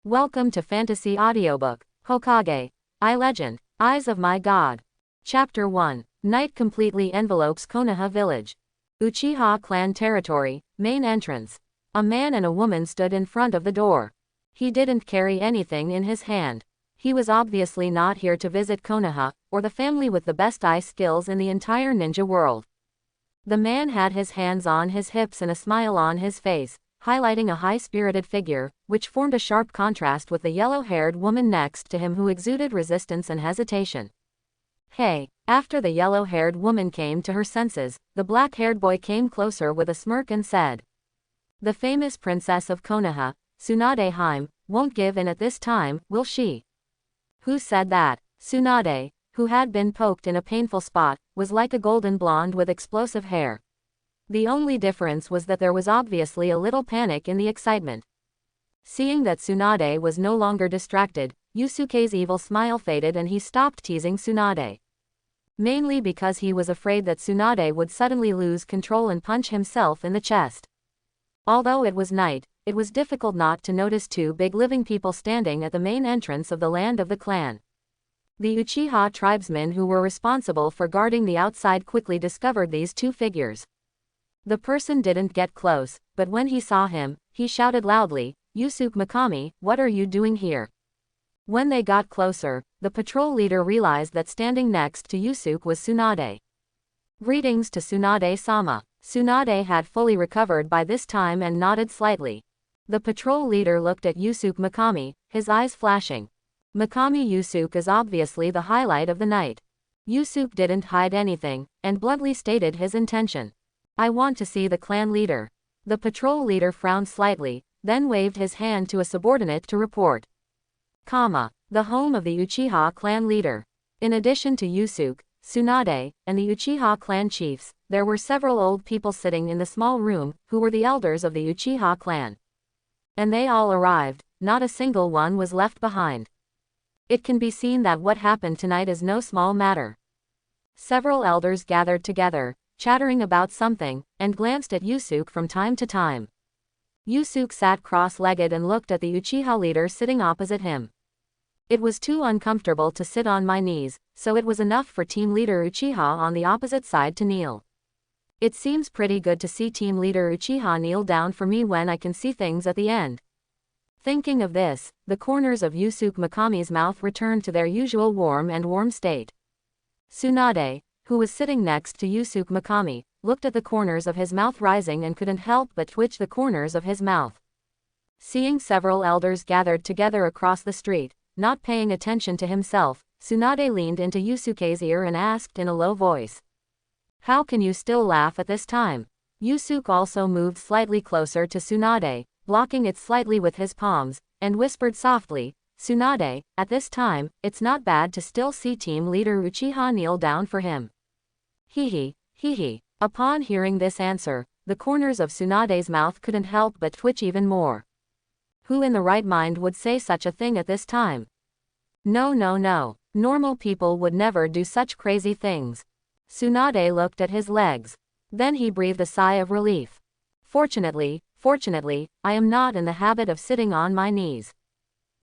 Welcome to Fantasy Audiobook, Hokage, I Legend, Eyes of My God. Chapter 1. Night completely envelopes Konoha village. Uchiha clan territory, main entrance. A man and a woman stood in front of the door. He didn't carry anything in his hand. He was obviously not here to visit Konoha, or the family with the best ice skills in the entire ninja world. The man had his hands on his hips and a smile on his face, highlighting a high-spirited figure, which formed a sharp contrast with the yellow-haired woman next to him who exuded resistance and hesitation. Hey! After the yellow-haired woman came to her senses, the black-haired boy came closer with a smirk and said, "The famous princess of Konoha, Tsunade Hime, won't give in at this time, will she?" "Who said that?" Tsunade, who had been poked in a painful spot, was like a golden blonde with explosive hair. The only difference was that there was obviously a little panic in the excitement. Seeing that Tsunade was no longer distracted, Yusuke's evil smile faded and he stopped teasing Tsunade. Mainly because he was afraid that Tsunade would suddenly lose control and punch himself in the chest. Although it was night, it was difficult not to notice two big living people standing at the main entrance of the land of the clan. The Uchiha tribesmen who were responsible for guarding the outside quickly discovered these two figures. The person didn't get close, but when he saw him, he shouted loudly, "Yusuke Mikami, what are you doing here?" When they got closer, the patrol leader realized that standing next to Yusuke was Tsunade. "Greetings to Tsunade-sama." Tsunade had fully recovered by this time and nodded slightly. The patrol leader looked at Yusuke Mikami, his eyes flashing. Mikami Yusuke is obviously the highlight of the night. Yusuke didn't hide anything, and bluntly stated his intention. "I want to see the clan leader." The patrol leader frowned slightly, then waved his hand to a subordinate to report. The home of the Uchiha clan leader. In addition to Yusuke, Tsunade, and the Uchiha clan chiefs, there were several old people sitting in the small room, who were the elders of the Uchiha clan. And they all arrived, not a single one was left behind. It can be seen that what happened tonight is no small matter. Several elders gathered together, chattering about something, and glanced at Yusuke from time to time. Yusuke sat cross-legged and looked at the Uchiha leader sitting opposite him. "It was too uncomfortable to sit on my knees, so it was enough for team leader Uchiha on the opposite side to kneel. It seems pretty good to see team leader Uchiha kneel down for me when I can see things at the end." Thinking of this, the corners of Yusuke Mikami's mouth returned to their usual warm state. Tsunade, who was sitting next to Yusuke Mikami, looked at the corners of his mouth rising and couldn't help but twitch the corners of his mouth. Seeing several elders gathered together across the street, not paying attention to himself, Tsunade leaned into Yusuke's ear and asked in a low voice, "How can you still laugh at this time?" Yusuke also moved slightly closer to Tsunade, blocking it slightly with his palms, and whispered softly, "Tsunade, at this time, it's not bad to still see team leader Uchiha kneel down for him." Hee hee. Upon hearing this answer, the corners of Tsunade's mouth couldn't help but twitch even more. Who in the right mind would say such a thing at this time? No. Normal people would never do such crazy things. Tsunade looked at his legs. Then he breathed a sigh of relief. Fortunately, I am not in the habit of sitting on my knees."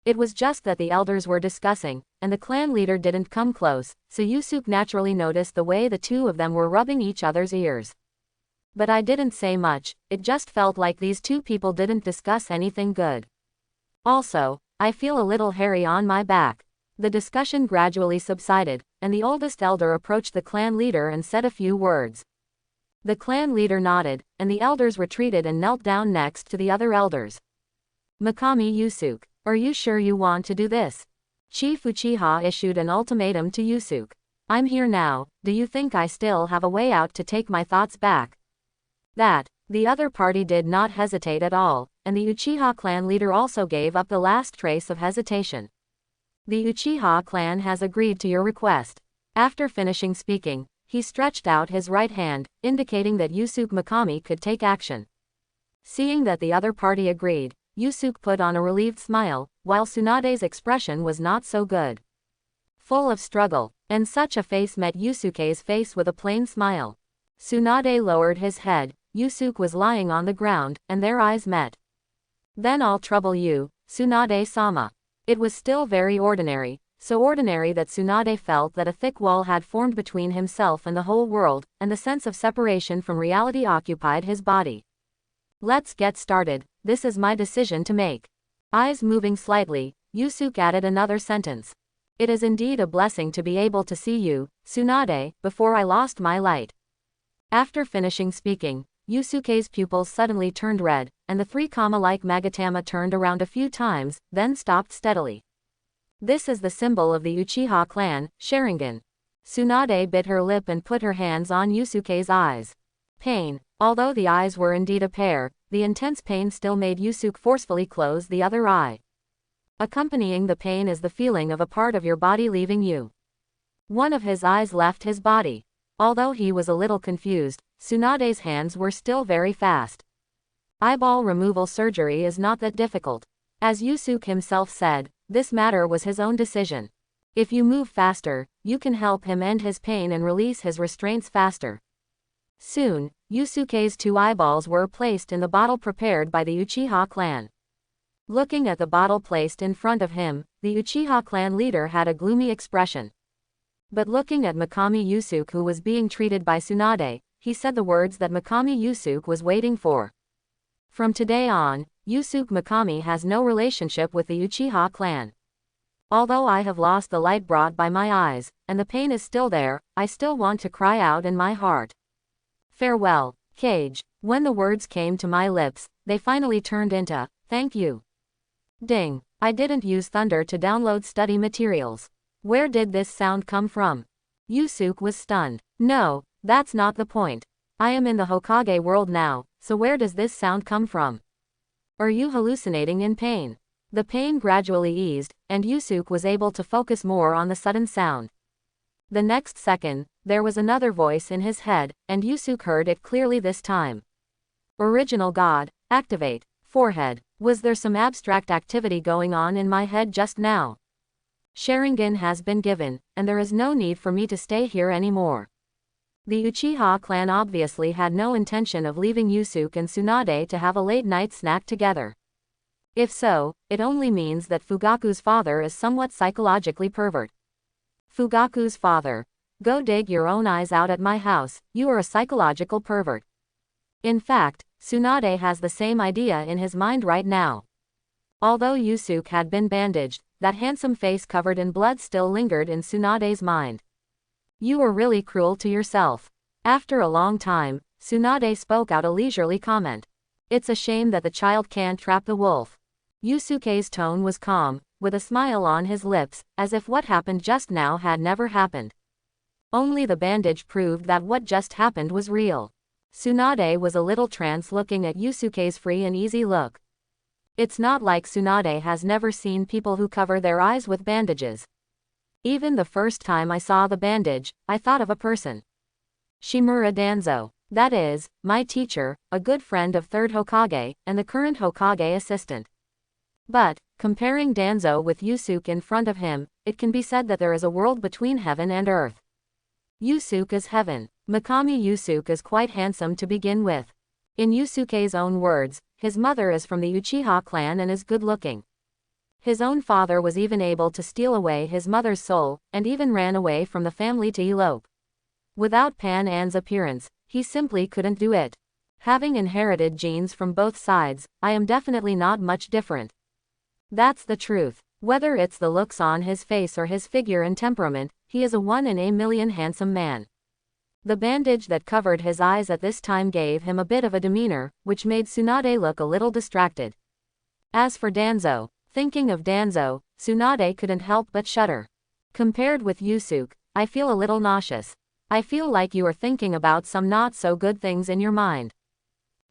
It was just that the elders were discussing, and the clan leader didn't come close, so Yusuke naturally noticed the way the two of them were rubbing each other's ears. "But I didn't say much, it just felt like these two people didn't discuss anything good. Also, I feel a little hairy on my back." The discussion gradually subsided, and the oldest elder approached the clan leader and said a few words. The clan leader nodded, and the elders retreated and knelt down next to the other elders. "Mikami Yusuke, are you sure you want to do this?" Chief Uchiha issued an ultimatum to Yusuke. "I'm here now, do you think I still have a way out to take my thoughts back?" The other party did not hesitate at all, and the Uchiha clan leader also gave up the last trace of hesitation. "The Uchiha clan has agreed to your request." After finishing speaking, he stretched out his right hand, indicating that Yusuke Mikami could take action. Seeing that the other party agreed, Yusuke put on a relieved smile, while Tsunade's expression was not so good. Full of struggle, and such a face met Yusuke's face with a plain smile. Tsunade lowered his head, Yusuke was lying on the ground, and their eyes met. "Then I'll trouble you, Tsunade-sama. It was still very ordinary, so ordinary that Tsunade felt that a thick wall had formed between himself and the whole world, and the sense of separation from reality occupied his body. Let's get started, this is my decision to make. Eyes moving slightly, Yusuke added another sentence. It is indeed a blessing to be able to see you, Tsunade, before I lost my light. After finishing speaking, Yusuke's pupils suddenly turned red, and the 3-like Magatama turned around a few times, then stopped steadily. This is the symbol of the Uchiha clan, Sharingan. Tsunade bit her lip and put her hands on Yusuke's eyes. Pain. Although the eyes were indeed a pair, the intense pain still made Yusuke forcefully close the other eye. Accompanying the pain is the feeling of a part of your body leaving you. One of his eyes left his body. Although he was a little confused, Tsunade's hands were still very fast. Eyeball removal surgery is not that difficult. As Yusuke himself said, this matter was his own decision. If you move faster, you can help him end his pain and release his restraints faster. Soon, Yusuke's 2 eyeballs were placed in the bottle prepared by the Uchiha clan. Looking at the bottle placed in front of him, the Uchiha clan leader had a gloomy expression. But looking at Mikami Yusuke, who was being treated by Tsunade, he said the words that Mikami Yusuke was waiting for. From today on, Yusuke Mikami has no relationship with the Uchiha clan. Although I have lost the light brought by my eyes, and the pain is still there, I still want to cry out in my heart. Farewell, Kage. When the words came to my lips, they finally turned into, thank you. Ding. I didn't use Thunder to download study materials. Where did this sound come from? Yusuke was stunned. No, that's not the point. I am in the Hokage world now, so where does this sound come from? Are you hallucinating in pain? The pain gradually eased, and Yusuke was able to focus more on the sudden sound. The next second, there was another voice in his head, and Yusuke heard it clearly this time. Original God, activate. Forehead. Was there some abstract activity going on in my head just now? Sharingan has been given, and there is no need for me to stay here anymore. The Uchiha clan obviously had no intention of leaving Yusuke and Tsunade to have a late-night snack together. If so, it only means that Fugaku's father is somewhat psychologically pervert. Fugaku's father. Go dig your own eyes out at my house, you are a psychological pervert. In fact, Tsunade has the same idea in his mind right now. Although Yusuke had been bandaged, that handsome face covered in blood still lingered in Tsunade's mind. You were really cruel to yourself. After a long time, Tsunade spoke out a leisurely comment. It's a shame that the child can't trap the wolf. Yusuke's tone was calm, with a smile on his lips, as if what happened just now had never happened. Only the bandage proved that what just happened was real. Tsunade was a little tranced looking at Yusuke's free and easy look. It's not like Tsunade has never seen people who cover their eyes with bandages. Even the first time I saw the bandage, I thought of a person. Shimura Danzo. That is, my teacher, a good friend of 3rd Hokage, and the current Hokage assistant. But, comparing Danzo with Yusuke in front of him, it can be said that there is a world between heaven and earth. Yusuke is heaven. Mikami Yusuke is quite handsome to begin with. In Yusuke's own words, his mother is from the Uchiha clan and is good-looking. His own father was even able to steal away his mother's soul, and even ran away from the family to elope. Without Pan An's appearance, he simply couldn't do it. Having inherited genes from both sides, I am definitely not much different. That's the truth. Whether it's the looks on his face or his figure and temperament, he is a 1 in a million handsome man. The bandage that covered his eyes at this time gave him a bit of a demeanor, which made Tsunade look a little distracted. As for Danzo, thinking of Danzo, Tsunade couldn't help but shudder. Compared with Yusuke, I feel a little nauseous. I feel like you are thinking about some not so good things in your mind.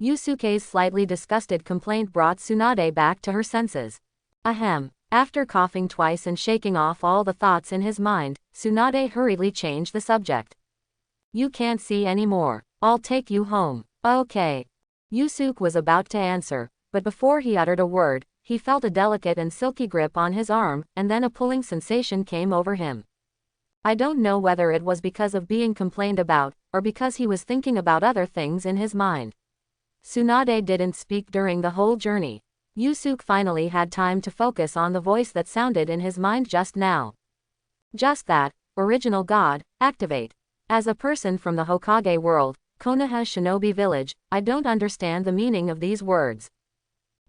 Yusuke's slightly disgusted complaint brought Tsunade back to her senses. Ahem. After coughing twice and shaking off all the thoughts in his mind, Tsunade hurriedly changed the subject. You can't see anymore. I'll take you home. Okay. Yusuke was about to answer, but before he uttered a word, he felt a delicate and silky grip on his arm, and then a pulling sensation came over him. I don't know whether it was because of being complained about, or because he was thinking about other things in his mind. Tsunade didn't speak during the whole journey. Yusuke finally had time to focus on the voice that sounded in his mind just now. Just that, original god, activate. As a person from the Hokage world, Konoha Shinobi Village, I don't understand the meaning of these words.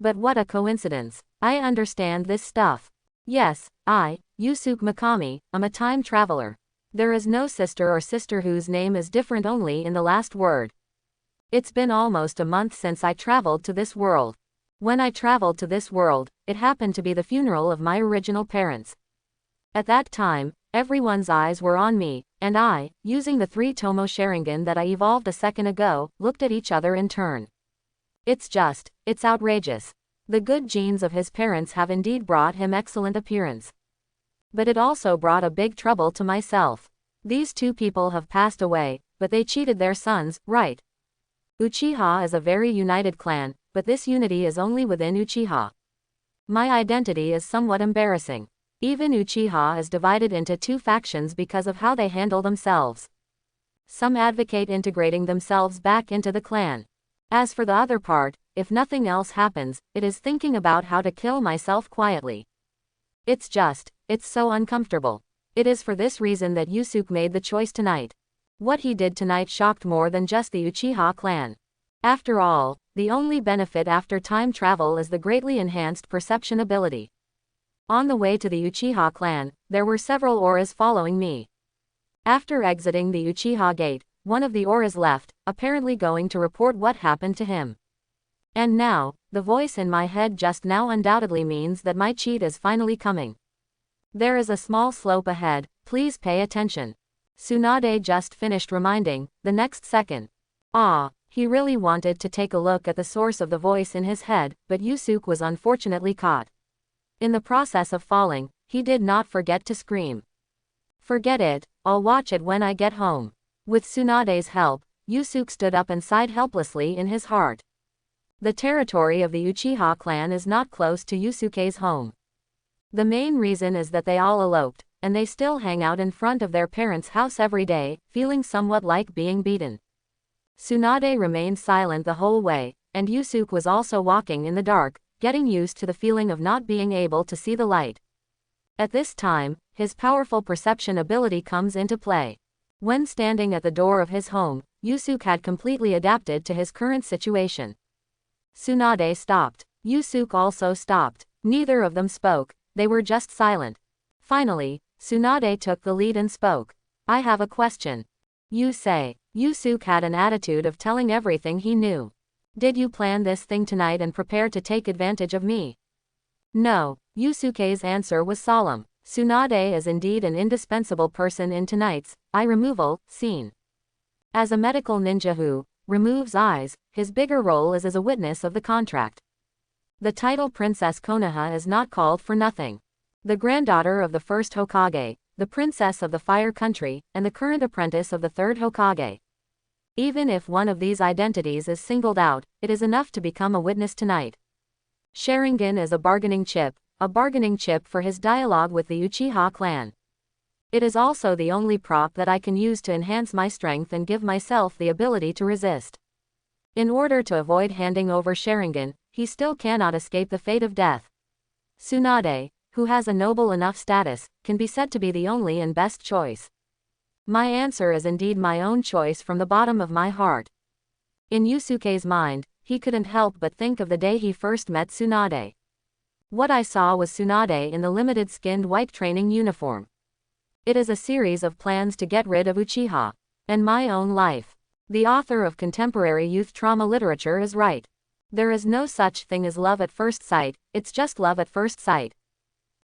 But what a coincidence. I understand this stuff. Yes, I, Yusuke Mikami, am a time traveler. There is no sister whose name is different only in the last word. It's been almost a month since I traveled to this world. When I traveled to this world, it happened to be the funeral of my original parents. At that time, everyone's eyes were on me, and I, using the 3-Tomo Sharingan that I evolved a second ago, looked at each other in turn. It's outrageous. The good genes of his parents have indeed brought him excellent appearance. But it also brought a big trouble to myself. These two people have passed away, but they cheated their sons, right? Uchiha is a very united clan, but this unity is only within Uchiha. My identity is somewhat embarrassing. Even Uchiha is divided into two factions because of how they handle themselves. Some advocate integrating themselves back into the clan. As for the other part, if nothing else happens, it is thinking about how to kill myself quietly. It's so uncomfortable. It is for this reason that Yusuke made the choice tonight. What he did tonight shocked more than just the Uchiha clan. After all, the only benefit after time travel is the greatly enhanced perception ability. On the way to the Uchiha clan, there were several auras following me. After exiting the Uchiha gate, one of the auras left, apparently going to report what happened to him. And now, the voice in my head just now undoubtedly means that my cheat is finally coming. There is a small slope ahead, please pay attention. Tsunade just finished reminding, the next second. He really wanted to take a look at the source of the voice in his head, but Yusuke was unfortunately caught. In the process of falling, he did not forget to scream. Forget it, I'll watch it when I get home. With Tsunade's help, Yusuke stood up and sighed helplessly in his heart. The territory of the Uchiha clan is not close to Yusuke's home. The main reason is that they all eloped, and they still hang out in front of their parents' house every day, feeling somewhat like being beaten. Tsunade remained silent the whole way, and Yusuke was also walking in the dark, getting used to the feeling of not being able to see the light. At this time, his powerful perception ability comes into play. When standing at the door of his home, Yusuke had completely adapted to his current situation. Tsunade stopped. Yusuke also stopped. Neither of them spoke, they were just silent. Finally, Tsunade took the lead and spoke. I have a question. You say. Yusuke had an attitude of telling everything he knew. Did you plan this thing tonight and prepare to take advantage of me? No. Yusuke's answer was solemn. Tsunade is indeed an indispensable person in tonight's eye removal scene. As a medical ninja who removes eyes, his bigger role is as a witness of the contract. The title Princess Konoha is not called for nothing. The granddaughter of the first Hokage, the princess of the Fire Country, and the current apprentice of the third Hokage. Even if one of these identities is singled out, it is enough to become a witness tonight. Sharingan is a bargaining chip for his dialogue with the Uchiha clan. It is also the only prop that I can use to enhance my strength and give myself the ability to resist. In order to avoid handing over Sharingan, he still cannot escape the fate of death. Tsunade, who has a noble enough status, can be said to be the only and best choice. My answer is indeed my own choice from the bottom of my heart. In Yusuke's mind, he couldn't help but think of the day he first met Tsunade. What I saw was Tsunade in the limited-skinned white training uniform. It is a series of plans to get rid of Uchiha. And my own life. The author of contemporary youth trauma literature is right. There is no such thing as love at first sight, it's just love at first sight.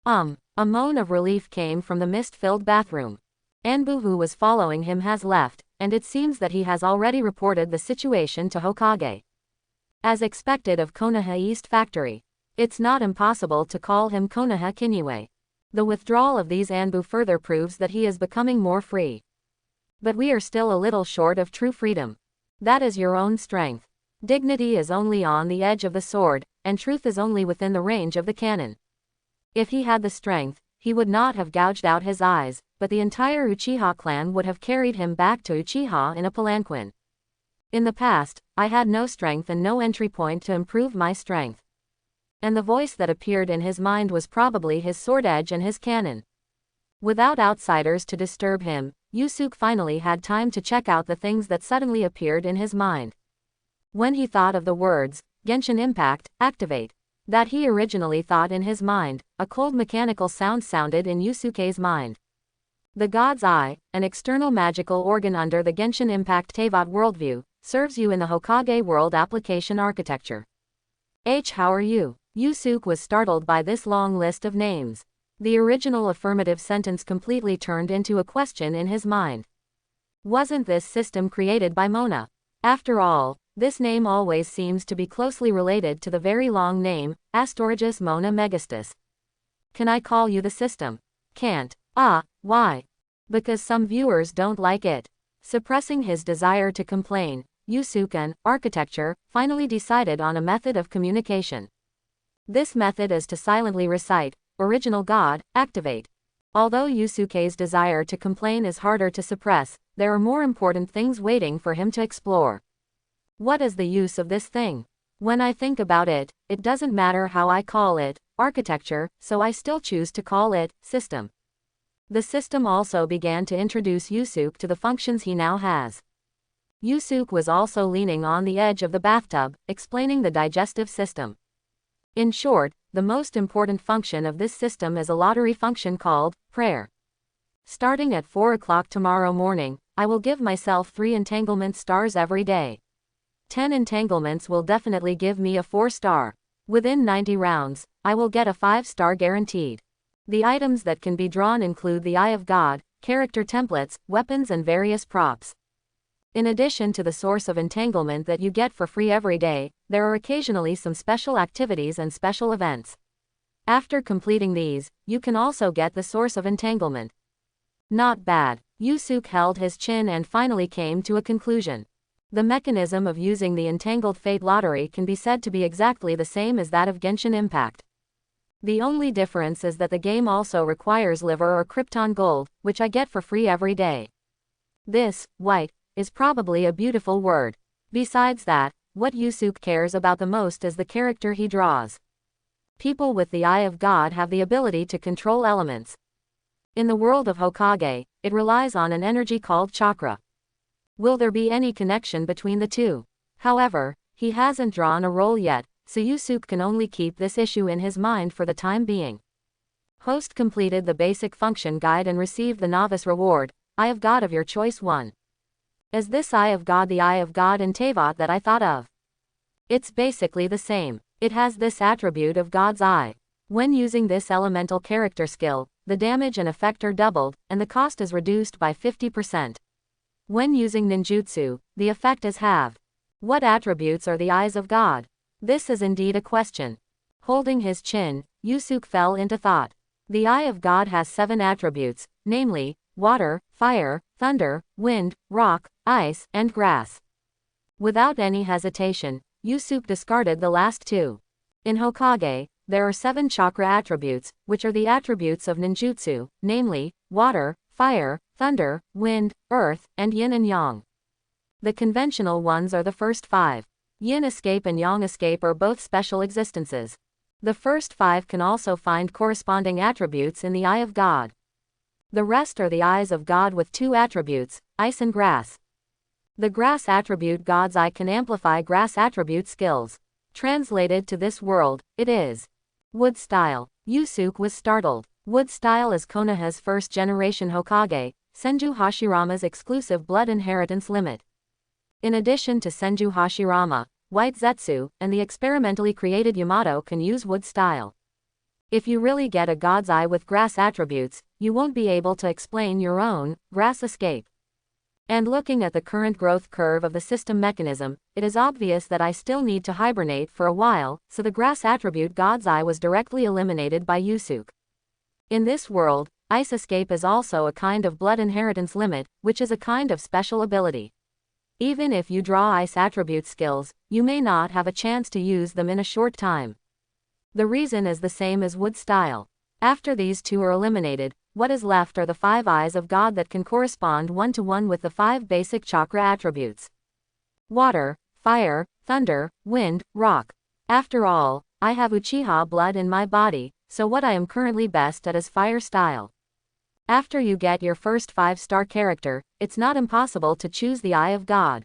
A moan of relief came from the mist-filled bathroom. Anbu, who was following him, has left, and it seems that he has already reported the situation to Hokage. As expected of Konoha East Factory. It's not impossible to call him Konoha Kinyue. The withdrawal of these Anbu further proves that he is becoming more free. But we are still a little short of true freedom. That is your own strength. Dignity is only on the edge of the sword, and truth is only within the range of the cannon. If he had the strength, he would not have gouged out his eyes, but the entire Uchiha clan would have carried him back to Uchiha in a palanquin. In the past, I had no strength and no entry point to improve my strength. And the voice that appeared in his mind was probably his sword edge and his cannon. Without outsiders to disturb him, Yusuke finally had time to check out the things that suddenly appeared in his mind. When he thought of the words, Genshin Impact, activate, that he originally thought in his mind, a cold mechanical sound sounded in Yusuke's mind. The God's Eye, an external magical organ under the Genshin Impact Tavern worldview, serves you in the Hokage world application architecture. How are you? Yusuke was startled by this long list of names. The original affirmative sentence completely turned into a question in his mind. Wasn't this system created by Mona? After all, this name always seems to be closely related to the very long name, Astragalus Mona Megastus. Can I call you the system? Can't. Why? Because some viewers don't like it. Suppressing his desire to complain, Yusuke, architecture, finally decided on a method of communication. This method is to silently recite, Original God, activate. Although Yusuke's desire to complain is harder to suppress, there are more important things waiting for him to explore. What is the use of this thing? When I think about it, it doesn't matter how I call it, architecture, so I still choose to call it, system. The system also began to introduce Yusuke to the functions he now has. Yusuke was also leaning on the edge of the bathtub, explaining the digestive system. In short, the most important function of this system is a lottery function called prayer. Starting at 4 o'clock tomorrow morning, I will give myself 3 entanglement stars every day. 10 entanglements will definitely give me a 4-star. Within 90 rounds, I will get a 5-star guaranteed. The items that can be drawn include the Eye of God, character templates, weapons and various props. In addition to the source of entanglement that you get for free every day, there are occasionally some special activities and special events. After completing these, you can also get the source of entanglement. Not bad. Yusuke held his chin and finally came to a conclusion. The mechanism of using the Entangled Fate lottery can be said to be exactly the same as that of Genshin Impact. The only difference is that the game also requires liver or Krypton gold, which I get for free every day. This, white, is probably a beautiful word. Besides that, what Yusuke cares about the most is the character he draws. People with the Eye of God have the ability to control elements. In the world of Hokage, it relies on an energy called chakra. Will there be any connection between the two? However, he hasn't drawn a role yet, so Yusuke can only keep this issue in his mind for the time being. Host completed the basic function guide and received the novice reward, Eye of God of your choice 1. Is this Eye of God the Eye of God in Tavern that I thought of? It's basically the same. It has this attribute of God's Eye. When using this elemental character skill, the damage and effect are doubled, and the cost is reduced by 50%. When using ninjutsu, the effect is halved. What attributes are the Eyes of God? This is indeed a question. Holding his chin, Yusuke fell into thought. The Eye of God has 7 attributes, namely, water, fire, thunder, wind, rock, ice, and grass. Without any hesitation, Yusuke discarded the last 2. In Hokage, there are 7 chakra attributes, which are the attributes of ninjutsu, namely, water, fire, thunder, wind, earth, and yin and yang. The conventional ones are the first 5. Yin escape and yang escape are both special existences. The first 5 can also find corresponding attributes in the Eye of God. The rest are the Eyes of God with 2 attributes, ice and grass. The grass attribute God's Eye can amplify grass attribute skills. Translated to this world, it is wood style. Yusuke was startled. Wood style is Konoha's first-generation Hokage, Senju Hashirama's exclusive blood inheritance limit. In addition to Senju Hashirama, White Zetsu, and the experimentally created Yamato can use wood style. If you really get a God's Eye with grass attributes, you won't be able to explain your own grass escape. And looking at the current growth curve of the system mechanism, it is obvious that I still need to hibernate for a while, so the grass attribute God's Eye was directly eliminated by Yusuke. In this world, ice escape is also a kind of blood inheritance limit, which is a kind of special ability. Even if you draw ice attribute skills, you may not have a chance to use them in a short time. The reason is the same as wood style. After these 2 are eliminated, what is left are the 5 Eyes of God that can correspond 1-to-1 with the 5 basic chakra attributes. Water, fire, thunder, wind, rock. After all, I have Uchiha blood in my body, so what I am currently best at is fire style. After you get your first 5-star character, it's not impossible to choose the Eye of God.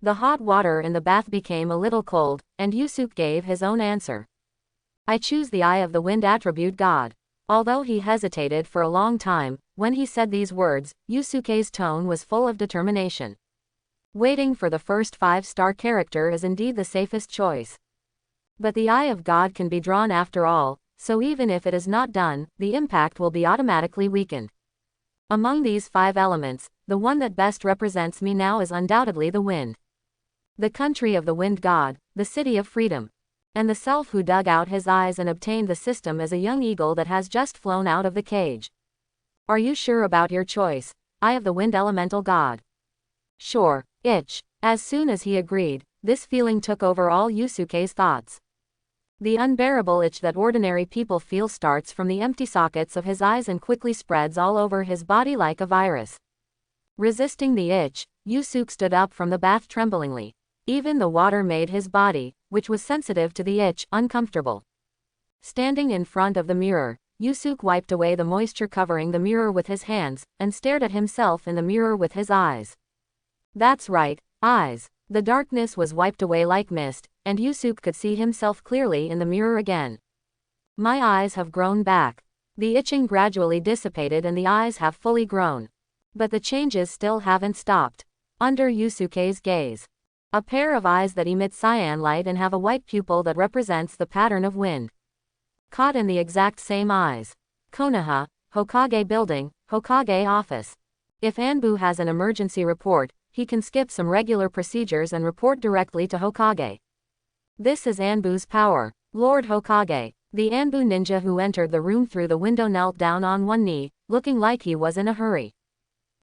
The hot water in the bath became a little cold, and Yusuke gave his own answer. I choose the Eye of the Wind attribute God. Although he hesitated for a long time, when he said these words, Yusuke's tone was full of determination. Waiting for the first 5-star character is indeed the safest choice. But the Eye of God can be drawn after all, so even if it is not done, the impact will be automatically weakened. Among these 5 elements, the one that best represents me now is undoubtedly the wind. The country of the wind god, the city of freedom. And the self who dug out his eyes and obtained the system is a young eagle that has just flown out of the cage. Are you sure about your choice, Eye of the Wind elemental god? Sure, itch. As soon as he agreed, this feeling took over all Yusuke's thoughts. The unbearable itch that ordinary people feel starts from the empty sockets of his eyes and quickly spreads all over his body like a virus. Resisting the itch, Yusuke stood up from the bath tremblingly. Even the water made his body, which was sensitive to the itch, uncomfortable. Standing in front of the mirror, Yusuke wiped away the moisture covering the mirror with his hands, and stared at himself in the mirror with his eyes. That's right, eyes. The darkness was wiped away like mist, and Yusuke could see himself clearly in the mirror again. My eyes have grown back. The itching gradually dissipated and the eyes have fully grown. But the changes still haven't stopped. Under Yusuke's gaze, a pair of eyes that emit cyan light and have a white pupil that represents the pattern of wind. Caught in the exact same eyes. Konoha, Hokage building, Hokage office. If Anbu has an emergency report, he can skip some regular procedures and report directly to Hokage. This is Anbu's power. Lord Hokage. The Anbu ninja who entered the room through the window knelt down on one knee, looking like he was in a hurry.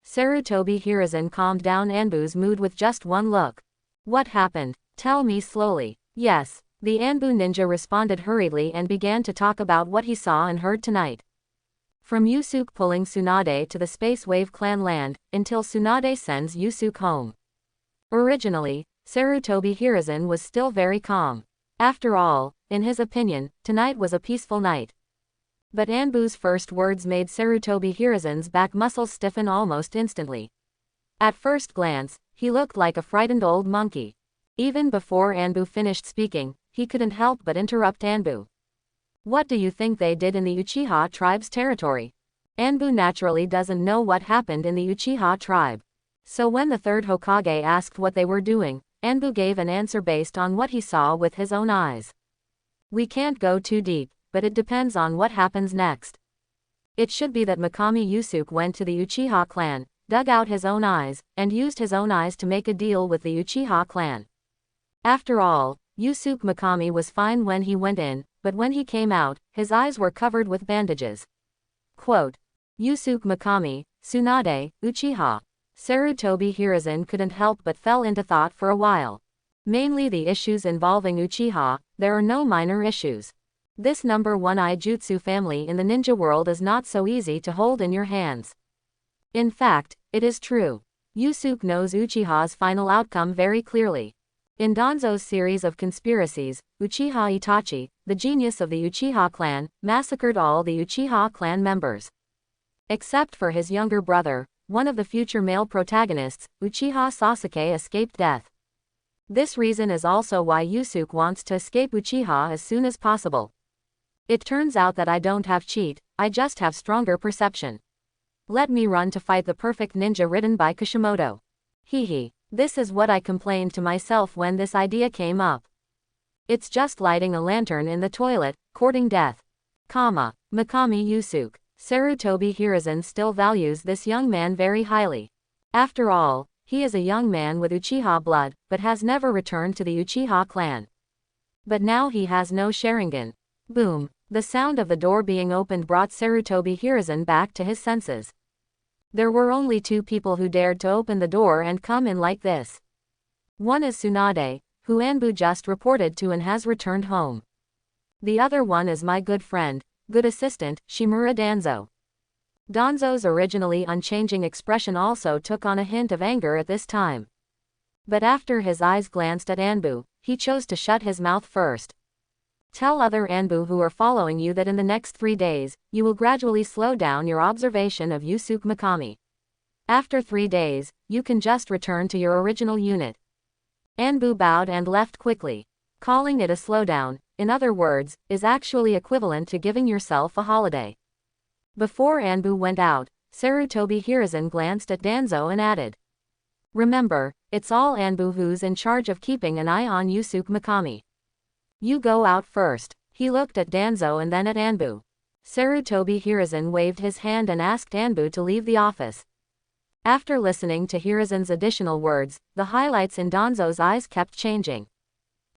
Sarutobi Hiruzen calmed down Anbu's mood with just one look. What happened? Tell me slowly. Yes. The Anbu ninja responded hurriedly and began to talk about what he saw and heard tonight. From Yusuke pulling Tsunade to the Space Wave Clan land, until Tsunade sends Yusuke home. Originally, Sarutobi Hiruzen was still very calm. After all, in his opinion, tonight was a peaceful night. But Anbu's first words made Sarutobi Hiruzen's back muscles stiffen almost instantly. At first glance, he looked like a frightened old monkey. Even before Anbu finished speaking, he couldn't help but interrupt Anbu. What do you think they did in the Uchiha tribe's territory? Anbu naturally doesn't know what happened in the Uchiha tribe. So when the third Hokage asked what they were doing, Anbu gave an answer based on what he saw with his own eyes. We can't go too deep, but it depends on what happens next. It should be that Mikami Yusuke went to the Uchiha clan, dug out his own eyes, and used his own eyes to make a deal with the Uchiha clan. After all, Yusuke Mikami was fine when he went in, but when he came out, his eyes were covered with bandages. Quote. Yusuke Mikami, Tsunade, Uchiha. Sarutobi Hiruzen couldn't help but fell into thought for a while. Mainly the issues involving Uchiha, there are no minor issues. This number 1 eye jutsu family in the ninja world is not so easy to hold in your hands. In fact, it is true. Yusuke knows Uchiha's final outcome very clearly. In Danzo's series of conspiracies, Uchiha Itachi, the genius of the Uchiha clan, massacred all the Uchiha clan members. Except for his younger brother, one of the future male protagonists, Uchiha Sasuke escaped death. This reason is also why Yusuke wants to escape Uchiha as soon as possible. It turns out that I don't have cheat, I just have stronger perception. Let me run to fight the perfect ninja written by Kishimoto. Hehe. This is what I complained to myself when this idea came up. It's just lighting a lantern in the toilet, courting death. Mikami Yusuke. Sarutobi Hiruzen still values this young man very highly. After all, he is a young man with Uchiha blood, but has never returned to the Uchiha clan. But now he has no Sharingan. Boom. The sound of the door being opened brought Sarutobi Hiruzen back to his senses. There were only 2 people who dared to open the door and come in like this. One is Tsunade, who Anbu just reported to and has returned home. The other one is my good friend, good assistant, Shimura Danzo. Danzo's originally unchanging expression also took on a hint of anger at this time. But after his eyes glanced at Anbu, he chose to shut his mouth first. Tell other Anbu who are following you that in the next 3 days, you will gradually slow down your observation of Yusuke Mikami. After 3 days, you can just return to your original unit. Anbu bowed and left quickly. Calling it a slowdown, in other words, is actually equivalent to giving yourself a holiday. Before Anbu went out, Sarutobi Hiruzen glanced at Danzo and added, "Remember, it's all Anbu who's in charge of keeping an eye on Yusuke Mikami. You go out first." He looked at Danzo and then at Anbu. Sarutobi Hiruzen waved his hand and asked Anbu to leave the office. After listening to Hiruzen's additional words, the highlights in Danzo's eyes kept changing.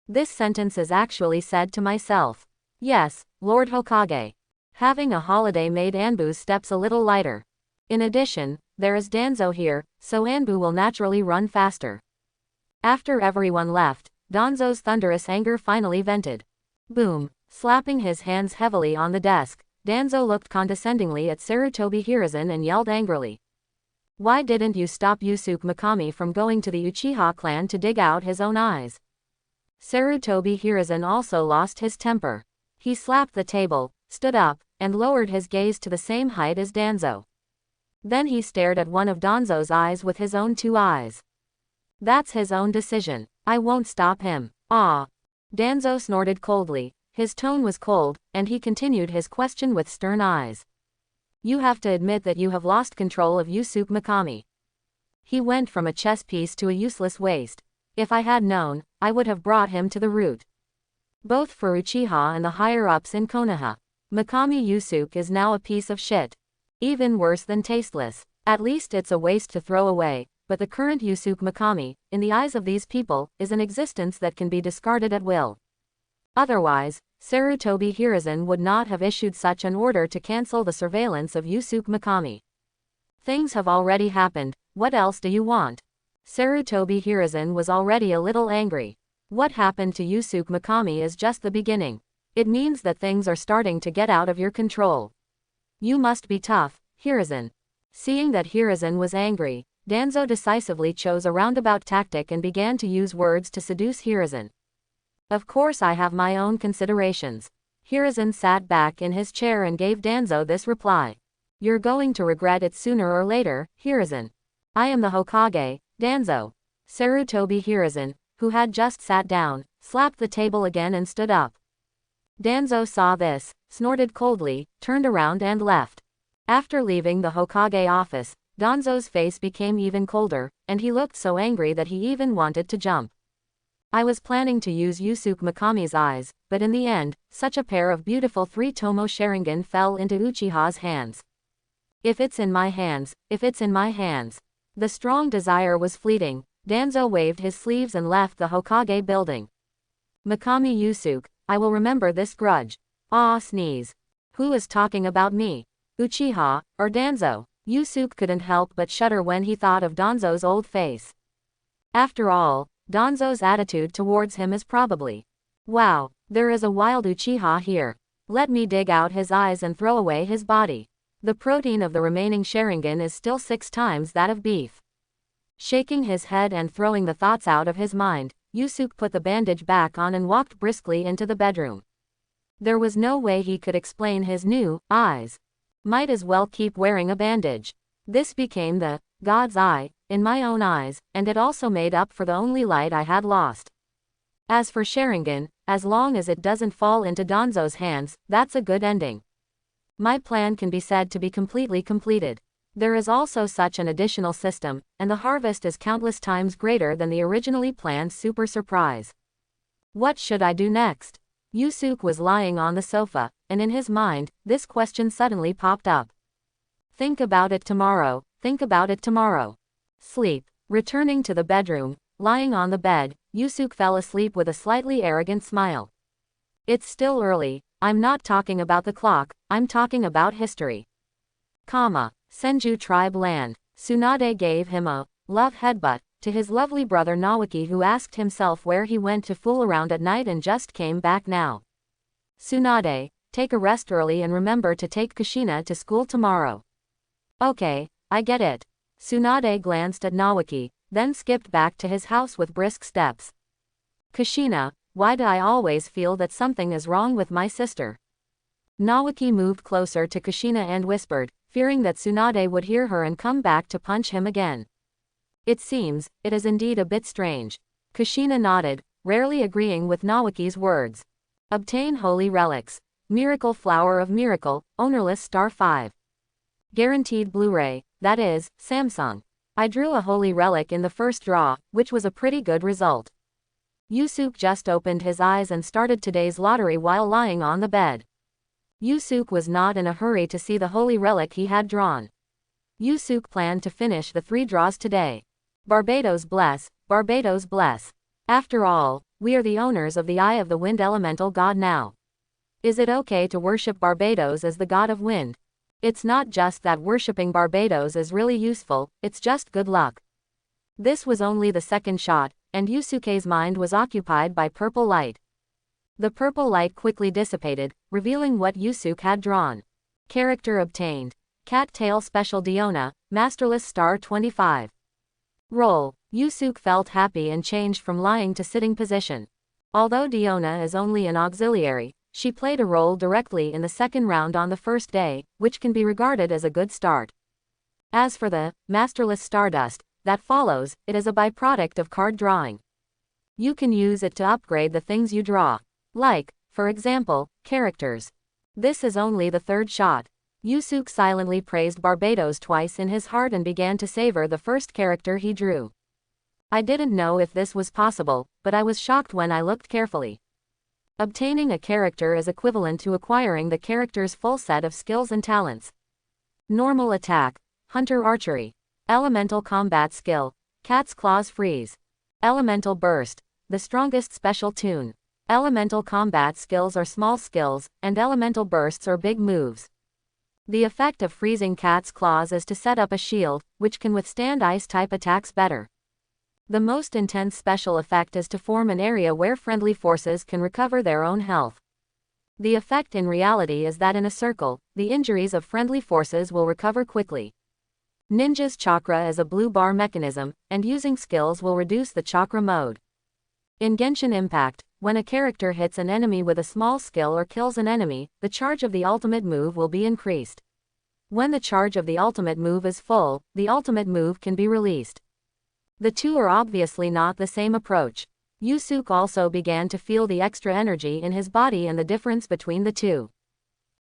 This sentence is actually said to myself. Yes, Lord Hokage. Having a holiday made Anbu's steps a little lighter. In addition, there is Danzo here, so Anbu will naturally run faster. After everyone left, Danzo's thunderous anger finally vented. Boom! Slapping his hands heavily on the desk, Danzo looked condescendingly at Sarutobi Hiruzen and yelled angrily. "Why didn't you stop Yusuke Mikami from going to the Uchiha clan to dig out his own eyes?" Sarutobi Hiruzen also lost his temper. He slapped the table, stood up, and lowered his gaze to the same height as Danzo. Then he stared at one of Danzo's eyes with his own 2 eyes. "That's his own decision. I won't stop him." "Ah." Danzo snorted coldly. His tone was cold, and he continued his question with stern eyes. "You have to admit that you have lost control of Yusuke Mikami. He went from a chess piece to a useless waste. If I had known, I would have brought him to the root. Both for Uchiha and the higher-ups in Konoha. Mikami Yusuke is now a piece of shit. Even worse than tasteless. At least it's a waste to throw away, but the current Yusuke Mikami, in the eyes of these people, is an existence that can be discarded at will. Otherwise, Sarutobi Hiruzen would not have issued such an order to cancel the surveillance of Yusuke Mikami. Things have already happened, what else do you want?" Sarutobi Hiruzen was already a little angry. What happened to Yusuke Mikami is just the beginning. It means that things are starting to get out of your control. You must be tough, Hiruzen. Seeing that Hiruzen was angry, Danzo decisively chose a roundabout tactic and began to use words to seduce Hiruzen. "Of course I have my own considerations." Hiruzen sat back in his chair and gave Danzo this reply. "You're going to regret it sooner or later, Hiruzen. I am the Hokage, Danzo." Sarutobi Hiruzen, who had just sat down, slapped the table again and stood up. Danzo saw this, snorted coldly, turned around and left. After leaving the Hokage office, Danzo's face became even colder, and he looked so angry that he even wanted to jump. "I was planning to use Yusuke Mikami's eyes, but in the end, such a pair of beautiful 3-tomo Sharingan fell into Uchiha's hands. If it's in my hands, if it's in my hands." The strong desire was fleeting. Danzo waved his sleeves and left the Hokage building. "Mikami Yusuke, I will remember this grudge." Ah, sneeze. Who is talking about me? Uchiha, or Danzo? Yusuke couldn't help but shudder when he thought of Danzo's old face. After all, Danzo's attitude towards him is probably, "Wow, there is a wild Uchiha here. Let me dig out his eyes and throw away his body. The protein of the remaining Sharingan is still 6 times that of beef." Shaking his head and throwing the thoughts out of his mind, Yusuke put the bandage back on and walked briskly into the bedroom. There was no way he could explain his new eyes. Might as well keep wearing a bandage. This became the God's eye in my own eyes, and it also made up for the only light I had lost. As for Sharingan, as long as it doesn't fall into Danzo's hands, that's a good ending. My plan can be said to be completely completed. There is also such an additional system, and the harvest is countless times greater than the originally planned super surprise. What should I do next? Yusuke was lying on the sofa, and in his mind, this question suddenly popped up. Think about it tomorrow, think about it tomorrow. Sleep. Returning to the bedroom, lying on the bed, Yusuke fell asleep with a slightly arrogant smile. It's still early, I'm not talking about the clock, I'm talking about history. Senju tribe land. Tsunade gave him a love headbutt to his lovely brother Nawaki, who asked himself where he went to fool around at night and just came back now. Tsunade, take a rest early and remember to take Kushina to school tomorrow. Okay, I get it. Tsunade glanced at Nawaki, then skipped back to his house with brisk steps. Kushina, Why do I always feel that something is wrong with my sister? Nawaki moved closer to Kushina and whispered, fearing that Tsunade would hear her and come back to punch him again. It seems, it is indeed a bit strange. Kushina nodded, rarely agreeing with Nawaki's words. Obtain Holy Relics. Miracle Flower of Miracle, ownerless Star 5. Guaranteed Blu-ray, that is, Samsung. I drew a Holy Relic in the first draw, which was a pretty good result. Yusuke just opened his eyes and started today's lottery while lying on the bed. Yusuke was not in a hurry to see the Holy Relic he had drawn. Yusuke planned to finish the 3 draws today. Barbados bless, Barbados bless. After all, we are the owners of the Eye of the Wind Elemental God now. Is it okay to worship Barbados as the god of wind? It's not just that worshipping Barbados is really useful, it's just good luck. This was only the second shot, and Yusuke's mind was occupied by purple light. The purple light quickly dissipated, revealing what Yusuke had drawn. Character obtained. Cat Tail Special Diona, Masterless Star 25. Roll. Yusuke felt happy and changed from lying to sitting position. Although Diona is only an auxiliary, she played a role directly in the second round on the first day, which can be regarded as a good start. As for the Masterless Stardust that follows, it is a byproduct of card drawing. You can use it to upgrade the things you draw. Like, for example, characters. This is only the third shot. Yusuke silently praised Barbados twice in his heart and began to savor the first character he drew. I didn't know if this was possible, but I was shocked when I looked carefully. Obtaining a character is equivalent to acquiring the character's full set of skills and talents. Normal Attack, Hunter Archery, Elemental Combat Skill, Cat's Claws Freeze, Elemental Burst, the strongest special tune. Elemental combat skills are small skills, and elemental bursts are big moves. The effect of freezing Cat's Claws is to set up a shield, which can withstand ice-type attacks better. The most intense special effect is to form an area where friendly forces can recover their own health. The effect in reality is that in a circle, the injuries of friendly forces will recover quickly. Ninja's chakra is a blue bar mechanism, and using skills will reduce the chakra mode. In Genshin Impact, when a character hits an enemy with a small skill or kills an enemy, the charge of the ultimate move will be increased. When the charge of the ultimate move is full, the ultimate move can be released. The two are obviously not the same approach. Yusuke also began to feel the extra energy in his body and the difference between the two.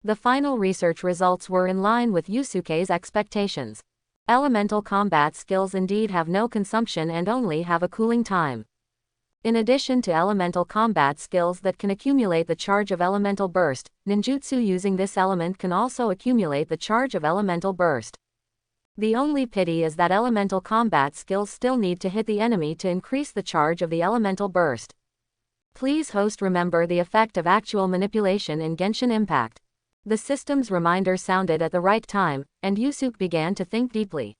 The final research results were in line with Yusuke's expectations. Elemental combat skills indeed have no consumption and only have a cooling time. In addition to elemental combat skills that can accumulate the charge of elemental burst, ninjutsu using this element can also accumulate the charge of elemental burst. The only pity is that elemental combat skills still need to hit the enemy to increase the charge of the elemental burst. Please host remember the effect of actual manipulation in Genshin Impact. The system's reminder sounded at the right time, and Yusuke began to think deeply.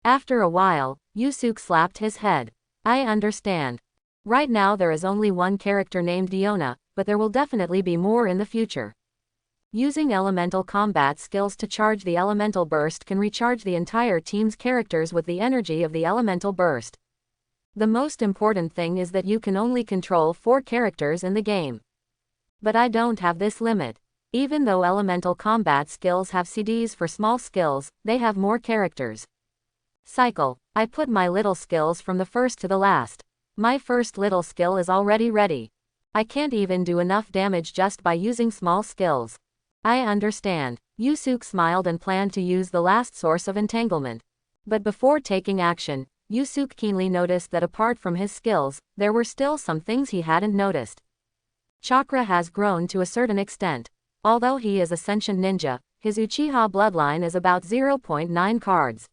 After a while, Yusuke slapped his head. I understand. Right now there is only one character named Diona, but there will definitely be more in the future. Using elemental combat skills to charge the elemental burst can recharge the entire team's characters with the energy of the elemental burst. The most important thing is that you can only control 4 characters in the game. But I don't have this limit. Even though elemental combat skills have CDs for small skills, they have more characters. Cycle. I put my little skills from the first to the last. My first little skill is already ready. I can't even do enough damage just by using small skills. I understand. Yusuke smiled and planned to use the last source of entanglement. But before taking action, Yusuke keenly noticed that apart from his skills, there were still some things he hadn't noticed. Chakra has grown to a certain extent. Although he is a sentient ninja, his Uchiha bloodline is about 0.9 cards.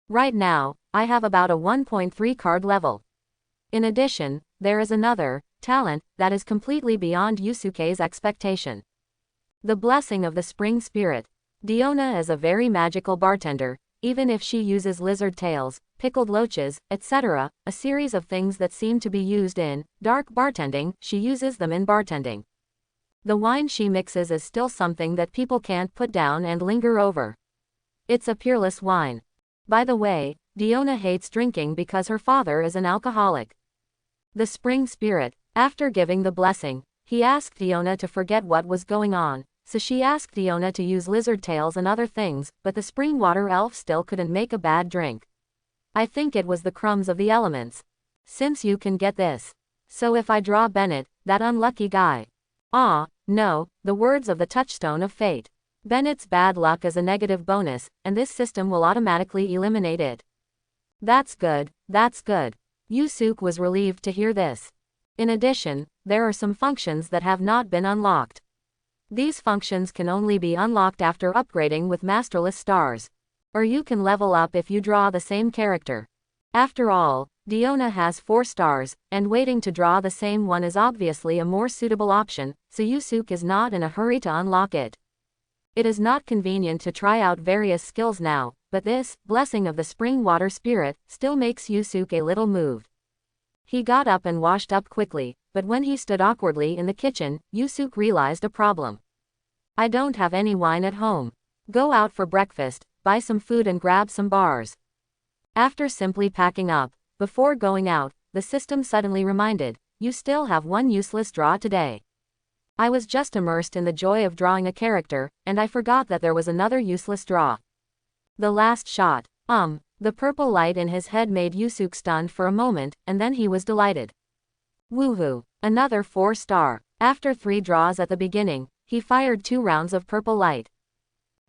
Right now, I have about a 1.3 card level. In addition, there is another talent that is completely beyond Yusuke's expectation. The Blessing of the Spring Spirit. Diona is a very magical bartender, even if she uses lizard tails, pickled loaches, etc., a series of things that seem to be used in dark bartending, she uses them in bartending. The wine she mixes is still something that people can't put down and linger over. It's a peerless wine. By the way, Diona hates drinking because her father is an alcoholic. The Spring Spirit, After giving the blessing, he asked Iona to forget what was going on, so she asked Iona to use lizard tails and other things, but the spring water elf still couldn't make a bad drink. I think it was the crumbs of the elements. Since you can get this. So if I draw Bennett, that unlucky guy. Ah, no, the words of the touchstone of fate. Bennett's bad luck is a negative bonus, and this system will automatically eliminate it. That's good, that's good. Yusuke was relieved to hear this. In addition, there are some functions that have not been unlocked. These functions can only be unlocked after upgrading with masterless stars. Or you can level up if you draw the same character. After all, Diona has 4 stars, and waiting to draw the same one is obviously a more suitable option, so Yusuke is not in a hurry to unlock it. It is not convenient to try out various skills now, but this, blessing of the spring water spirit, still makes Yusuke a little moved. He got up and washed up quickly, but when he stood awkwardly in the kitchen, Yusuke realized a problem. I don't have any wine at home. Go out for breakfast, buy some food and grab some bars. After simply packing up, before going out, the system suddenly reminded, you still have one useless draw today. I was just immersed in the joy of drawing a character, and I forgot that there was another useless draw. The last shot. The purple light in his head made Yusuke stunned for a moment, and then he was delighted. Woohoo! Another 4-star. After 3 draws at the beginning, he fired 2 rounds of purple light.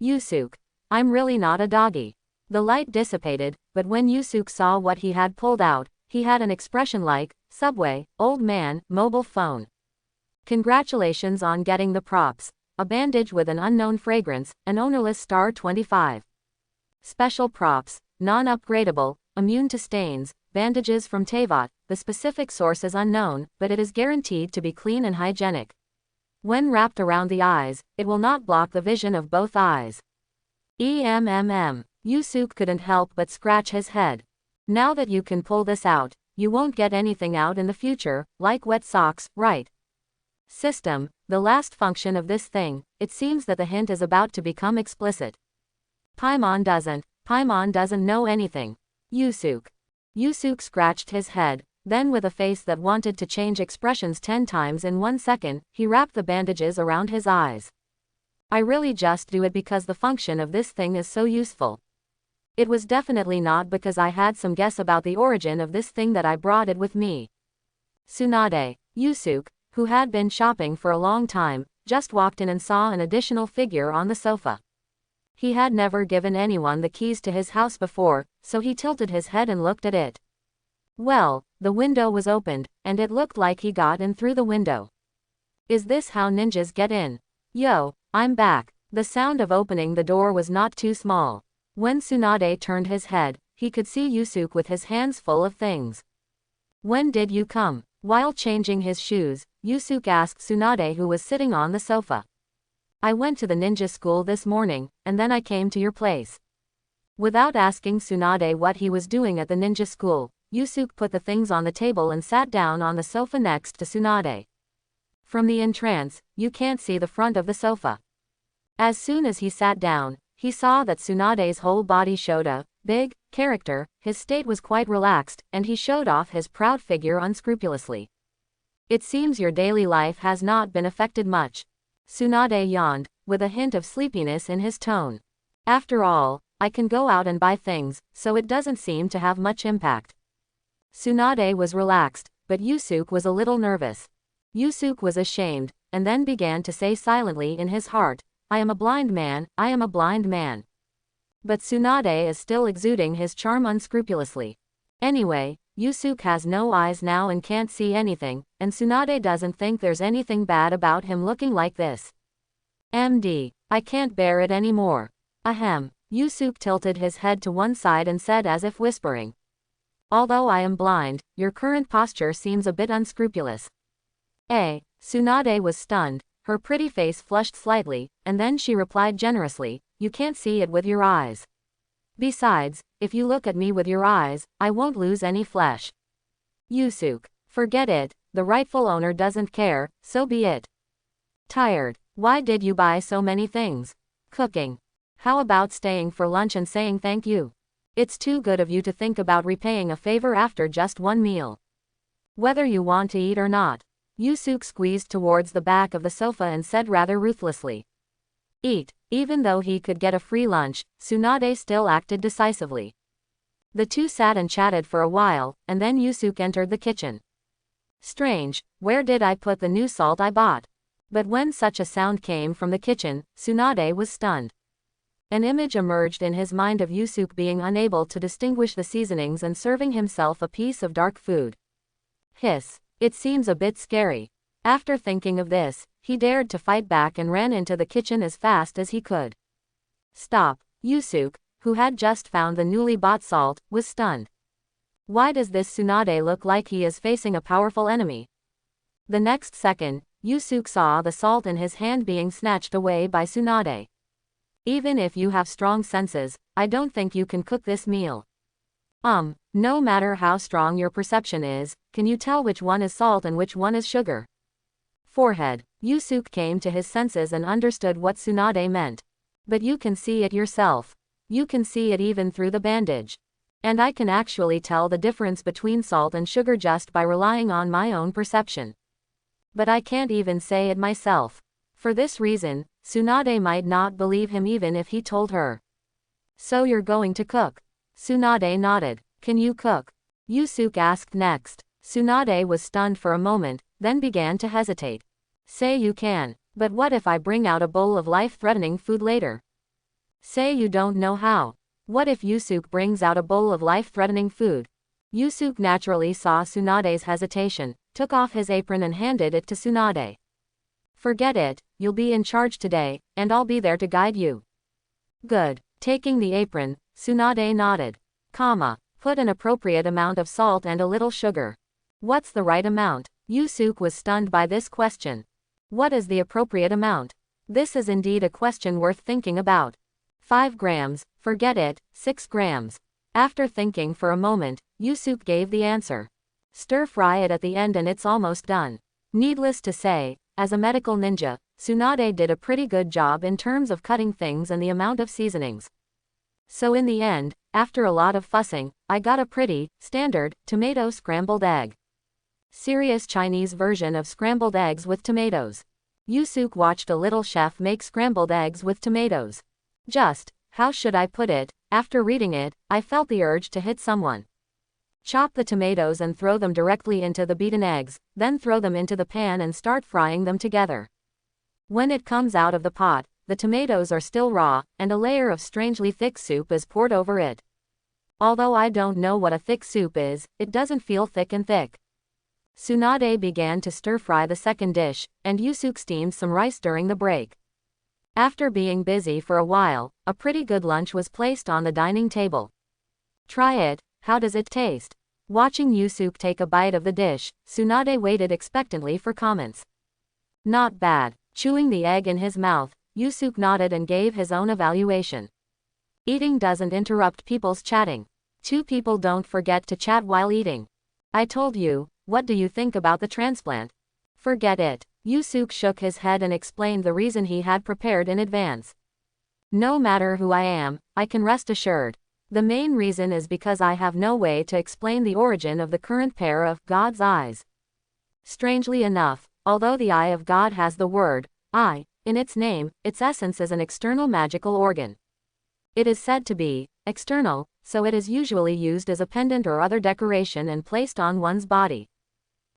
Yusuke. I'm really not a doggy. The light dissipated, but when Yusuke saw what he had pulled out, he had an expression like, Subway, old man, mobile phone. Congratulations on getting the props. A bandage with an unknown fragrance, an ownerless star 25. Special props, non-upgradable, immune to stains, bandages from Tavern, the specific source is unknown, but it is guaranteed to be clean and hygienic. When wrapped around the eyes, it will not block the vision of both eyes. Yusuke couldn't help but scratch his head. Now that you can pull this out, you won't get anything out in the future, like wet socks, right? System, the last function of this thing, it seems that the hint is about to become explicit. Paimon doesn't know anything. Yusuke scratched his head, then with a face that wanted to change expressions 10 times in 1 second, he wrapped the bandages around his eyes. I really just do it because the function of this thing is so useful. It was definitely not because I had some guess about the origin of this thing that I brought it with me. Tsunade. Yusuke, who had been shopping for a long time, just walked in and saw an additional figure on the sofa. He had never given anyone the keys to his house before, so he tilted his head and looked at it. Well, the window was opened, and it looked like he got in through the window. Is this how ninjas get in? Yo, I'm back. The sound of opening the door was not too small. When Tsunade turned his head, he could see Yusuke with his hands full of things. When did you come? While changing his shoes, Yusuke asked Tsunade, who was sitting on the sofa. I went to the ninja school this morning, and then I came to your place. Without asking Tsunade what he was doing at the ninja school, Yusuke put the things on the table and sat down on the sofa next to Tsunade. From the entrance, you can't see the front of the sofa. As soon as he sat down, he saw that Tsunade's whole body showed a big character, his state was quite relaxed, and he showed off his proud figure unscrupulously. It seems your daily life has not been affected much. Tsunade yawned, with a hint of sleepiness in his tone. After all, I can go out and buy things, so it doesn't seem to have much impact. Tsunade was relaxed, but Yusuke was a little nervous. Yusuke was ashamed, and then began to say silently in his heart, I am a blind man, I am a blind man. But Tsunade is still exuding his charm unscrupulously. Anyway, Yusuke has no eyes now and can't see anything, and Tsunade doesn't think there's anything bad about him looking like this. MD, I can't bear it anymore. Ahem. Yusuke tilted his head to one side and said as if whispering. Although I am blind, your current posture seems a bit unscrupulous. Tsunade was stunned, her pretty face flushed slightly, and then she replied generously, you can't see it with your eyes. Besides, if you look at me with your eyes, I won't lose any flesh. Yusuke, forget it, the rightful owner doesn't care, so be it. Tired. Why did you buy so many things? Cooking. How about staying for lunch and saying thank you? It's too good of you to think about repaying a favor after just one meal. Whether you want to eat or not. Yusuke squeezed towards the back of the sofa and said rather ruthlessly. Eat. Even though he could get a free lunch, Tsunade still acted decisively. The two sat and chatted for a while, and then Yusuke entered the kitchen. Strange, where did I put the new salt I bought? But when such a sound came from the kitchen, Tsunade was stunned. An image emerged in his mind of Yusuke being unable to distinguish the seasonings and serving himself a piece of dark food. Hiss. It seems a bit scary. After thinking of this, he dared to fight back and ran into the kitchen as fast as he could. Stop. Yusuke, who had just found the newly bought salt, was stunned. Why does this Tsunade look like he is facing a powerful enemy? The next second, Yusuke saw the salt in his hand being snatched away by Tsunade. Even if you have strong senses, I don't think you can cook this meal. No matter how strong your perception is, can you tell which one is salt and which one is sugar? Forehead. Yusuke came to his senses and understood what Tsunade meant. But you can see it yourself. You can see it even through the bandage. And I can actually tell the difference between salt and sugar just by relying on my own perception. But I can't even say it myself. For this reason, Tsunade might not believe him even if he told her. So you're going to cook? Tsunade nodded. Can you cook? Yusuke asked next. Tsunade was stunned for a moment, then began to hesitate. Say you can, but what if I bring out a bowl of life-threatening food later? Say you don't know how. What if Yusuke brings out a bowl of life-threatening food? Yusuke naturally saw Tsunade's hesitation, took off his apron and handed it to Tsunade. Forget it, you'll be in charge today, and I'll be there to guide you. Good. Taking the apron, Tsunade nodded. Put an appropriate amount of salt and a little sugar. What's the right amount? Yusuke was stunned by this question. What is the appropriate amount? This is indeed a question worth thinking about. 5 grams, forget it, 6 grams. After thinking for a moment, Yusuke gave the answer. Stir-fry it at the end and it's almost done. Needless to say, as a medical ninja, Tsunade did a pretty good job in terms of cutting things and the amount of seasonings. So in the end, after a lot of fussing, I got a pretty, standard, tomato scrambled egg. Serious Chinese version of scrambled eggs with tomatoes. Yusuke watched a little chef make scrambled eggs with tomatoes. Just, how should I put it, after reading it, I felt the urge to hit someone. Chop the tomatoes and throw them directly into the beaten eggs, then throw them into the pan and start frying them together. When it comes out of the pot, the tomatoes are still raw, and a layer of strangely thick soup is poured over it. Although I don't know what a thick soup is, it doesn't feel thick and thick. Tsunade began to stir-fry the second dish, and Yusuke steamed some rice during the break. After being busy for a while, a pretty good lunch was placed on the dining table. Try it, how does it taste? Watching Yusuke take a bite of the dish, Tsunade waited expectantly for comments. Not bad. Chewing the egg in his mouth, Yusuke nodded and gave his own evaluation. Eating doesn't interrupt people's chatting. Two people don't forget to chat while eating. I told you, what do you think about the transplant? Forget it. Yusuke shook his head and explained the reason he had prepared in advance. No matter who I am, I can rest assured. The main reason is because I have no way to explain the origin of the current pair of God's eyes. Strangely enough, although the eye of God has the word, eye, in its name, its essence is an external magical organ. It is said to be external, so it is usually used as a pendant or other decoration and placed on one's body.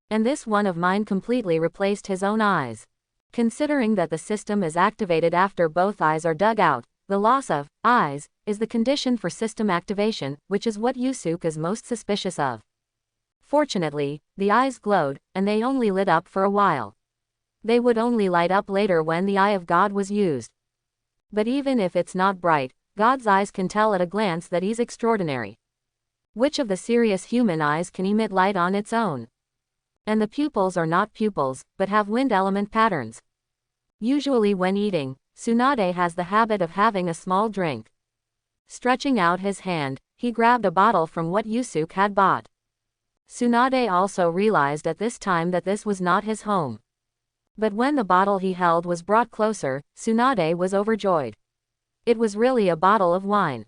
And this one of mine completely replaced his own eyes. Considering that the system is activated after both eyes are dug out, the loss of eyes is the condition for system activation, which is what Yusuke is most suspicious of. Fortunately, the eyes glowed, and they only lit up for a while. They would only light up later when the eye of God was used. But even if it's not bright, God's eyes can tell at a glance that he's extraordinary. Which of the serious human eyes can emit light on its own? And the pupils are not pupils, but have wind element patterns. Usually when eating, Tsunade has the habit of having a small drink. Stretching out his hand, he grabbed a bottle from what Yusuke had bought. Tsunade also realized at this time that this was not his home. But when the bottle he held was brought closer, Tsunade was overjoyed. It was really a bottle of wine.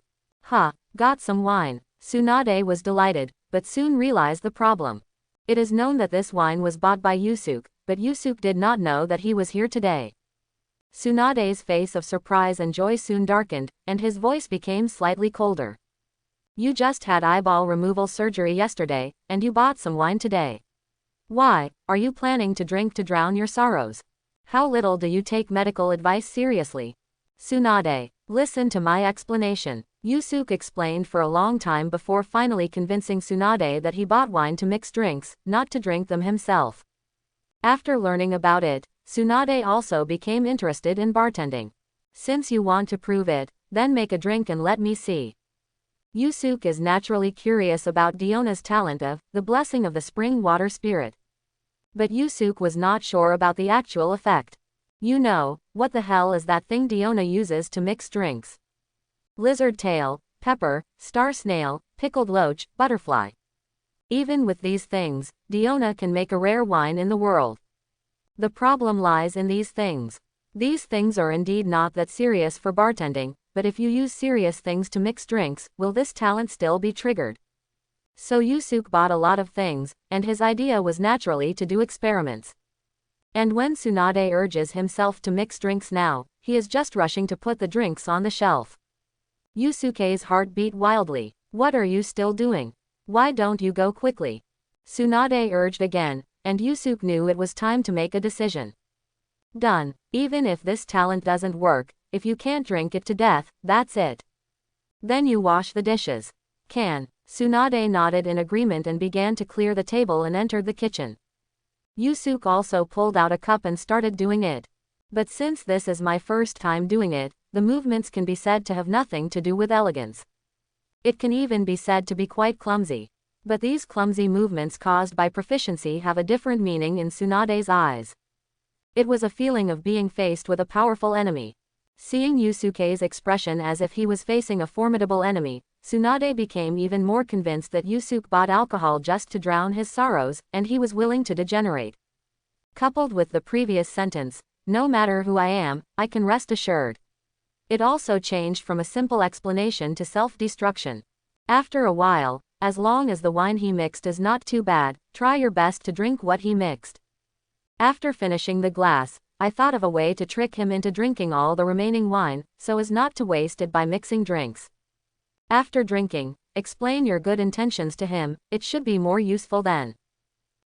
Got some wine. Tsunade was delighted, but soon realized the problem. It is known that this wine was bought by Yusuke, but Yusuke did not know that he was here today. Tsunade's face of surprise and joy soon darkened, and his voice became slightly colder. You just had eyeball removal surgery yesterday, and you bought some wine today. Why, are you planning to drink to drown your sorrows? How little do you take medical advice seriously? Tsunade, listen to my explanation. Yusuke explained for a long time before finally convincing Tsunade that he bought wine to mix drinks, not to drink them himself. After learning about it, Tsunade also became interested in bartending. Since you want to prove it, then make a drink and let me see. Yusuke is naturally curious about Diona's talent of the blessing of the spring water spirit. But Yusuke was not sure about the actual effect. You know, what the hell is that thing Diona uses to mix drinks? Lizard tail, pepper, star snail, pickled loach, butterfly. Even with these things, Diona can make a rare wine in the world. The problem lies in these things. These things are indeed not that serious for bartending, but if you use serious things to mix drinks, will this talent still be triggered? So Yusuke bought a lot of things, and his idea was naturally to do experiments. And when Tsunade urges himself to mix drinks now, he is just rushing to put the drinks on the shelf. Yusuke's heart beat wildly. What are you still doing? Why don't you go quickly? Tsunade urged again, and Yusuke knew it was time to make a decision. Done. Even if this talent doesn't work, if you can't drink it to death, that's it. Then you wash the dishes. Can. Tsunade nodded in agreement and began to clear the table and entered the kitchen. Yusuke also pulled out a cup and started doing it. But since this is my first time doing it, the movements can be said to have nothing to do with elegance. It can even be said to be quite clumsy. But these clumsy movements caused by proficiency have a different meaning in Tsunade's eyes. It was a feeling of being faced with a powerful enemy. Seeing Yusuke's expression as if he was facing a formidable enemy, Tsunade became even more convinced that Yusuke bought alcohol just to drown his sorrows, and he was willing to degenerate. Coupled with the previous sentence, no matter who I am, I can rest assured. It also changed from a simple explanation to self-destruction. After a while, as long as the wine he mixed is not too bad, try your best to drink what he mixed. After finishing the glass, I thought of a way to trick him into drinking all the remaining wine, so as not to waste it by mixing drinks. After drinking, explain your good intentions to him, it should be more useful then.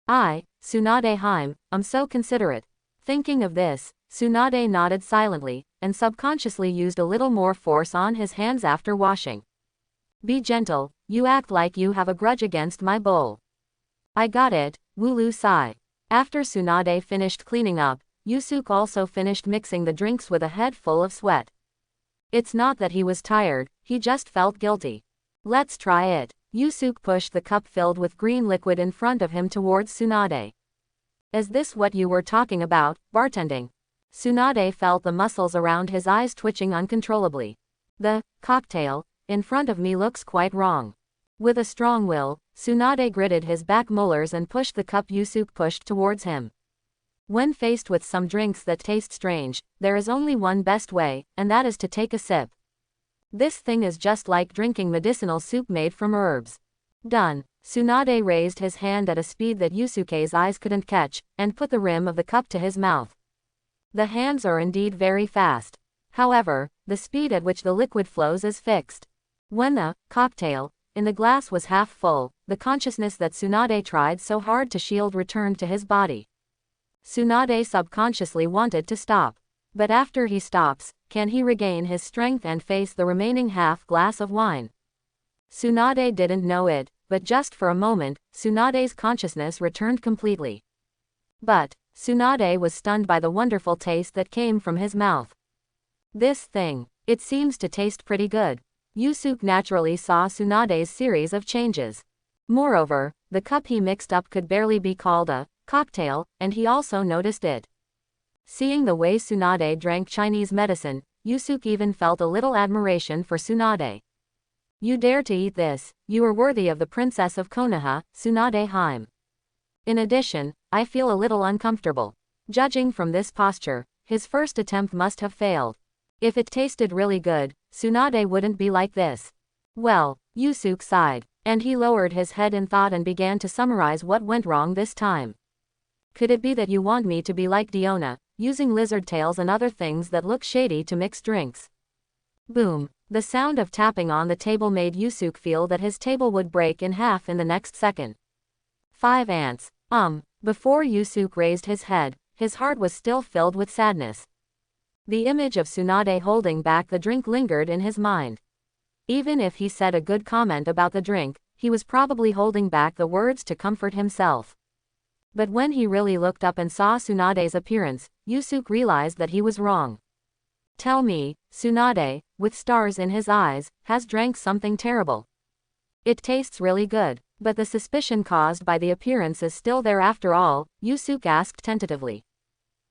Tsunade I'm so considerate. Thinking of this, Tsunade nodded silently, and subconsciously used a little more force on his hands after washing. Be gentle, you act like you have a grudge against my bowl. I got it, Wooloo sigh. After Tsunade finished cleaning up, Yusuke also finished mixing the drinks with a head full of sweat. It's not that he was tired, he just felt guilty. Let's try it. Yusuke pushed the cup filled with green liquid in front of him towards Tsunade. Is this what you were talking about, bartending? Tsunade felt the muscles around his eyes twitching uncontrollably. The cocktail in front of me looks quite wrong. With a strong will, Tsunade gritted his back molars and pushed the cup Yusuke pushed towards him. When faced with some drinks that taste strange, there is only one best way, and that is to take a sip. This thing is just like drinking medicinal soup made from herbs. Done. Tsunade raised his hand at a speed that Yusuke's eyes couldn't catch, and put the rim of the cup to his mouth. The hands are indeed very fast. However, the speed at which the liquid flows is fixed. When the cocktail in the glass was half full, the consciousness that Tsunade tried so hard to shield returned to his body. Tsunade subconsciously wanted to stop. But after he stops, can he regain his strength and face the remaining half glass of wine? Tsunade didn't know it, but just for a moment, Tsunade's consciousness returned completely. But Tsunade was stunned by the wonderful taste that came from his mouth. This thing, it seems to taste pretty good. Yusuke naturally saw Tsunade's series of changes. Moreover, the cup he mixed up could barely be called a cocktail, and he also noticed it. Seeing the way Tsunade drank Chinese medicine, Yusuke even felt a little admiration for Tsunade. You dare to eat this, you are worthy of the princess of Konoha, Tsunade Haim. In addition, I feel a little uncomfortable. Judging from this posture, his first attempt must have failed. If it tasted really good, Tsunade wouldn't be like this. Well, Yusuke sighed. And he lowered his head in thought and began to summarize what went wrong this time. Could it be that you want me to be like Diona, using lizard tails and other things that look shady to mix drinks? Boom. The sound of tapping on the table made Yusuke feel that his table would break in half in the next second. 5 ants. Before Yusuke raised his head, his heart was still filled with sadness. The image of Tsunade holding back the drink lingered in his mind. Even if he said a good comment about the drink, he was probably holding back the words to comfort himself. But when he really looked up and saw Tsunade's appearance, Yusuke realized that he was wrong. Tell me, Tsunade, with stars in his eyes, has drank something terrible. It tastes really good, but the suspicion caused by the appearance is still there after all, Yusuke asked tentatively.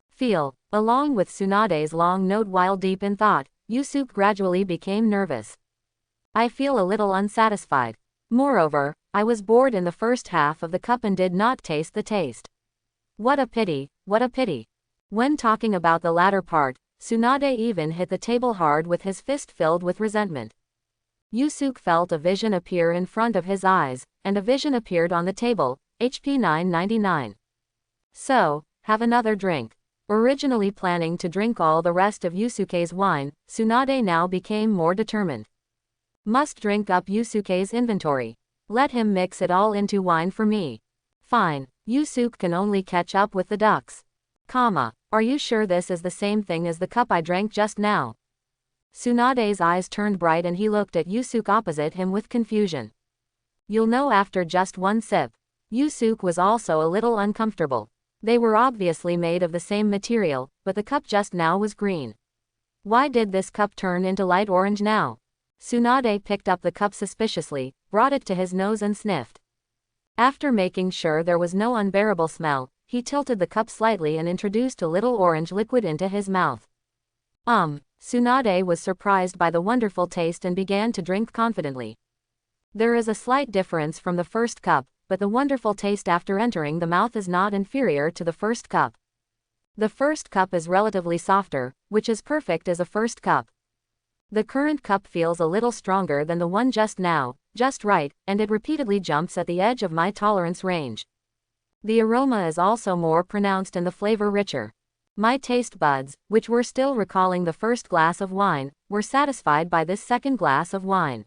Feel. Along with Tsunade's long note while deep in thought, Yusuke gradually became nervous. I feel a little unsatisfied. Moreover, I was bored in the first half of the cup and did not taste the taste. What a pity, what a pity. When talking about the latter part, Tsunade even hit the table hard with his fist filled with resentment. Yusuke felt a vision appear in front of his eyes, and a vision appeared on the table, HP 999. So, have another drink. Originally planning to drink all the rest of Yusuke's wine, Tsunade now became more determined. Must drink up Yusuke's inventory. Let him mix it all into wine for me. Fine, Yusuke can only catch up with the ducks. Are you sure this is the same thing as the cup I drank just now? Tsunade's eyes turned bright and he looked at Yusuke opposite him with confusion. You'll know after just one sip. Yusuke was also a little uncomfortable. They were obviously made of the same material, but the cup just now was green. Why did this cup turn into light orange now? Tsunade picked up the cup suspiciously, brought it to his nose and sniffed. After making sure there was no unbearable smell, he tilted the cup slightly and introduced a little orange liquid into his mouth. Tsunade was surprised by the wonderful taste and began to drink confidently. There is a slight difference from the first cup, but the wonderful taste after entering the mouth is not inferior to the first cup. The first cup is relatively softer, which is perfect as a first cup. The current cup feels a little stronger than the one just now, just right, and it repeatedly jumps at the edge of my tolerance range. The aroma is also more pronounced and the flavor richer. My taste buds, which were still recalling the first glass of wine, were satisfied by this second glass of wine.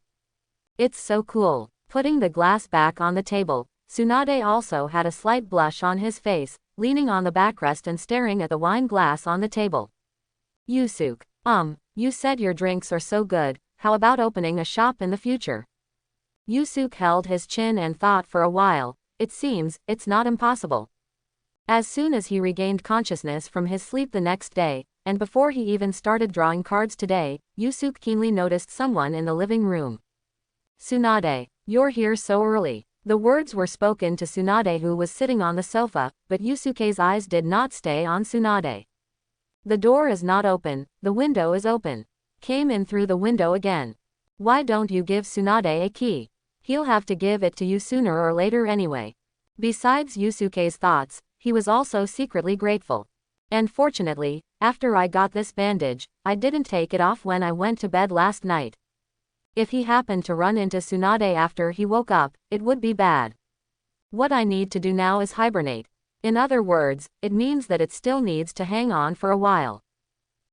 It's so cool. Putting the glass back on the table, Tsunade also had a slight blush on his face, leaning on the backrest and staring at the wine glass on the table. Yusuke, you said your drinks are so good, how about opening a shop in the future? Yusuke held his chin and thought for a while. It seems, it's not impossible. As soon as he regained consciousness from his sleep the next day, and before he even started drawing cards today, Yusuke keenly noticed someone in the living room. Tsunade, you're here so early. The words were spoken to Tsunade who was sitting on the sofa, but Yusuke's eyes did not stay on Tsunade. The door is not open, the window is open. Came in through the window again. Why don't you give Tsunade a key? He'll have to give it to you sooner or later anyway. Besides Yusuke's thoughts, he was also secretly grateful. And fortunately, after I got this bandage, I didn't take it off when I went to bed last night. If he happened to run into Tsunade after he woke up, it would be bad. What I need to do now is hibernate. In other words, it means that it still needs to hang on for a while.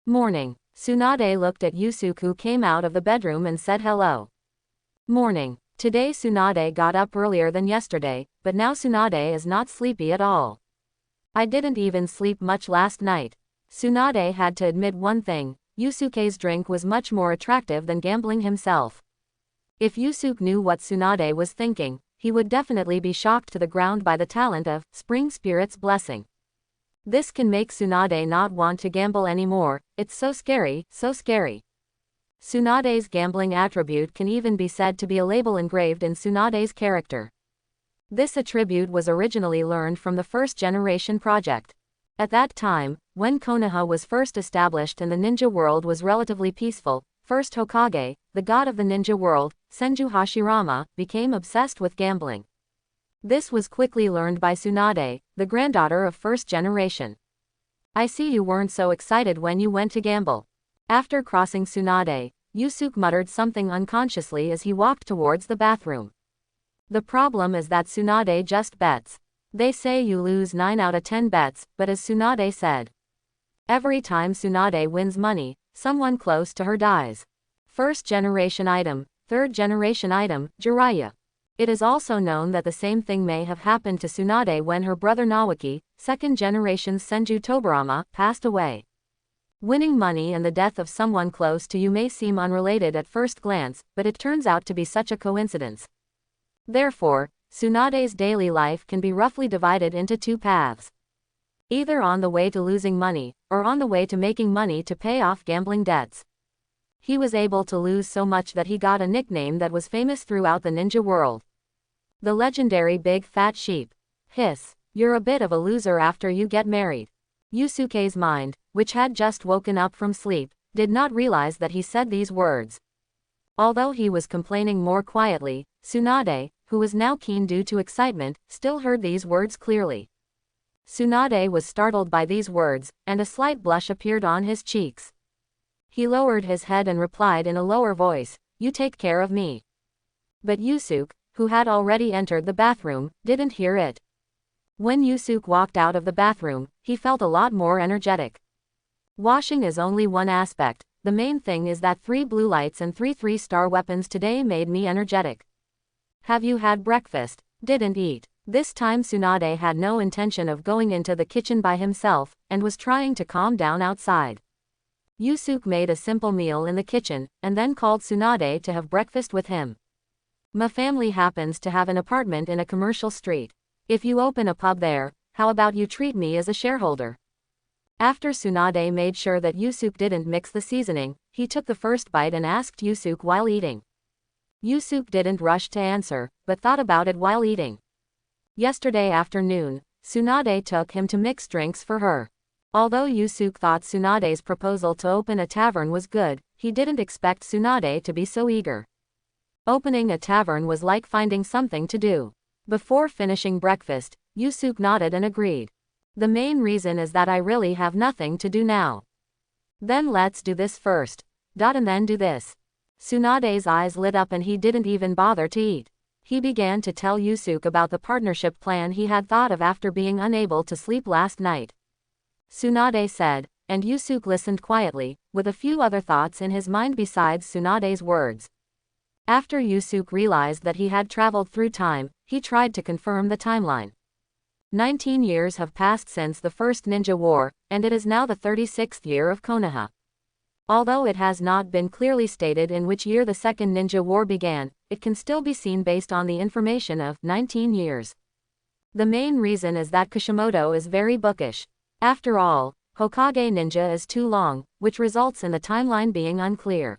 Morning. Tsunade looked at Yusuke who came out of the bedroom and said hello. Morning. Today Tsunade got up earlier than yesterday, but now Tsunade is not sleepy at all. I didn't even sleep much last night. Tsunade had to admit one thing, Yusuke's drink was much more attractive than gambling himself. If Yusuke knew what Tsunade was thinking, he would definitely be shocked to the ground by the talent of Spring Spirit's blessing. This can make Tsunade not want to gamble anymore. It's so scary, so scary. Tsunade's gambling attribute can even be said to be a label engraved in Tsunade's character. This attribute was originally learned from the first generation project. At that time, when Konoha was first established and the ninja world was relatively peaceful, first Hokage, the god of the ninja world, Senju Hashirama, became obsessed with gambling. This was quickly learned by Tsunade, the granddaughter of first generation. I see you weren't so excited when you went to gamble. After crossing Tsunade, Yusuke muttered something unconsciously as he walked towards the bathroom. The problem is that Tsunade just bets. They say you lose 9 out of 10 bets, but as Tsunade said, every time Tsunade wins money, someone close to her dies. First generation item, third generation item, Jiraiya. It is also known that the same thing may have happened to Tsunade when her brother Nawaki, second generation Senju Tobarama, passed away. Winning money and the death of someone close to you may seem unrelated at first glance, but it turns out to be such a coincidence. Therefore, Tsunade's daily life can be roughly divided into 2 paths. Either on the way to losing money, or on the way to making money to pay off gambling debts. He was able to lose so much that he got a nickname that was famous throughout the ninja world. The legendary Big Fat Sheep. Hiss, you're a bit of a loser after you get married. Yusuke's mind, which had just woken up from sleep, did not realize that he said these words. Although he was complaining more quietly, Tsunade, who was now keen due to excitement, still heard these words clearly. Tsunade was startled by these words, and a slight blush appeared on his cheeks. He lowered his head and replied in a lower voice, "You take care of me." But Yusuke, who had already entered the bathroom, didn't hear it. When Yusuke walked out of the bathroom, he felt a lot more energetic. Washing is only one aspect, the main thing is that 3 blue lights and 3 3-star weapons today made me energetic. Have you had breakfast? Didn't eat. This time Tsunade had no intention of going into the kitchen by himself, and was trying to calm down outside. Yusuke made a simple meal in the kitchen, and then called Tsunade to have breakfast with him. My family happens to have an apartment in a commercial street. If you open a pub there, how about you treat me as a shareholder? After Tsunade made sure that Yusuke didn't mix the seasoning, he took the first bite and asked Yusuke while eating. Yusuke didn't rush to answer, but thought about it while eating. Yesterday afternoon, Tsunade took him to mix drinks for her. Although Yusuke thought Tsunade's proposal to open a tavern was good, he didn't expect Tsunade to be so eager. Opening a tavern was like finding something to do. Before finishing breakfast, Yusuke nodded and agreed. The main reason is that I really have nothing to do now. Then let's do this first. And then do this. Tsunade's eyes lit up and he didn't even bother to eat. He began to tell Yusuke about the partnership plan he had thought of after being unable to sleep last night. Tsunade said, and Yusuke listened quietly, with a few other thoughts in his mind besides Tsunade's words. After Yusuke realized that he had traveled through time, he tried to confirm the timeline. 19 years have passed since the first ninja war, and it is now the 36th year of Konoha. Although it has not been clearly stated in which year the second ninja war began, it can still be seen based on the information of 19 years. The main reason is that Kishimoto is very bookish. After all, Hokage ninja is too long, which results in the timeline being unclear.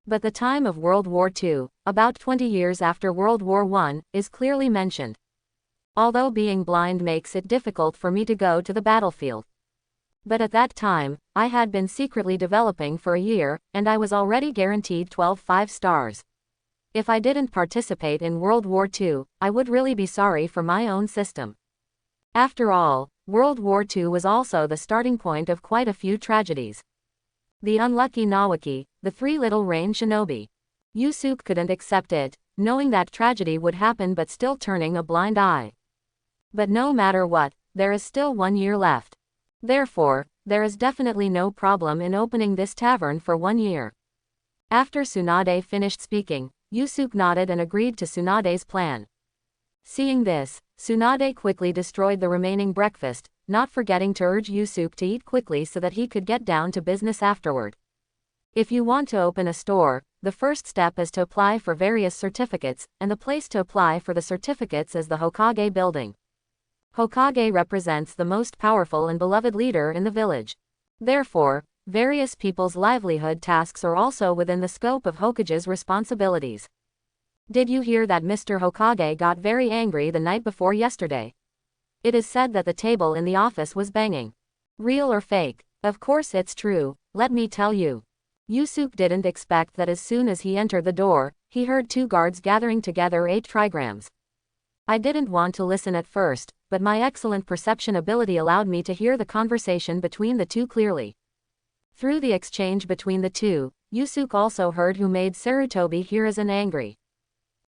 But the time of World War II, about 20 years after World War I, is clearly mentioned. Although being blind makes it difficult for me to go to the battlefield. But at that time, I had been secretly developing for a year, and I was already guaranteed 12 5-stars. If I didn't participate in World War II, I would really be sorry for my own system. After all, World War II was also the starting point of quite a few tragedies. The unlucky Nawaki, the 3 little rain shinobi. Yusuke couldn't accept it, knowing that tragedy would happen but still turning a blind eye. But no matter what, there is still 1 year left. Therefore, there is definitely no problem in opening this tavern for 1 year. After Tsunade finished speaking, Yusuke nodded and agreed to Tsunade's plan. Seeing this, Tsunade quickly destroyed the remaining breakfast, not forgetting to urge Yusuke to eat quickly so that he could get down to business afterward. If you want to open a store, the first step is to apply for various certificates, and the place to apply for the certificates is the Hokage building. Hokage represents the most powerful and beloved leader in the village. Therefore, various people's livelihood tasks are also within the scope of Hokage's responsibilities. Did you hear that Mr. Hokage got very angry the night before yesterday? It is said that the table in the office was banging. Real or fake? Of course it's true, let me tell you. Yusuke didn't expect that as soon as he entered the door, he heard 2 guards gathering together 8 trigrams. I didn't want to listen at first, but my excellent perception ability allowed me to hear the conversation between the 2 clearly. Through the exchange between the 2, Yusuke also heard who made Sarutobi Hiruzen angry.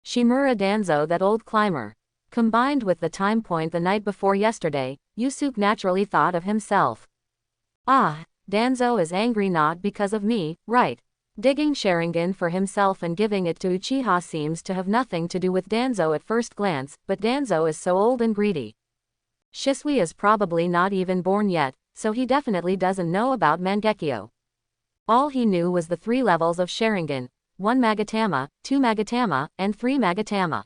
Shimura Danzo, that old climber. Combined with the time point the night before yesterday, Yusuke naturally thought of himself. Ah, Danzo is angry not because of me, right? Digging Sharingan for himself and giving it to Uchiha seems to have nothing to do with Danzo at first glance, but Danzo is so old and greedy. Shisui is probably not even born yet, so he definitely doesn't know about Mangekyo. All he knew was the 3 levels of Sharingan, 1 Magatama, 2 Magatama, and 3 Magatama.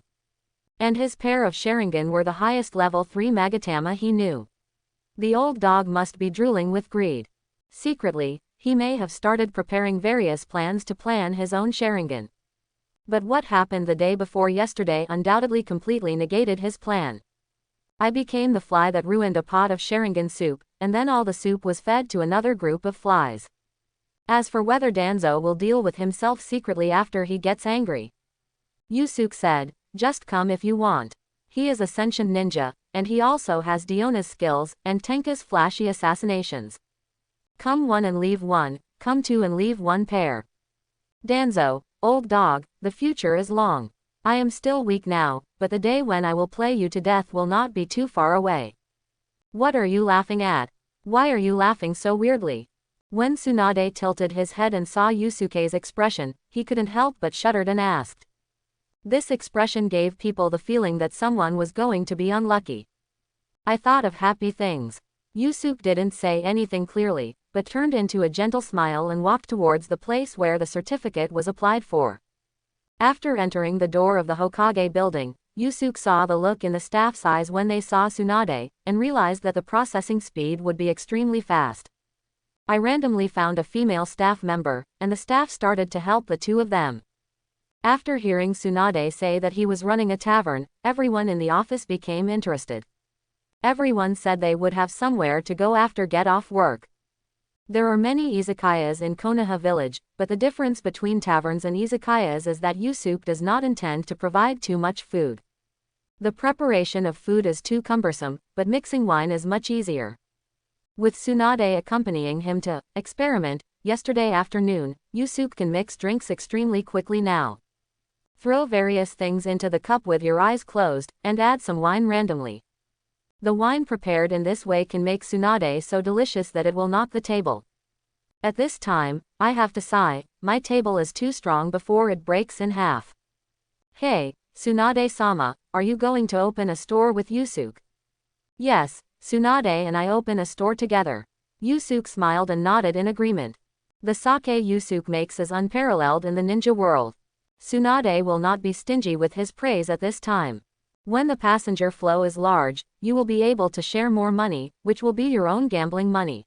And his pair of Sharingan were the highest level 3 Magatama he knew. The old dog must be drooling with greed. Secretly, he may have started preparing various plans to plan his own Sharingan. But what happened the day before yesterday undoubtedly completely negated his plan. I became the fly that ruined a pot of Sharingan soup, and then all the soup was fed to another group of flies. As for whether Danzo will deal with himself secretly after he gets angry, Yusuke said, just come if you want. He is a sentient ninja, and he also has Diona's skills, and Tenka's flashy assassinations. Come 1 and leave 1, come 2 and leave 1 pair. Danzo, old dog, the future is long. I am still weak now, but the day when I will play you to death will not be too far away. What are you laughing at? Why are you laughing so weirdly? When Tsunade tilted his head and saw Yusuke's expression, he couldn't help but shuddered and asked. This expression gave people the feeling that someone was going to be unlucky. I thought of happy things. Yusuke didn't say anything clearly, but turned into a gentle smile and walked towards the place where the certificate was applied for. After entering the door of the Hokage building, Yusuke saw the look in the staff's eyes when they saw Tsunade, and realized that the processing speed would be extremely fast. I randomly found a female staff member, and the staff started to help the 2 of them. After hearing Tsunade say that he was running a tavern, everyone in the office became interested. Everyone said they would have somewhere to go after get off work. There are many izakayas in Konoha village, but the difference between taverns and izakayas is that Yusuke does not intend to provide too much food. The preparation of food is too cumbersome, but mixing wine is much easier. With Tsunade accompanying him to experiment yesterday afternoon, Yusuke can mix drinks extremely quickly now. Throw various things into the cup with your eyes closed, and add some wine randomly. The wine prepared in this way can make Tsunade so delicious that it will knock the table. At this time, I have to sigh, my table is too strong before it breaks in half. Hey, Tsunade-sama, are you going to open a store with Yusuke? Yes, Tsunade and I open a store together. Yusuke smiled and nodded in agreement. The sake Yusuke makes is unparalleled in the ninja world. Tsunade will not be stingy with his praise at this time. When the passenger flow is large, you will be able to share more money, which will be your own gambling money.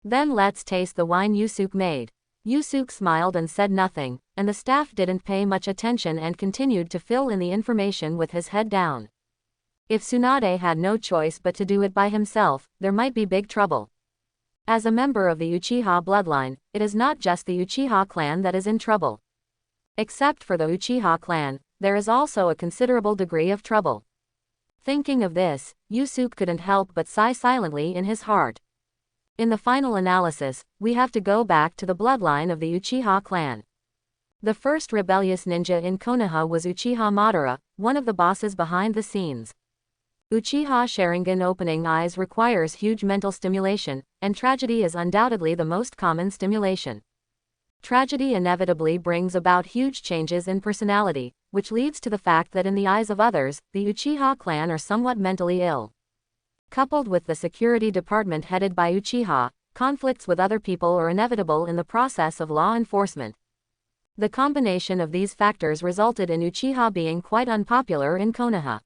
Then let's taste the wine Yusuke made. Yusuke smiled and said nothing, and the staff didn't pay much attention and continued to fill in the information with his head down. If Tsunade had no choice but to do it by himself, there might be big trouble. As a member of the Uchiha bloodline, it is not just the Uchiha clan that is in trouble. Except for the Uchiha clan, there is also a considerable degree of trouble. Thinking of this, Yusuke couldn't help but sigh silently in his heart. In the final analysis, we have to go back to the bloodline of the Uchiha clan. The first rebellious ninja in Konoha was Uchiha Madara, one of the bosses behind the scenes. Uchiha Sharingan opening eyes requires huge mental stimulation, and tragedy is undoubtedly the most common stimulation. Tragedy inevitably brings about huge changes in personality, which leads to the fact that in the eyes of others, the Uchiha clan are somewhat mentally ill. Coupled with the security department headed by Uchiha, conflicts with other people are inevitable in the process of law enforcement. The combination of these factors resulted in Uchiha being quite unpopular in Konoha.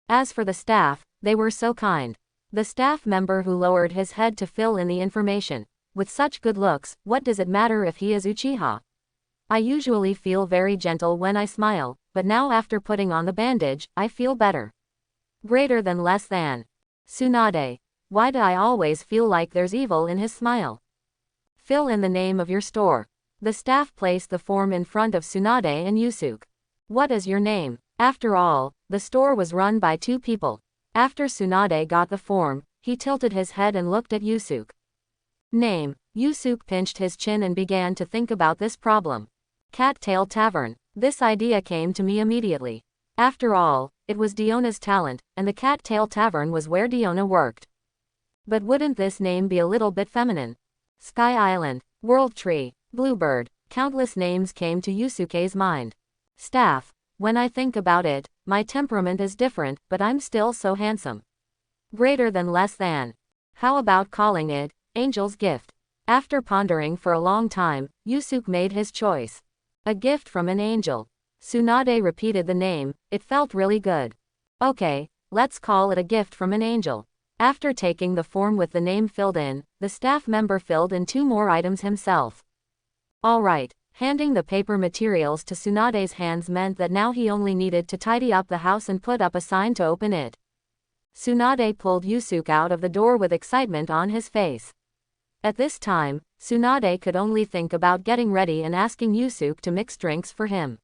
As for the staff, they were so kind. The staff member who lowered his head to fill in the information. With such good looks, what does it matter if he is Uchiha? I usually feel very gentle when I smile, but now after putting on the bandage, I feel better. Greater than less than. Tsunade. Why do I always feel like there's evil in his smile? Fill in the name of your store. The staff placed the form in front of Tsunade and Yusuke. What is your name? After all, the store was run by 2 people. After Tsunade got the form, he tilted his head and looked at Yusuke. Name. Yusuke pinched his chin and began to think about this problem. Cat-tail Tavern. This idea came to me immediately. After all, it was Diona's talent, and the Cat-Tail Tavern was where Diona worked. But wouldn't this name be a little bit feminine? Sky Island, World Tree, Bluebird, countless names came to Yusuke's mind. Staff. When I think about it, my temperament is different, but I'm still so handsome. Greater than less than. How about calling it Angel's Gift? After pondering for a long time, Yusuke made his choice. A gift from an angel. Tsunade repeated the name, it felt really good. Okay, let's call it a gift from an angel. After taking the form with the name filled in, the staff member filled in 2 more items himself. Alright, handing the paper materials to Tsunade's hands meant that now he only needed to tidy up the house and put up a sign to open it. Tsunade pulled Yusuke out of the door with excitement on his face. At this time, Tsunade could only think about getting ready and asking Yusuke to mix drinks for him.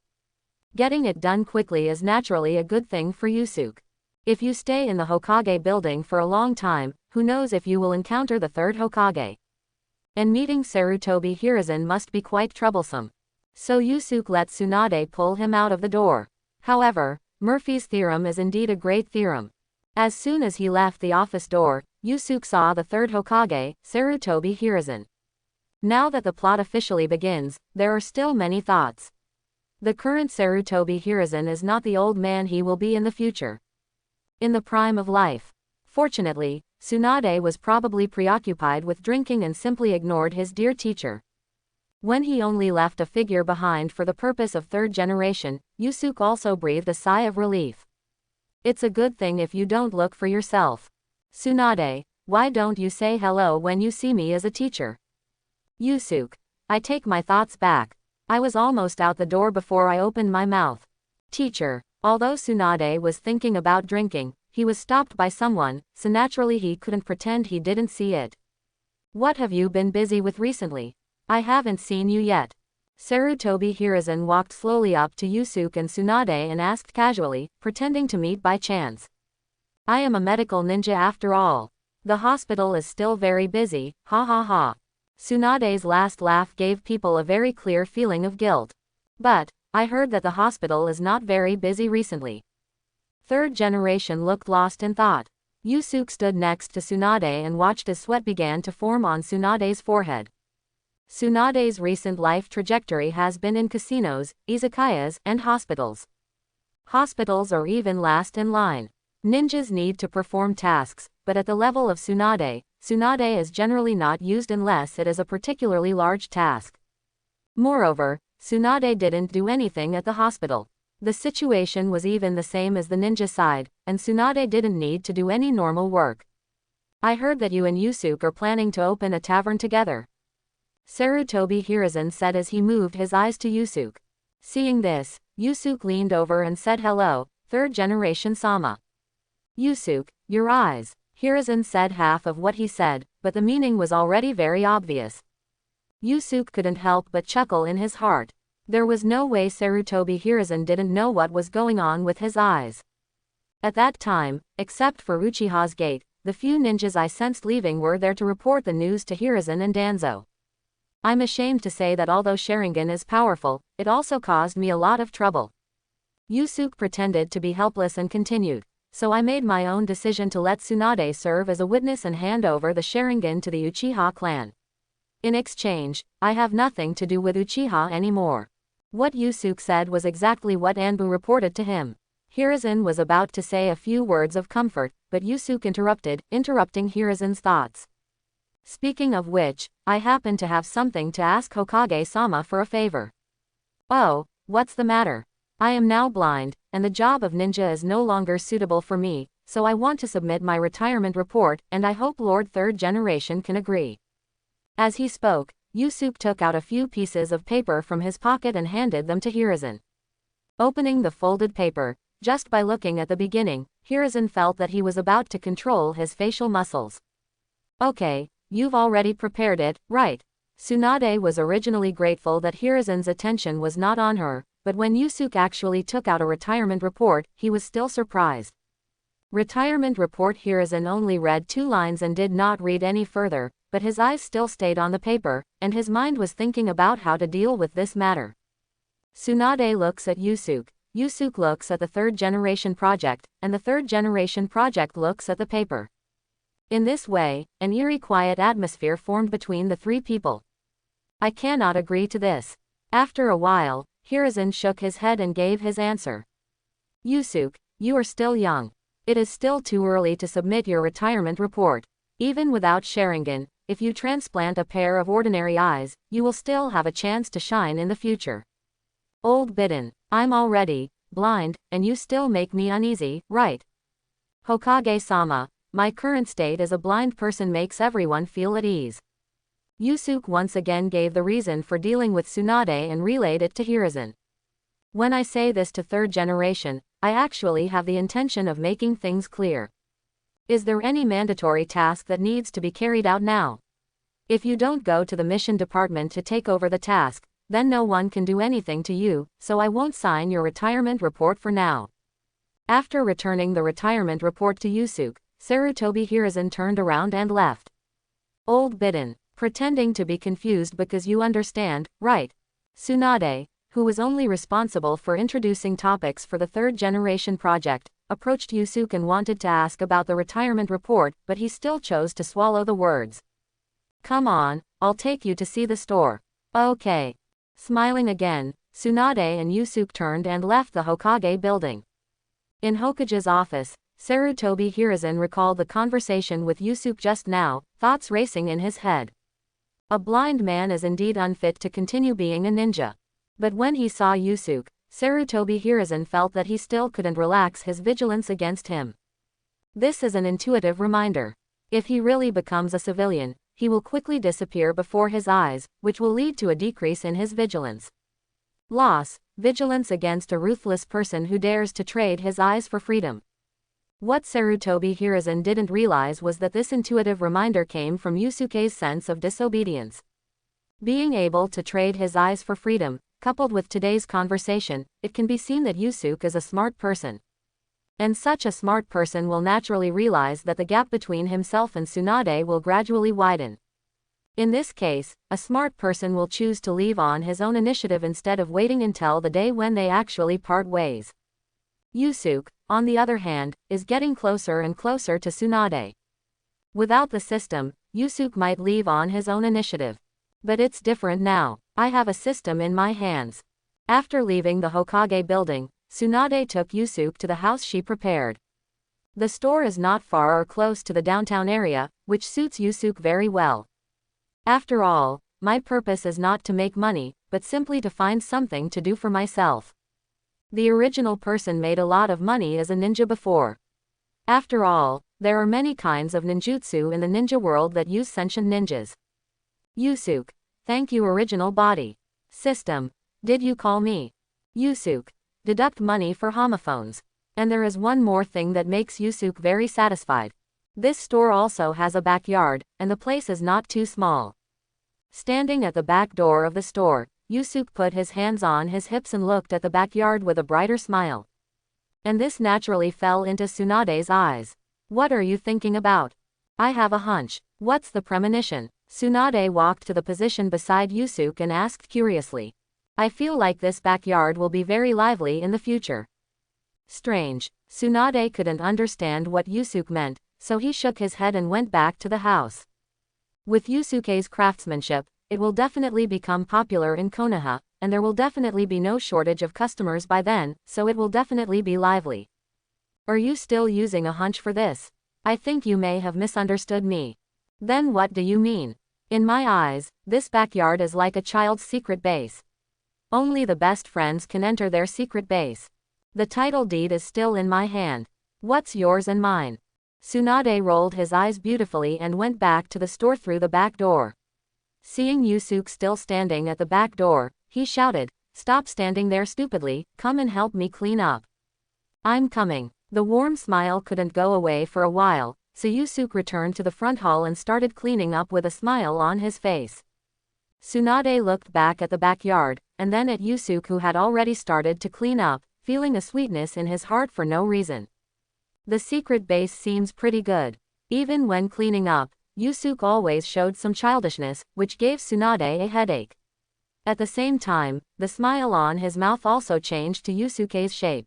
Getting it done quickly is naturally a good thing for Yusuke. If you stay in the Hokage building for a long time, who knows if you will encounter the 3rd Hokage. And meeting Sarutobi Hiruzen must be quite troublesome. So Yusuke let Tsunade pull him out of the door. However, Murphy's theorem is indeed a great theorem. As soon as he left the office door, Yusuke saw the 3rd Hokage, Sarutobi Hiruzen. Now that the plot officially begins, there are still many thoughts. The current Sarutobi Hiruzen is not the old man he will be in the future. In the prime of life. Fortunately, Tsunade was probably preoccupied with drinking and simply ignored his dear teacher. When he only left a figure behind for the purpose of 3rd generation, Yusuke also breathed a sigh of relief. It's a good thing if you don't look for yourself. Tsunade, why don't you say hello when you see me as a teacher? Yusuke, I take my thoughts back. I was almost out the door before I opened my mouth. Teacher. Although Tsunade was thinking about drinking, he was stopped by someone, so naturally he couldn't pretend he didn't see it. What have you been busy with recently? I haven't seen you yet. Sarutobi Hiruzen walked slowly up to Yusuke and Tsunade and asked casually, pretending to meet by chance. I am a medical ninja after all. The hospital is still very busy, ha ha ha. Tsunade's last laugh gave people a very clear feeling of guilt. But, I heard that the hospital is not very busy recently. 3rd generation looked lost in thought. Yusuke stood next to Tsunade and watched as sweat began to form on Tsunade's forehead. Tsunade's recent life trajectory has been in casinos, izakayas, and hospitals. Hospitals are even last in line. Ninjas need to perform tasks, but at the level of Tsunade, Tsunade is generally not used unless it is a particularly large task. Moreover, Tsunade didn't do anything at the hospital. The situation was even the same as the ninja side, and Tsunade didn't need to do any normal work. I heard that you and Yusuke are planning to open a tavern together. Sarutobi Hiruzen said as he moved his eyes to Yusuke. Seeing this, Yusuke leaned over and said hello, 3rd generation Sama. Yusuke, your eyes. Hiruzen said half of what he said, but the meaning was already very obvious. Yusuke couldn't help but chuckle in his heart. There was no way Sarutobi Hiruzen didn't know what was going on with his eyes. At that time, except for Uchiha's gate, the few ninjas I sensed leaving were there to report the news to Hiruzen and Danzo. I'm ashamed to say that although Sharingan is powerful, it also caused me a lot of trouble. Yusuke pretended to be helpless and continued. So I made my own decision to let Tsunade serve as a witness and hand over the Sharingan to the Uchiha clan. In exchange, I have nothing to do with Uchiha anymore. What Yusuke said was exactly what Anbu reported to him. Hiruzen was about to say a few words of comfort, but Yusuke interrupting Hiruzen's thoughts. Speaking of which, I happen to have something to ask Hokage-sama for a favor. Oh, what's the matter? I am now blind, and the job of ninja is no longer suitable for me, so I want to submit my retirement report, and I hope Lord 3rd generation can agree. As he spoke, Yusuke took out a few pieces of paper from his pocket and handed them to Hiruzen. Opening the folded paper, just by looking at the beginning, Hiruzen felt that he was about to control his facial muscles. Okay, you've already prepared it, right? Tsunade was originally grateful that Hiruzen's attention was not on her, but when Yusuke actually took out a retirement report, he was still surprised. Retirement report. Hiruzen only read 2 lines and did not read any further, but his eyes still stayed on the paper, and his mind was thinking about how to deal with this matter. Tsunade looks at Yusuke. Yusuke looks at the third generation project, and the third generation project looks at the paper. In this way, an eerie quiet atmosphere formed between the three people. I cannot agree to this. After a while, Hiruzen shook his head and gave his answer. Yusuke, you are still young. It is still too early to submit your retirement report. Even without Sharingan, if you transplant a pair of ordinary eyes, you will still have a chance to shine in the future. Old Bidden, I'm already blind, and you still make me uneasy, right? Hokage-sama, my current state as a blind person makes everyone feel at ease. Yusuke once again gave the reason for dealing with Tsunade and relayed it to Hiruzen. When I say this to third generation, I actually have the intention of making things clear. Is there any mandatory task that needs to be carried out now? If you don't go to the mission department to take over the task, then no one can do anything to you, so I won't sign your retirement report for now. After returning the retirement report to Yusuke, Sarutobi Hiruzen turned around and left. Old Bidden, pretending to be confused because you understand, right? Tsunade, who was only responsible for introducing topics for the third generation project, approached Yusuke and wanted to ask about the retirement report, but he still chose to swallow the words. Come on, I'll take you to see the store. Okay. Smiling again, Tsunade and Yusuke turned and left the Hokage building. In Hokage's office, Sarutobi Hiruzen recalled the conversation with Yusuke just now, thoughts racing in his head. A blind man is indeed unfit to continue being a ninja. But when he saw Yusuke, Sarutobi Hiruzen felt that he still couldn't relax his vigilance against him. This is an intuitive reminder. If he really becomes a civilian, he will quickly disappear before his eyes, which will lead to a decrease in his vigilance. Loss, vigilance against a ruthless person who dares to trade his eyes for freedom. What Sarutobi Hiruzen didn't realize was that this intuitive reminder came from Yusuke's sense of disobedience. Being able to trade his eyes for freedom, coupled with today's conversation, it can be seen that Yusuke is a smart person. And such a smart person will naturally realize that the gap between himself and Tsunade will gradually widen. In this case, a smart person will choose to leave on his own initiative instead of waiting until the day when they actually part ways. Yusuke, on the other hand, is getting closer and closer to Tsunade. Without the system, Yusuke might leave on his own initiative. But it's different now. I have a system in my hands. After leaving the Hokage building, Tsunade took Yusuke to the house she prepared. The store is not far or close to the downtown area, which suits Yusuke very well. After all, my purpose is not to make money, but simply to find something to do for myself. The original person made a lot of money as a ninja before. After all, there are many kinds of ninjutsu in the ninja world that use sentient ninjas. Yusuke, thank you original body. System, did you call me? Yusuke, deduct money for homophones. And there is one more thing that makes Yusuke very satisfied. This store also has a backyard, and the place is not too small. Standing at the back door of the store, Yusuke put his hands on his hips and looked at the backyard with a brighter smile. And this naturally fell into Tsunade's eyes. What are you thinking about? I have a hunch. What's the premonition? Tsunade walked to the position beside Yusuke and asked curiously. I feel like this backyard will be very lively in the future. Strange. Tsunade couldn't understand what Yusuke meant, so he shook his head and went back to the house. With Yusuke's craftsmanship, it will definitely become popular in Konoha, and there will definitely be no shortage of customers by then, so it will definitely be lively. Are you still using a hunch for this? I think you may have misunderstood me. Then what do you mean? In my eyes, this backyard is like a child's secret base. Only the best friends can enter their secret base. The title deed is still in my hand. What's yours and mine? Tsunade rolled his eyes beautifully and went back to the store through the back door. Seeing Yusuke still standing at the back door, he shouted, "Stop standing there stupidly, come and help me clean up." I'm coming. The warm smile couldn't go away for a while, so Yusuke returned to the front hall and started cleaning up with a smile on his face. Tsunade looked back at the backyard, and then at Yusuke who had already started to clean up, feeling a sweetness in his heart for no reason. The secret base seems pretty good. Even when cleaning up, Yusuke always showed some childishness, which gave Tsunade a headache. At the same time, the smile on his mouth also changed to Yusuke's shape.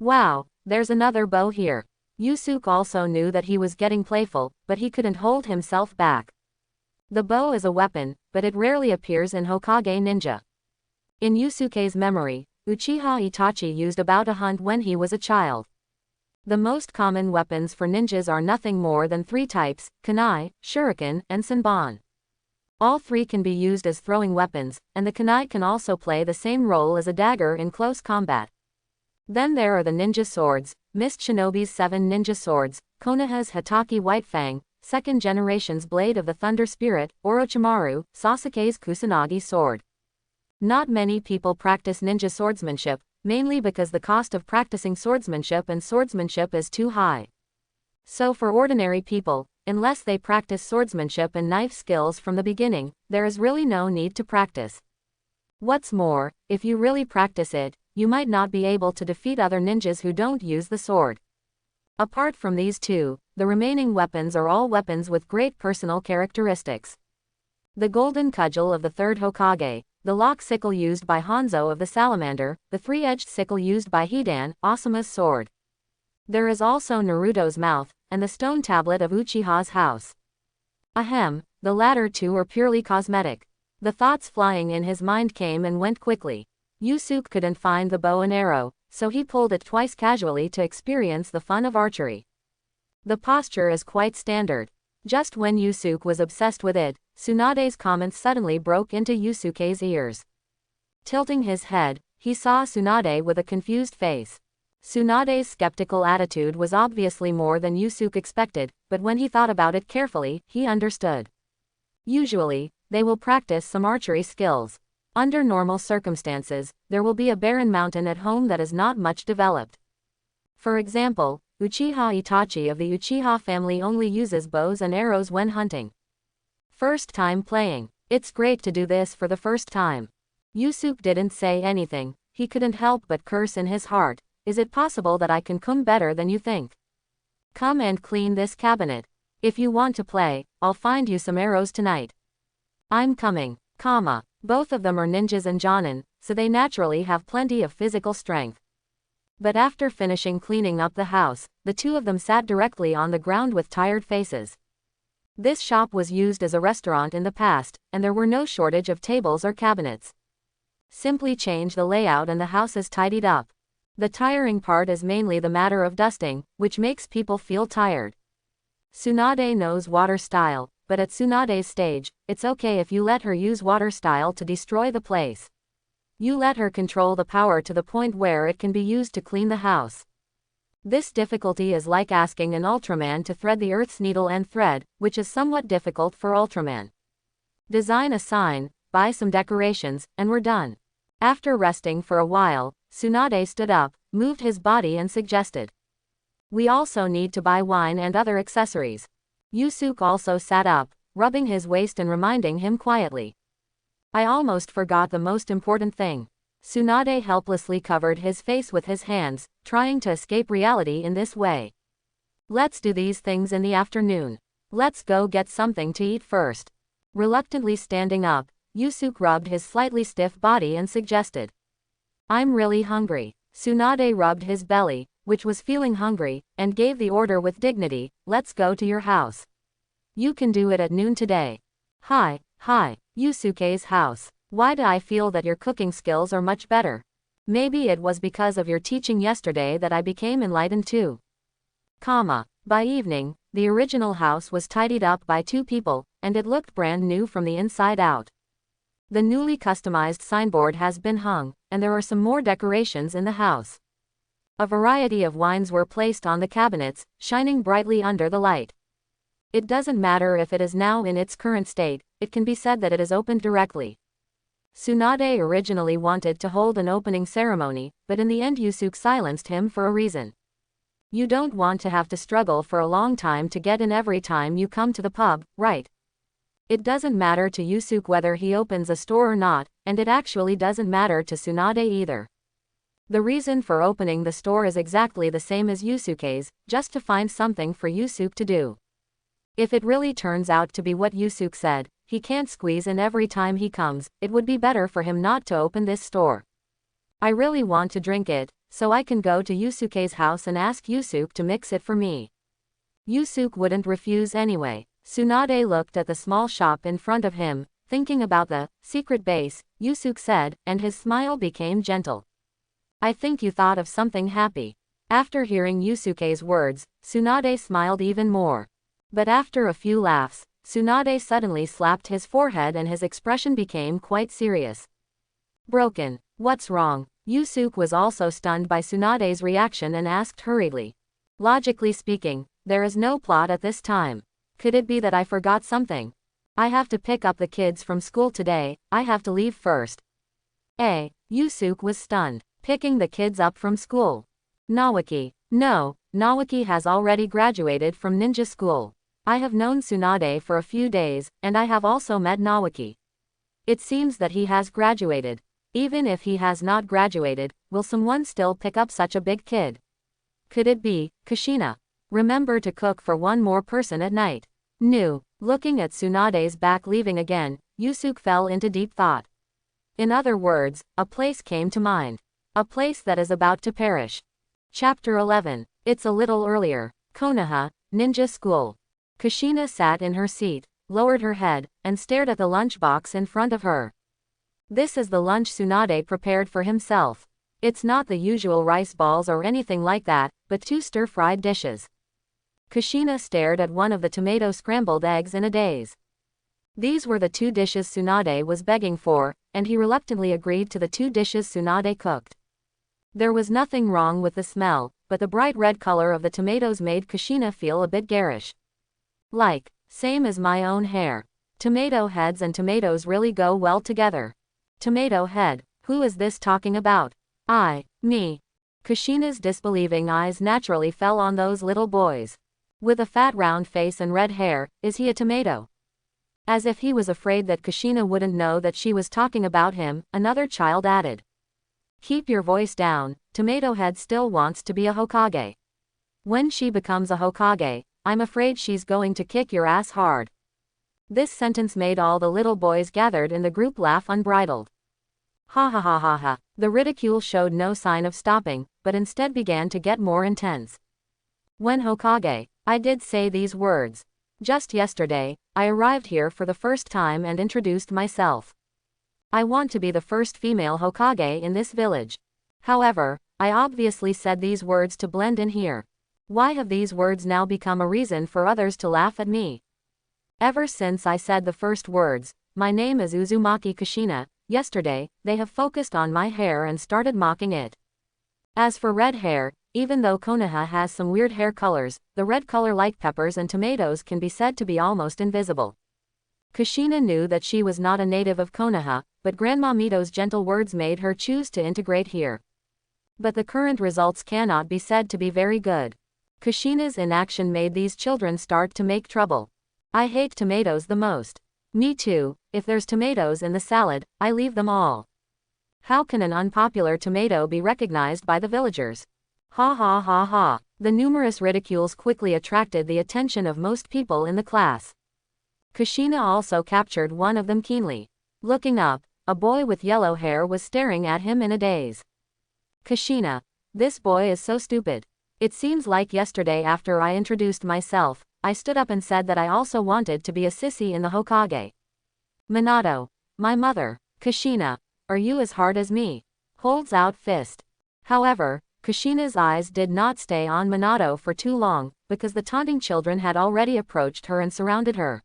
Wow, there's another bow here. Yusuke also knew that he was getting playful, but he couldn't hold himself back. The bow is a weapon, but it rarely appears in Hokage ninja. In Yusuke's memory, Uchiha Itachi used a bow to hunt when he was a child. The most common weapons for ninjas are nothing more than three types: kunai, shuriken, and senbon. All three can be used as throwing weapons, and the kunai can also play the same role as a dagger in close combat. Then there are the ninja swords: Mist Shinobi's 7 ninja swords, Konoha's Hatake White Fang, second generation's Blade of the Thunder Spirit, Orochimaru, Sasuke's Kusanagi sword. Not many people practice ninja swordsmanship, mainly because the cost of practicing swordsmanship is too high. So for ordinary people, unless they practice swordsmanship and knife skills from the beginning, there is really no need to practice. What's more, if you really practice it, you might not be able to defeat other ninjas who don't use the sword. Apart from these two, the remaining weapons are all weapons with great personal characteristics. The golden cudgel of the third Hokage, the lock sickle used by Hanzo of the Salamander, the three-edged sickle used by Hidan, Asuma's sword. There is also Naruto's mouth, and the stone tablet of Uchiha's house. Ahem, the latter two are purely cosmetic. The thoughts flying in his mind came and went quickly. Yusuke couldn't find the bow and arrow, so he pulled it twice casually to experience the fun of archery. The posture is quite standard. Just when Yusuke was obsessed with it, Tsunade's comments suddenly broke into Yusuke's ears. Tilting his head, he saw Tsunade with a confused face. Tsunade's skeptical attitude was obviously more than Yusuke expected, but when he thought about it carefully, he understood. Usually, they will practice some archery skills. Under normal circumstances, there will be a barren mountain at home that is not much developed. For example, Uchiha Itachi of the Uchiha family only uses bows and arrows when hunting. First time playing. It's great to do this for the first time. Yusuke didn't say anything, he couldn't help but curse in his heart. Is it possible that I can come better than you think? Come and clean this cabinet. If you want to play, I'll find you some arrows tonight. I'm coming, comma. Both of them are ninjas and jonin, so they naturally have plenty of physical strength. But after finishing cleaning up the house, the two of them sat directly on the ground with tired faces. This shop was used as a restaurant in the past, and there were no shortage of tables or cabinets. Simply change the layout and the house is tidied up. The tiring part is mainly the matter of dusting, which makes people feel tired. Tsunade knows water style, but at Tsunade's stage, it's okay if you let her use water style to destroy the place. You let her control the power to the point where it can be used to clean the house. This difficulty is like asking an Ultraman to thread the Earth's needle and thread, which is somewhat difficult for Ultraman. Design a sign, buy some decorations, and we're done. After resting for a while, Tsunade stood up, moved his body and suggested. We also need to buy wine and other accessories. Yusuke also sat up, rubbing his waist and reminding him quietly. I almost forgot the most important thing. Tsunade helplessly covered his face with his hands, trying to escape reality in this way. Let's do these things in the afternoon. Let's go get something to eat first. Reluctantly standing up, Yusuke rubbed his slightly stiff body and suggested. I'm really hungry. Tsunade rubbed his belly, which was feeling hungry, and gave the order with dignity, let's go to your house. You can do it at noon today. Hi, Yusuke's house. Why do I feel that your cooking skills are much better? Maybe it was because of your teaching yesterday that I became enlightened too. By evening, the original house was tidied up by two people, and it looked brand new from the inside out. The newly customized signboard has been hung, and there are some more decorations in the house. A variety of wines were placed on the cabinets, shining brightly under the light. It doesn't matter if it is now in its current state, it can be said that it is opened directly. Tsunade originally wanted to hold an opening ceremony, but in the end Yusuke silenced him for a reason. You don't want to have to struggle for a long time to get in every time you come to the pub, right? It doesn't matter to Yusuke whether he opens a store or not, and it actually doesn't matter to Tsunade either. The reason for opening the store is exactly the same as Yusuke's, just to find something for Yusuke to do. If it really turns out to be what Yusuke said, he can't squeeze in every time he comes, it would be better for him not to open this store. I really want to drink it, so I can go to Yusuke's house and ask Yusuke to mix it for me. Yusuke wouldn't refuse anyway. Tsunade looked at the small shop in front of him, thinking about the secret base, Yusuke said, and his smile became gentle. I think you thought of something happy. After hearing Yusuke's words, Tsunade smiled even more. But after a few laughs, Tsunade suddenly slapped his forehead and his expression became quite serious. Broken. What's wrong? Yusuke was also stunned by Tsunade's reaction and asked hurriedly. Logically speaking, there is no plot at this time. Could it be that I forgot something? I have to pick up the kids from school today, I have to leave first. Yusuke was stunned. Picking the kids up from school. Naoki. No, Naoki has already graduated from ninja school. I have known Tsunade for a few days, and I have also met Naoki. It seems that he has graduated. Even if he has not graduated, will someone still pick up such a big kid? Could it be Kushina? Remember to cook for one more person at night. No. Looking at Tsunade's back leaving again, Yusuke fell into deep thought. In other words, a place came to mind. A place that is about to perish. Chapter 11. It's a little earlier. Konoha, Ninja School. Kushina sat in her seat, lowered her head, and stared at the lunchbox in front of her. This is the lunch Tsunade prepared for himself. It's not the usual rice balls or anything like that, but 2 stir-fried dishes. Kushina stared at one of the tomato scrambled eggs in a daze. These were the 2 dishes Tsunade was begging for, and he reluctantly agreed to the 2 dishes Tsunade cooked. There was nothing wrong with the smell, but the bright red color of the tomatoes made Kushina feel a bit garish. Same as my own hair. Tomato heads and tomatoes really go well together. Tomato head, who is this talking about? Me. Kushina's disbelieving eyes naturally fell on those little boys. With a fat round face and red hair, is he a tomato? As if he was afraid that Kushina wouldn't know that she was talking about him, another child added. Keep your voice down, Tomato Head still wants to be a Hokage. When she becomes a Hokage, I'm afraid she's going to kick your ass hard. This sentence made all the little boys gathered in the group laugh unbridled. Ha ha ha ha ha. The ridicule showed no sign of stopping, but instead began to get more intense. When Hokage, I did say these words. Just yesterday, I arrived here for the first time and introduced myself. I want to be the first female Hokage in this village. However, I obviously said these words to blend in here. Why have these words now become a reason for others to laugh at me? Ever since I said the first words, my name is Uzumaki Kushina, yesterday, they have focused on my hair and started mocking it. As for red hair, even though Konoha has some weird hair colors, the red color like peppers and tomatoes can be said to be almost invisible. Kushina knew that she was not a native of Konoha, but Grandma Mito's gentle words made her choose to integrate here. But the current results cannot be said to be very good. Kushina's inaction made these children start to make trouble. I hate tomatoes the most. Me too, if there's tomatoes in the salad, I leave them all. How can an unpopular tomato be recognized by the villagers? Ha ha ha ha. The numerous ridicules quickly attracted the attention of most people in the class. Kushina also captured one of them keenly. Looking up, a boy with yellow hair was staring at him in a daze. Kushina. This boy is so stupid. It seems like yesterday after I introduced myself, I stood up and said that I also wanted to be a sissy in the Hokage. Minato. My mother. Kushina. Are you as hard as me? Holds out fist. However, Kushina's eyes did not stay on Minato for too long, because the taunting children had already approached her and surrounded her.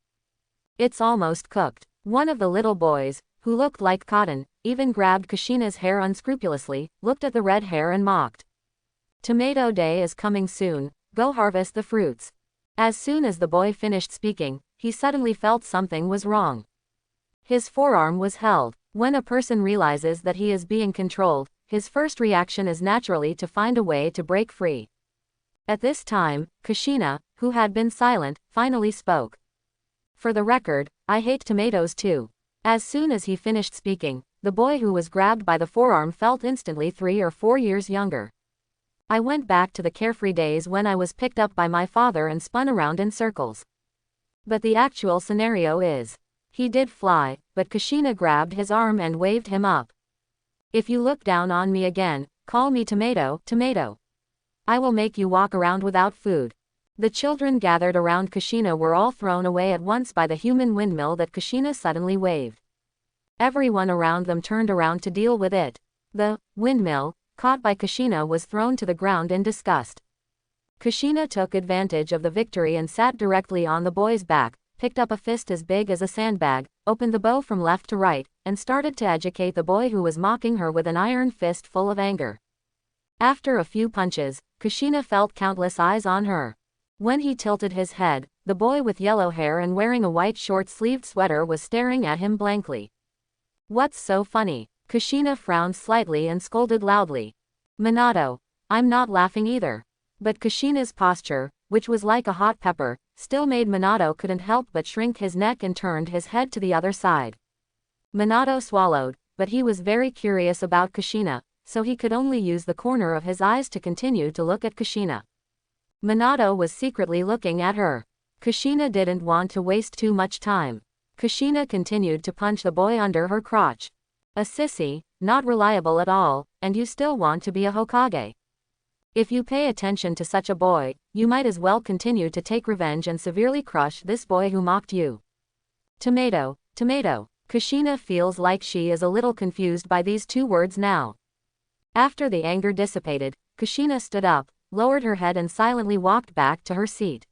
It's almost cooked. One of the little boys, who looked like cotton, even grabbed Kushina's hair unscrupulously, looked at the red hair and mocked. Tomato Day is coming soon, go harvest the fruits. As soon as the boy finished speaking, he suddenly felt something was wrong. His forearm was held. When a person realizes that he is being controlled, his first reaction is naturally to find a way to break free. At this time, Kushina, who had been silent, finally spoke. For the record, I hate tomatoes too. As soon as he finished speaking, the boy who was grabbed by the forearm felt instantly 3 or 4 years younger. I went back to the carefree days when I was picked up by my father and spun around in circles. But the actual scenario is, He did fly, but Kushina grabbed his arm and waved him up. If you look down on me again, call me tomato, tomato. I will make you walk around without food. The children gathered around Kushina were all thrown away at once by the human windmill that Kushina suddenly waved. Everyone around them turned around to deal with it. The windmill, caught by Kushina, was thrown to the ground in disgust. Kushina took advantage of the victory and sat directly on the boy's back, picked up a fist as big as a sandbag, opened the bow from left to right, and started to educate the boy who was mocking her with an iron fist full of anger. After a few punches, Kushina felt countless eyes on her. When he tilted his head, the boy with yellow hair and wearing a white short-sleeved sweater was staring at him blankly. What's so funny? Kushina frowned slightly and scolded loudly. Minato, I'm not laughing either. But Kushina's posture, which was like a hot pepper, still made Minato couldn't help but shrink his neck and turned his head to the other side. Minato swallowed, but he was very curious about Kushina, so he could only use the corner of his eyes to continue to look at Kushina. Minato was secretly looking at her. Kushina didn't want to waste too much time. Kushina continued to punch the boy under her crotch. A sissy, not reliable at all, and you still want to be a Hokage. If you pay attention to such a boy, you might as well continue to take revenge and severely crush this boy who mocked you. Tomato, tomato. Kushina feels like she is a little confused by these two words now. After the anger dissipated, Kushina stood up, lowered her head and silently walked back to her seat.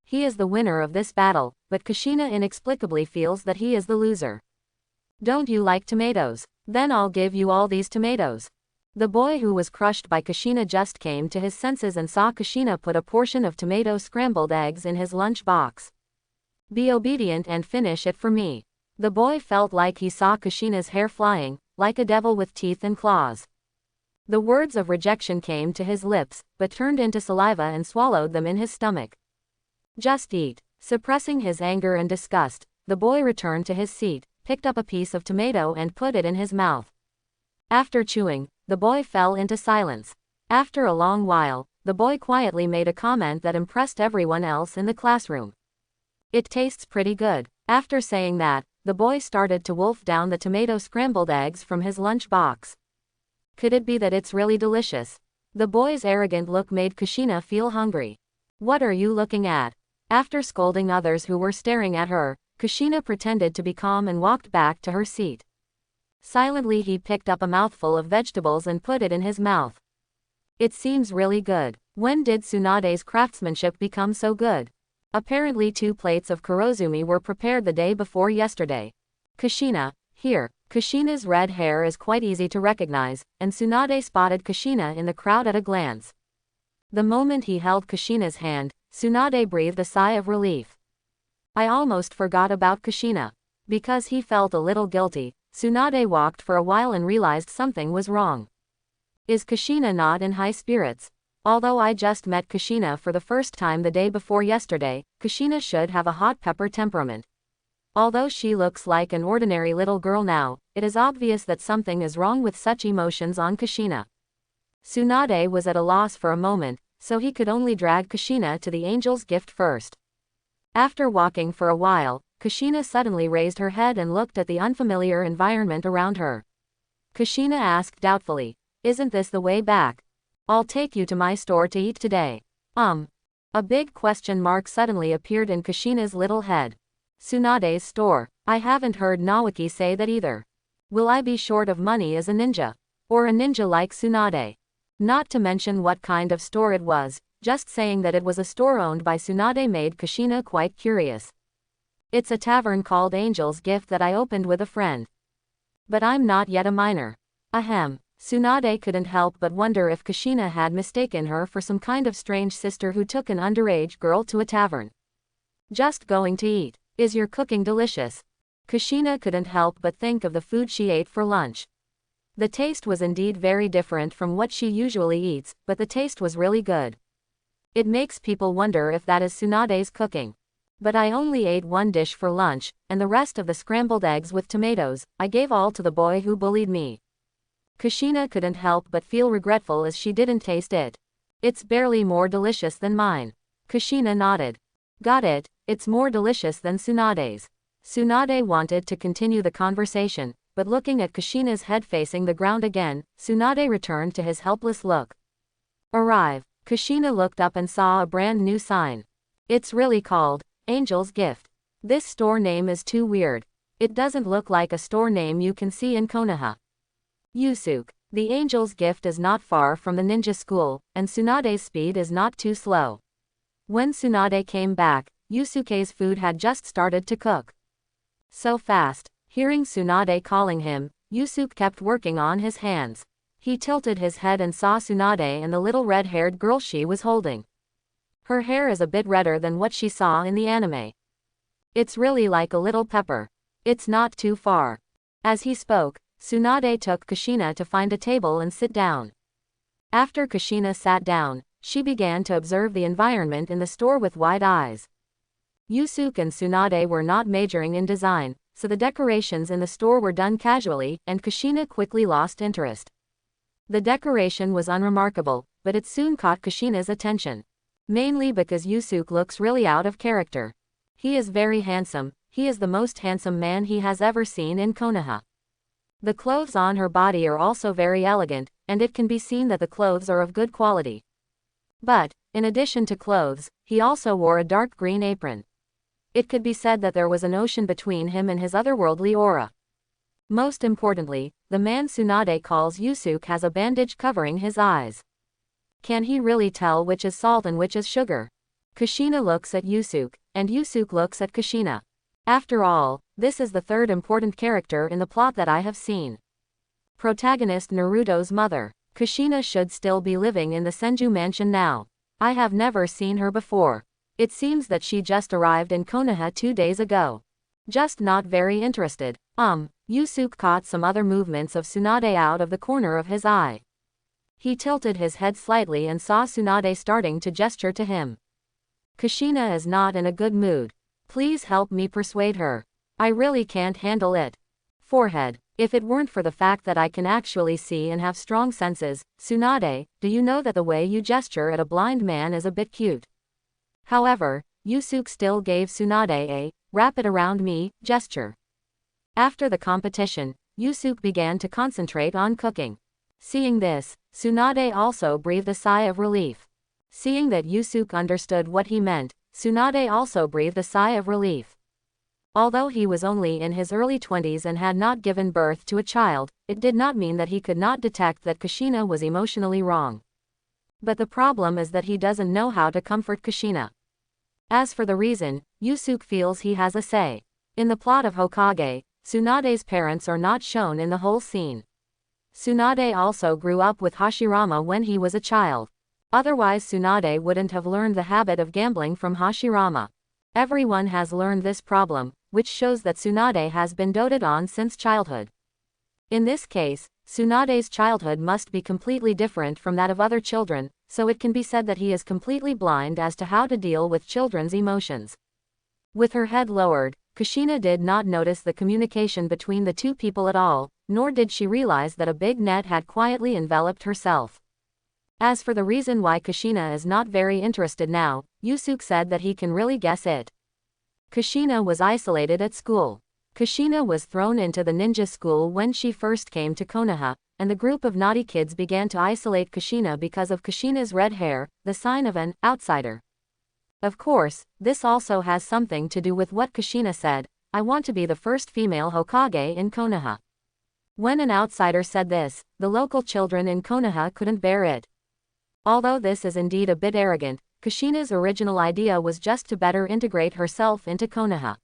He is the winner of this battle, but Kushina inexplicably feels that he is the loser. Don't you like tomatoes? Then I'll give you all these tomatoes. The boy who was crushed by Kushina just came to his senses and saw Kushina put a portion of tomato scrambled eggs in his lunch box. Be obedient and finish it for me. The boy felt like he saw Kushina's hair flying, like a devil with teeth and claws. The words of rejection came to his lips, but turned into saliva and swallowed them in his stomach. Just eat. Suppressing his anger and disgust, the boy returned to his seat, picked up a piece of tomato and put it in his mouth. After chewing, the boy fell into silence. After a long while, the boy quietly made a comment that impressed everyone else in the classroom. It tastes pretty good. After saying that, the boy started to wolf down the tomato scrambled eggs from his lunch box. Could it be that it's really delicious? The boy's arrogant look made Kushina feel hungry. What are you looking at? After scolding others who were staring at her, Kushina pretended to be calm and walked back to her seat. Silently he picked up a mouthful of vegetables and put it in his mouth. It seems really good. When did Tsunade's craftsmanship become so good? Apparently 2 plates of kurozumi were prepared the day before yesterday. Kushina, here. Kushina's red hair is quite easy to recognize, and Tsunade spotted Kushina in the crowd at a glance. The moment he held Kushina's hand, Tsunade breathed a sigh of relief. I almost forgot about Kushina. Because he felt a little guilty, Tsunade walked for a while and realized something was wrong. Is Kushina not in high spirits? Although I just met Kushina for the first time the day before yesterday, Kushina should have a hot pepper temperament. Although she looks like an ordinary little girl now, it is obvious that something is wrong with such emotions on Kushina. Tsunade was at a loss for a moment, so he could only drag Kushina to the angel's gift first. After walking for a while, Kushina suddenly raised her head and looked at the unfamiliar environment around her. Kushina asked doubtfully, "Isn't this the way back? I'll take you to my store to eat today." A big question mark suddenly appeared in Kushina's little head. Tsunade's store. I haven't heard Nawaki say that either. Will I be short of money as a ninja? Or a ninja like Tsunade? Not to mention what kind of store it was, just saying that it was a store owned by Tsunade made Kushina quite curious. It's a tavern called Angel's Gift that I opened with a friend. But I'm not yet a minor. Ahem. Tsunade couldn't help but wonder if Kushina had mistaken her for some kind of strange sister who took an underage girl to a tavern. Just going to eat. Is your cooking delicious? Kushina couldn't help but think of the food she ate for lunch. The taste was indeed very different from what she usually eats, but the taste was really good. It makes people wonder if that is Tsunade's cooking. But I only ate 1 dish for lunch, and the rest of the scrambled eggs with tomatoes, I gave all to the boy who bullied me. Kushina couldn't help but feel regretful as she didn't taste it. It's barely more delicious than mine. Kushina nodded. Got it, it's more delicious than Tsunade's. Tsunade wanted to continue the conversation, but looking at Kushina's head facing the ground again, Tsunade returned to his helpless look. Arrive. Kushina looked up and saw a brand new sign. It's really called Angel's Gift. This store name is too weird. It doesn't look like a store name you can see in Konoha. Yusuke. The Angel's Gift is not far from the ninja school, and Tsunade's speed is not too slow. When Tsunade came back, Yusuke's food had just started to cook. So fast. Hearing Tsunade calling him, Yusuke kept working on his hands. He tilted his head and saw Tsunade and the little red-haired girl she was holding. Her hair is a bit redder than what she saw in the anime. It's really like a little pepper. It's not too far. As he spoke, Tsunade took Kushina to find a table and sit down. After Kushina sat down, she began to observe the environment in the store with wide eyes. Yusuke and Tsunade were not majoring in design, so the decorations in the store were done casually, and Kushina quickly lost interest. The decoration was unremarkable, but it soon caught Kushina's attention. Mainly because Yusuke looks really out of character. He is very handsome. He is the most handsome man he has ever seen in Konoha. The clothes on her body are also very elegant, and it can be seen that the clothes are of good quality. But, in addition to clothes, he also wore a dark green apron. It could be said that there was an ocean between him and his otherworldly aura. Most importantly, the man Tsunade calls Yusuke has a bandage covering his eyes. Can he really tell which is salt and which is sugar? Kushina looks at Yusuke, and Yusuke looks at Kushina. After all, this is the third important character in the plot that I have seen. Protagonist Naruto's mother. Kushina should still be living in the Senju mansion now. I have never seen her before. It seems that she just arrived in Konoha 2 days ago. Just not very interested. Yusuke caught some other movements of Tsunade out of the corner of his eye. He tilted his head slightly and saw Tsunade starting to gesture to him. Kushina is not in a good mood. Please help me persuade her. I really can't handle it. Forehead. If it weren't for the fact that I can actually see and have strong senses, Tsunade, do you know that the way you gesture at a blind man is a bit cute? However, Yusuke still gave Tsunade a wrap it around me gesture. After the competition, Yusuke began to concentrate on cooking. Seeing this, Tsunade also breathed a sigh of relief. Seeing that Yusuke understood what he meant, Tsunade also breathed a sigh of relief. Although he was only in his early 20s and had not given birth to a child, it did not mean that he could not detect that Kushina was emotionally wrong. But the problem is that he doesn't know how to comfort Kushina. As for the reason, Yusuke feels he has a say. In the plot of Hokage, Tsunade's parents are not shown in the whole scene. Tsunade also grew up with Hashirama when he was a child. Otherwise Tsunade wouldn't have learned the habit of gambling from Hashirama. Everyone has learned this problem, which shows that Tsunade has been doted on since childhood. In this case, Tsunade's childhood must be completely different from that of other children, so it can be said that he is completely blind as to how to deal with children's emotions. With her head lowered, Kushina did not notice the communication between the two people at all, nor did she realize that a big net had quietly enveloped herself. As for the reason why Kushina is not very interested now, Yusuke said that he can really guess it. Kushina was isolated at school. Kushina was thrown into the ninja school when she first came to Konoha, and the group of naughty kids began to isolate Kushina because of Kushina's red hair, the sign of an outsider. Of course, this also has something to do with what Kushina said, I want to be the first female Hokage in Konoha. When an outsider said this, the local children in Konoha couldn't bear it. Although this is indeed a bit arrogant, Kushina's original idea was just to better integrate herself into Konoha.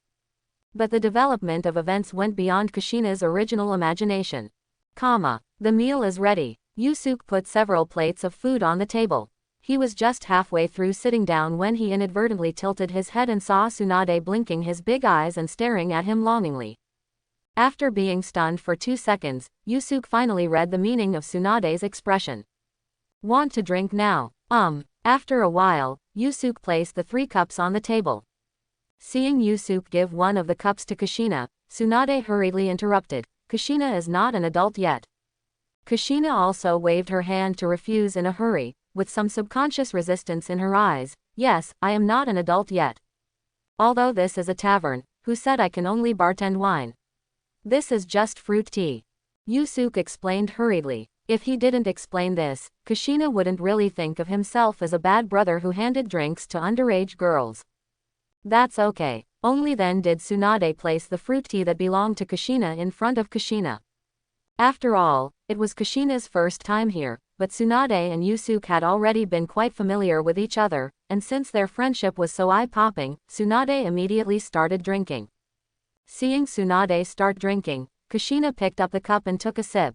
But the development of events went beyond Kushina's original imagination. The meal is ready. Yusuke put several plates of food on the table. He was just halfway through sitting down when he inadvertently tilted his head and saw Tsunade blinking his big eyes and staring at him longingly. After being stunned for 2 seconds, Yusuke finally read the meaning of Tsunade's expression. Want to drink now? After a while, Yusuke placed the 3 cups on the table. Seeing Yusuke give one of the cups to Kushina, Tsunade hurriedly interrupted, Kushina is not an adult yet. Kushina also waved her hand to refuse in a hurry, with some subconscious resistance in her eyes, yes, I am not an adult yet. Although this is a tavern, Who said I can only bartend wine? This is just fruit tea. Yusuke explained hurriedly. If he didn't explain this, Kushina wouldn't really think of himself as a bad brother who handed drinks to underage girls. That's okay. Only then did Tsunade place the fruit tea that belonged to Kushina in front of Kushina. After all, it was Kushina's first time here, but Tsunade and Yusuke had already been quite familiar with each other, and since their friendship was so eye-popping, Tsunade immediately started drinking. Seeing Tsunade start drinking, Kushina picked up the cup and took a sip.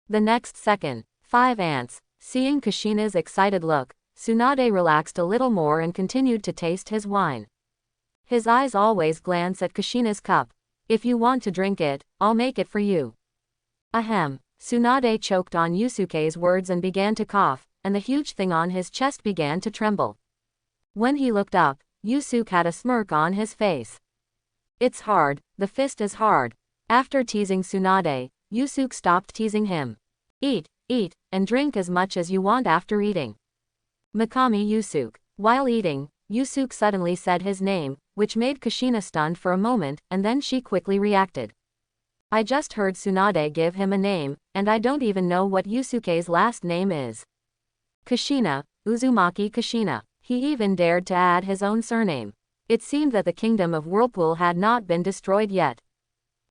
The next second, 5 ants. Seeing Kushina's excited look, Tsunade relaxed a little more and continued to taste his wine. His eyes always glance at Kushina's cup. If you want to drink it, I'll make it for you. Ahem. Tsunade choked on Yusuke's words and began to cough, and the huge thing on his chest began to tremble. When he looked up, Yusuke had a smirk on his face. It's hard, the fist is hard. After teasing Tsunade, Yusuke stopped teasing him. Eat, and drink as much as you want after eating. Mikami Yusuke. While eating, Yusuke suddenly said his name, which made Kushina stunned for a moment, and then she quickly reacted. I just heard Tsunade give him a name, and I don't even know what Yusuke's last name is. Kushina, Uzumaki Kushina. He even dared to add his own surname. It seemed that the kingdom of Whirlpool had not been destroyed yet.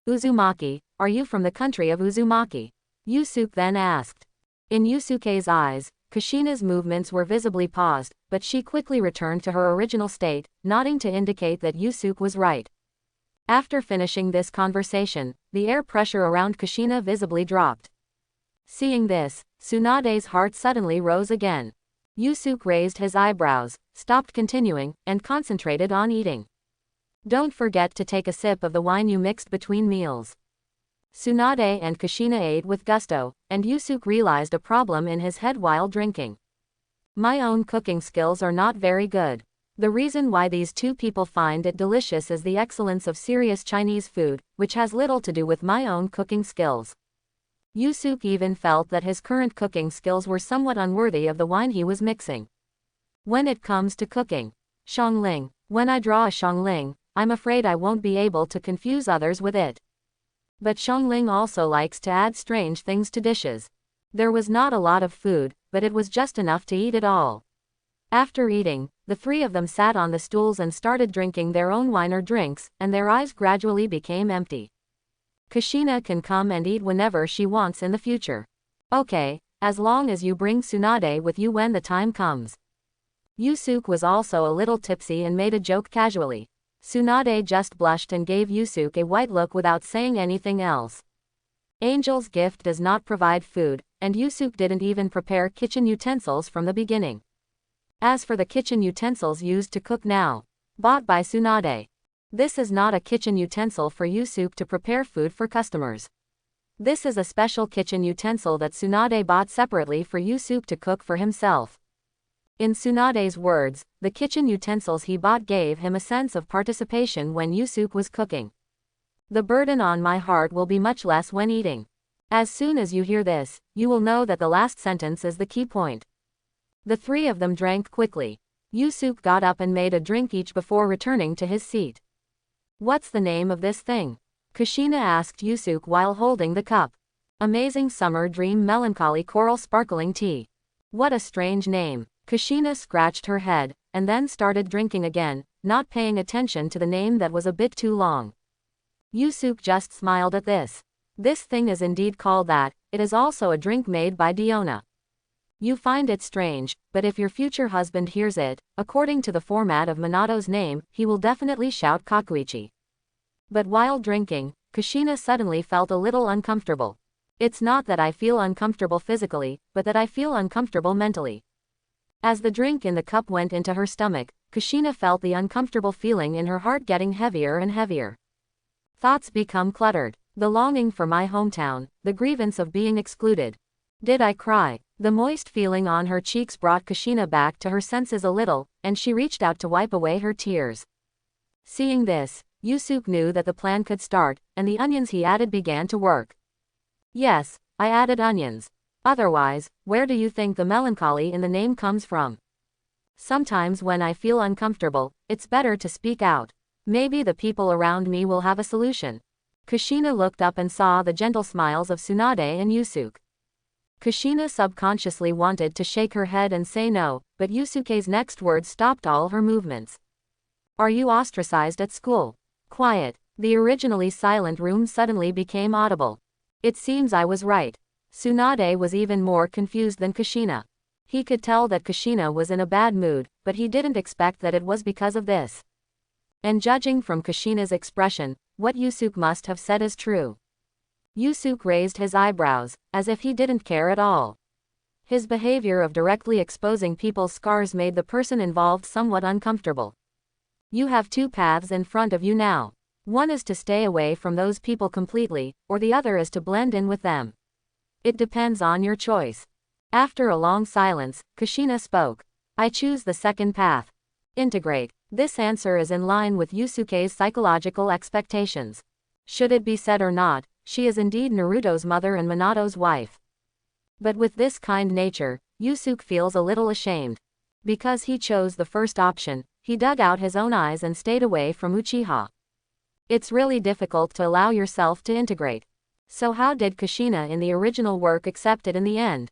Uzumaki, are you from the country of Uzumaki? Yusuke then asked. In Yusuke's eyes, Kushina's movements were visibly paused, but she quickly returned to her original state, nodding to indicate that Yusuke was right. After finishing this conversation, the air pressure around Kushina visibly dropped. Seeing this, Tsunade's heart suddenly rose again. Yusuke raised his eyebrows, stopped continuing, and concentrated on eating. Don't forget to take a sip of the wine you mixed between meals. Tsunade and Kushina ate with gusto, and Yusuke realized a problem in his head while drinking. My own cooking skills are not very good. The reason why these two people find it delicious is the excellence of serious Chinese food, which has little to do with my own cooking skills. Yusuke even felt that his current cooking skills were somewhat unworthy of the wine he was mixing. When it comes to cooking, Xiangling, when I draw a Xiangling, I'm afraid I won't be able to confuse others with it. But Xiangling also likes to add strange things to dishes. There was not a lot of food, but it was just enough to eat it all. After eating, the 3 of them sat on the stools and started drinking their own wine or drinks, and their eyes gradually became empty. Kushina can come and eat whenever she wants in the future. Okay, as long as you bring Tsunade with you when the time comes. Yusuke was also a little tipsy and made a joke casually. Tsunade just blushed and gave Yusuke a white look without saying anything else. Angel's gift does not provide food, and Yusuke didn't even prepare kitchen utensils from the beginning. As for the kitchen utensils used to cook now, bought by Tsunade. This is not a kitchen utensil for Yusuke to prepare food for customers. This is a special kitchen utensil that Tsunade bought separately for Yusuke to cook for himself. In Tsunade's words, the kitchen utensils he bought gave him a sense of participation when Yusuke was cooking. The burden on my heart will be much less when eating. As soon as you hear this, you will know that the last sentence is the key point. The 3 of them drank quickly. Yusuke got up and made a drink each before returning to his seat. What's the name of this thing? Kushina asked Yusuke while holding the cup. Amazing Summer Dream Melancholy Coral Sparkling Tea. What a strange name. Kushina scratched her head, and then started drinking again, not paying attention to the name that was a bit too long. Yusuke just smiled at this. This thing is indeed called that. It is also a drink made by Diona. You find it strange, but if your future husband hears it, according to the format of Minato's name, he will definitely shout Kakuichi. But while drinking, Kushina suddenly felt a little uncomfortable. It's not that I feel uncomfortable physically, but that I feel uncomfortable mentally. As the drink in the cup went into her stomach, Kushina felt the uncomfortable feeling in her heart getting heavier and heavier. Thoughts become cluttered. The longing for my hometown, the grievance of being excluded. Did I cry? The moist feeling on her cheeks brought Kushina back to her senses a little, and she reached out to wipe away her tears. Seeing this, Yusuke knew that the plan could start, and the onions he added began to work. Yes, I added onions. Otherwise, where do you think the melancholy in the name comes from? Sometimes when I feel uncomfortable, it's better to speak out. Maybe the people around me will have a solution. Kushina looked up and saw the gentle smiles of Tsunade and Yusuke. Kushina subconsciously wanted to shake her head and say no, but Yusuke's next words stopped all her movements. Are you ostracized at school? Quiet. The originally silent room suddenly became audible. It seems I was right. Tsunade was even more confused than Kushina. He could tell that Kushina was in a bad mood, but he didn't expect that it was because of this. And judging from Kushina's expression, what Yusuke must have said is true. Yusuke raised his eyebrows, as if he didn't care at all. His behavior of directly exposing people's scars made the person involved somewhat uncomfortable. You have two paths in front of you now. One is to stay away from those people completely, or the other is to blend in with them. It depends on your choice. After a long silence, Kushina spoke. I choose the second path. Integrate. This answer is in line with Yusuke's psychological expectations. Should it be said or not, she is indeed Naruto's mother and Minato's wife. But with this kind nature, Yusuke feels a little ashamed. Because he chose the first option, he dug out his own eyes and stayed away from Uchiha. It's really difficult to allow yourself to integrate. So how did Kushina in the original work accept it in the end?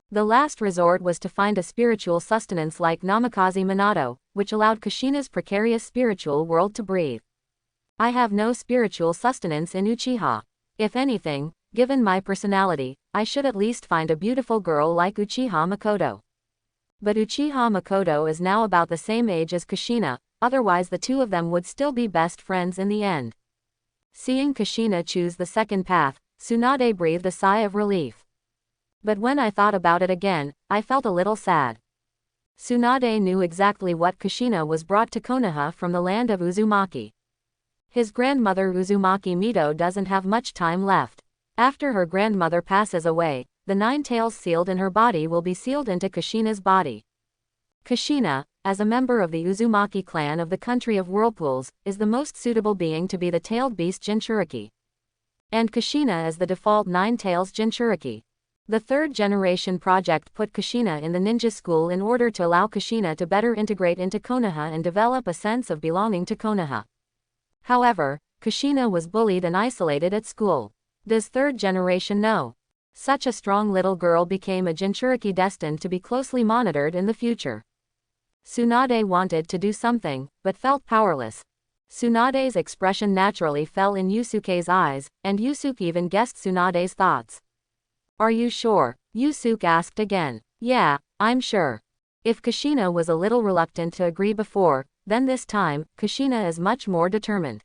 The last resort was to find a spiritual sustenance like Namikaze Minato, which allowed Kushina's precarious spiritual world to breathe. I have no spiritual sustenance in Uchiha. If anything, given my personality, I should at least find a beautiful girl like Uchiha Makoto. But Uchiha Makoto is now about the same age as Kushina, otherwise the two of them would still be best friends in the end. Seeing Kushina choose the second path, Tsunade breathed a sigh of relief. But when I thought about it again, I felt a little sad. Tsunade knew exactly what Kushina was brought to Konoha from the land of Uzumaki. His grandmother Uzumaki Mito doesn't have much time left. After her grandmother passes away, the 9 tails sealed in her body will be sealed into Kushina's body. Kushina, as a member of the Uzumaki clan of the country of whirlpools, is the most suitable being to be the tailed beast Jinchuriki. And Kushina is the default 9 tails Jinchuriki. The third generation project put Kushina in the ninja school in order to allow Kushina to better integrate into Konoha and develop a sense of belonging to Konoha. However, Kushina was bullied and isolated at school. Does third generation know? Such a strong little girl became a Jinchuriki destined to be closely monitored in the future. Tsunade wanted to do something, but felt powerless. Tsunade's expression naturally fell in Yusuke's eyes, and Yusuke even guessed Tsunade's thoughts. Are you sure? Yusuke asked again. Yeah, I'm sure. If Kushina was a little reluctant to agree before, then this time, Kushina is much more determined.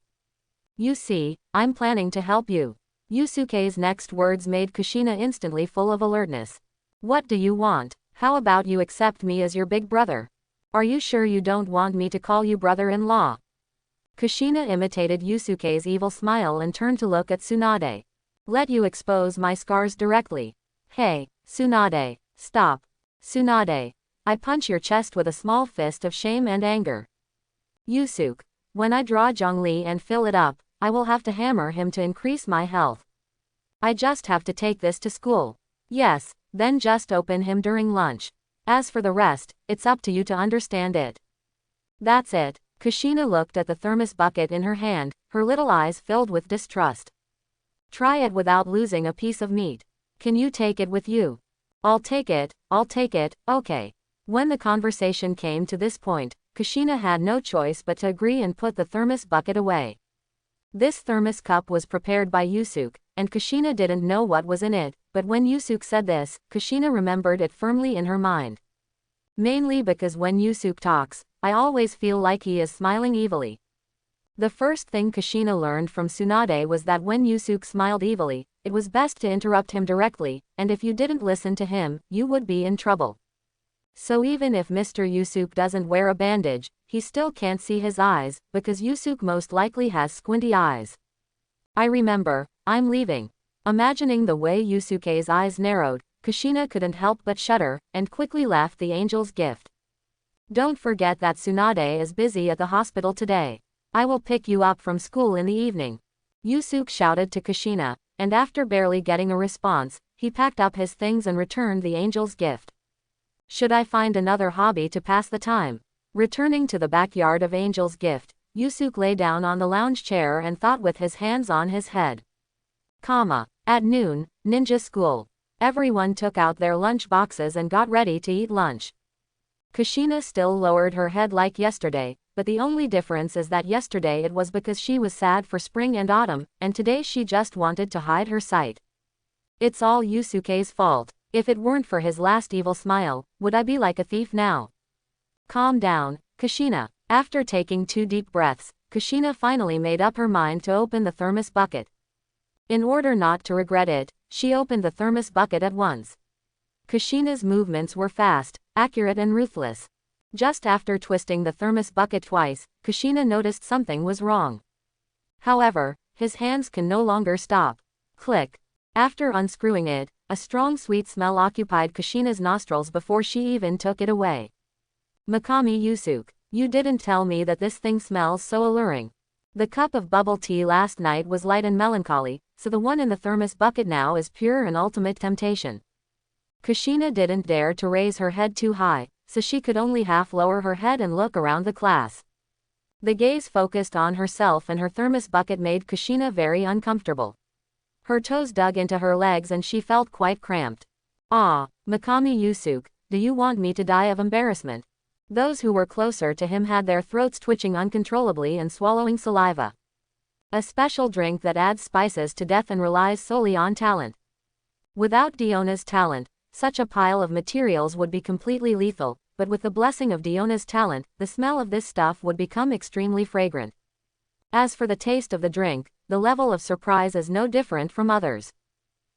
You see, I'm planning to help you. Yusuke's next words made Kushina instantly full of alertness. What do you want? How about you accept me as your big brother? Are you sure you don't want me to call you brother-in-law? Kushina imitated Yusuke's evil smile and turned to look at Tsunade. Let you expose my scars directly. Hey, Tsunade, stop. Tsunade, I punch your chest with a small fist of shame and anger. Yusuke, when I draw Zhongli and fill it up, I will have to hammer him to increase my health. I just have to take this to school. Yes, then just open him during lunch. As for the rest, it's up to you to understand it. That's it. Kushina looked at the thermos bucket in her hand, her little eyes filled with distrust. Try it without losing a piece of meat. Can you take it with you? I'll take it, okay. When the conversation came to this point, Kushina had no choice but to agree and put the thermos bucket away. This thermos cup was prepared by Yusuke, and Kushina didn't know what was in it, but when Yusuke said this, Kushina remembered it firmly in her mind. Mainly because when Yusuke talks, I always feel like he is smiling evilly. The first thing Kushina learned from Tsunade was that when Yusuke smiled evilly, it was best to interrupt him directly, and if you didn't listen to him, you would be in trouble. So even if Mr. Yusuke doesn't wear a bandage, he still can't see his eyes, because Yusuke most likely has squinty eyes. I remember, I'm leaving. Imagining the way Yusuke's eyes narrowed, Kushina couldn't help but shudder, and quickly left the angel's gift. Don't forget that Tsunade is busy at the hospital today. I will pick you up from school in the evening. Yusuke shouted to Kushina, and after barely getting a response, he packed up his things and returned the angel's gift. Should I find another hobby to pass the time? Returning to the backyard of Angel's gift, Yusuke lay down on the lounge chair and thought with his hands on his head. At noon, ninja school. Everyone took out their lunch boxes and got ready to eat lunch. Kushina still lowered her head like yesterday, but the only difference is that yesterday it was because she was sad for spring and autumn, and today she just wanted to hide her sight. It's all Yusuke's fault. If it weren't for his last evil smile, would I be like a thief now? Calm down, Kushina. After taking 2 deep breaths, Kushina finally made up her mind to open the thermos bucket. In order not to regret it, she opened the thermos bucket at once. Kushina's movements were fast, accurate and ruthless. Just after twisting the thermos bucket twice, Kushina noticed something was wrong. However, his hands can no longer stop. Click. After unscrewing it, a strong sweet smell occupied Kushina's nostrils before she even took it away. Mikami Yusuke, you didn't tell me that this thing smells so alluring. The cup of bubble tea last night was light and melancholy, so the one in the thermos bucket now is pure and ultimate temptation. Kushina didn't dare to raise her head too high, so she could only half lower her head and look around the class. The gaze focused on herself and her thermos bucket made Kushina very uncomfortable. Her toes dug into her legs and she felt quite cramped. Mikami Yusuke, do you want me to die of embarrassment? Those who were closer to him had their throats twitching uncontrollably and swallowing saliva. A special drink that adds spices to death and relies solely on talent. Without Diona's talent, such a pile of materials would be completely lethal, but with the blessing of Diona's talent, the smell of this stuff would become extremely fragrant. As for the taste of the drink, the level of surprise is no different from others.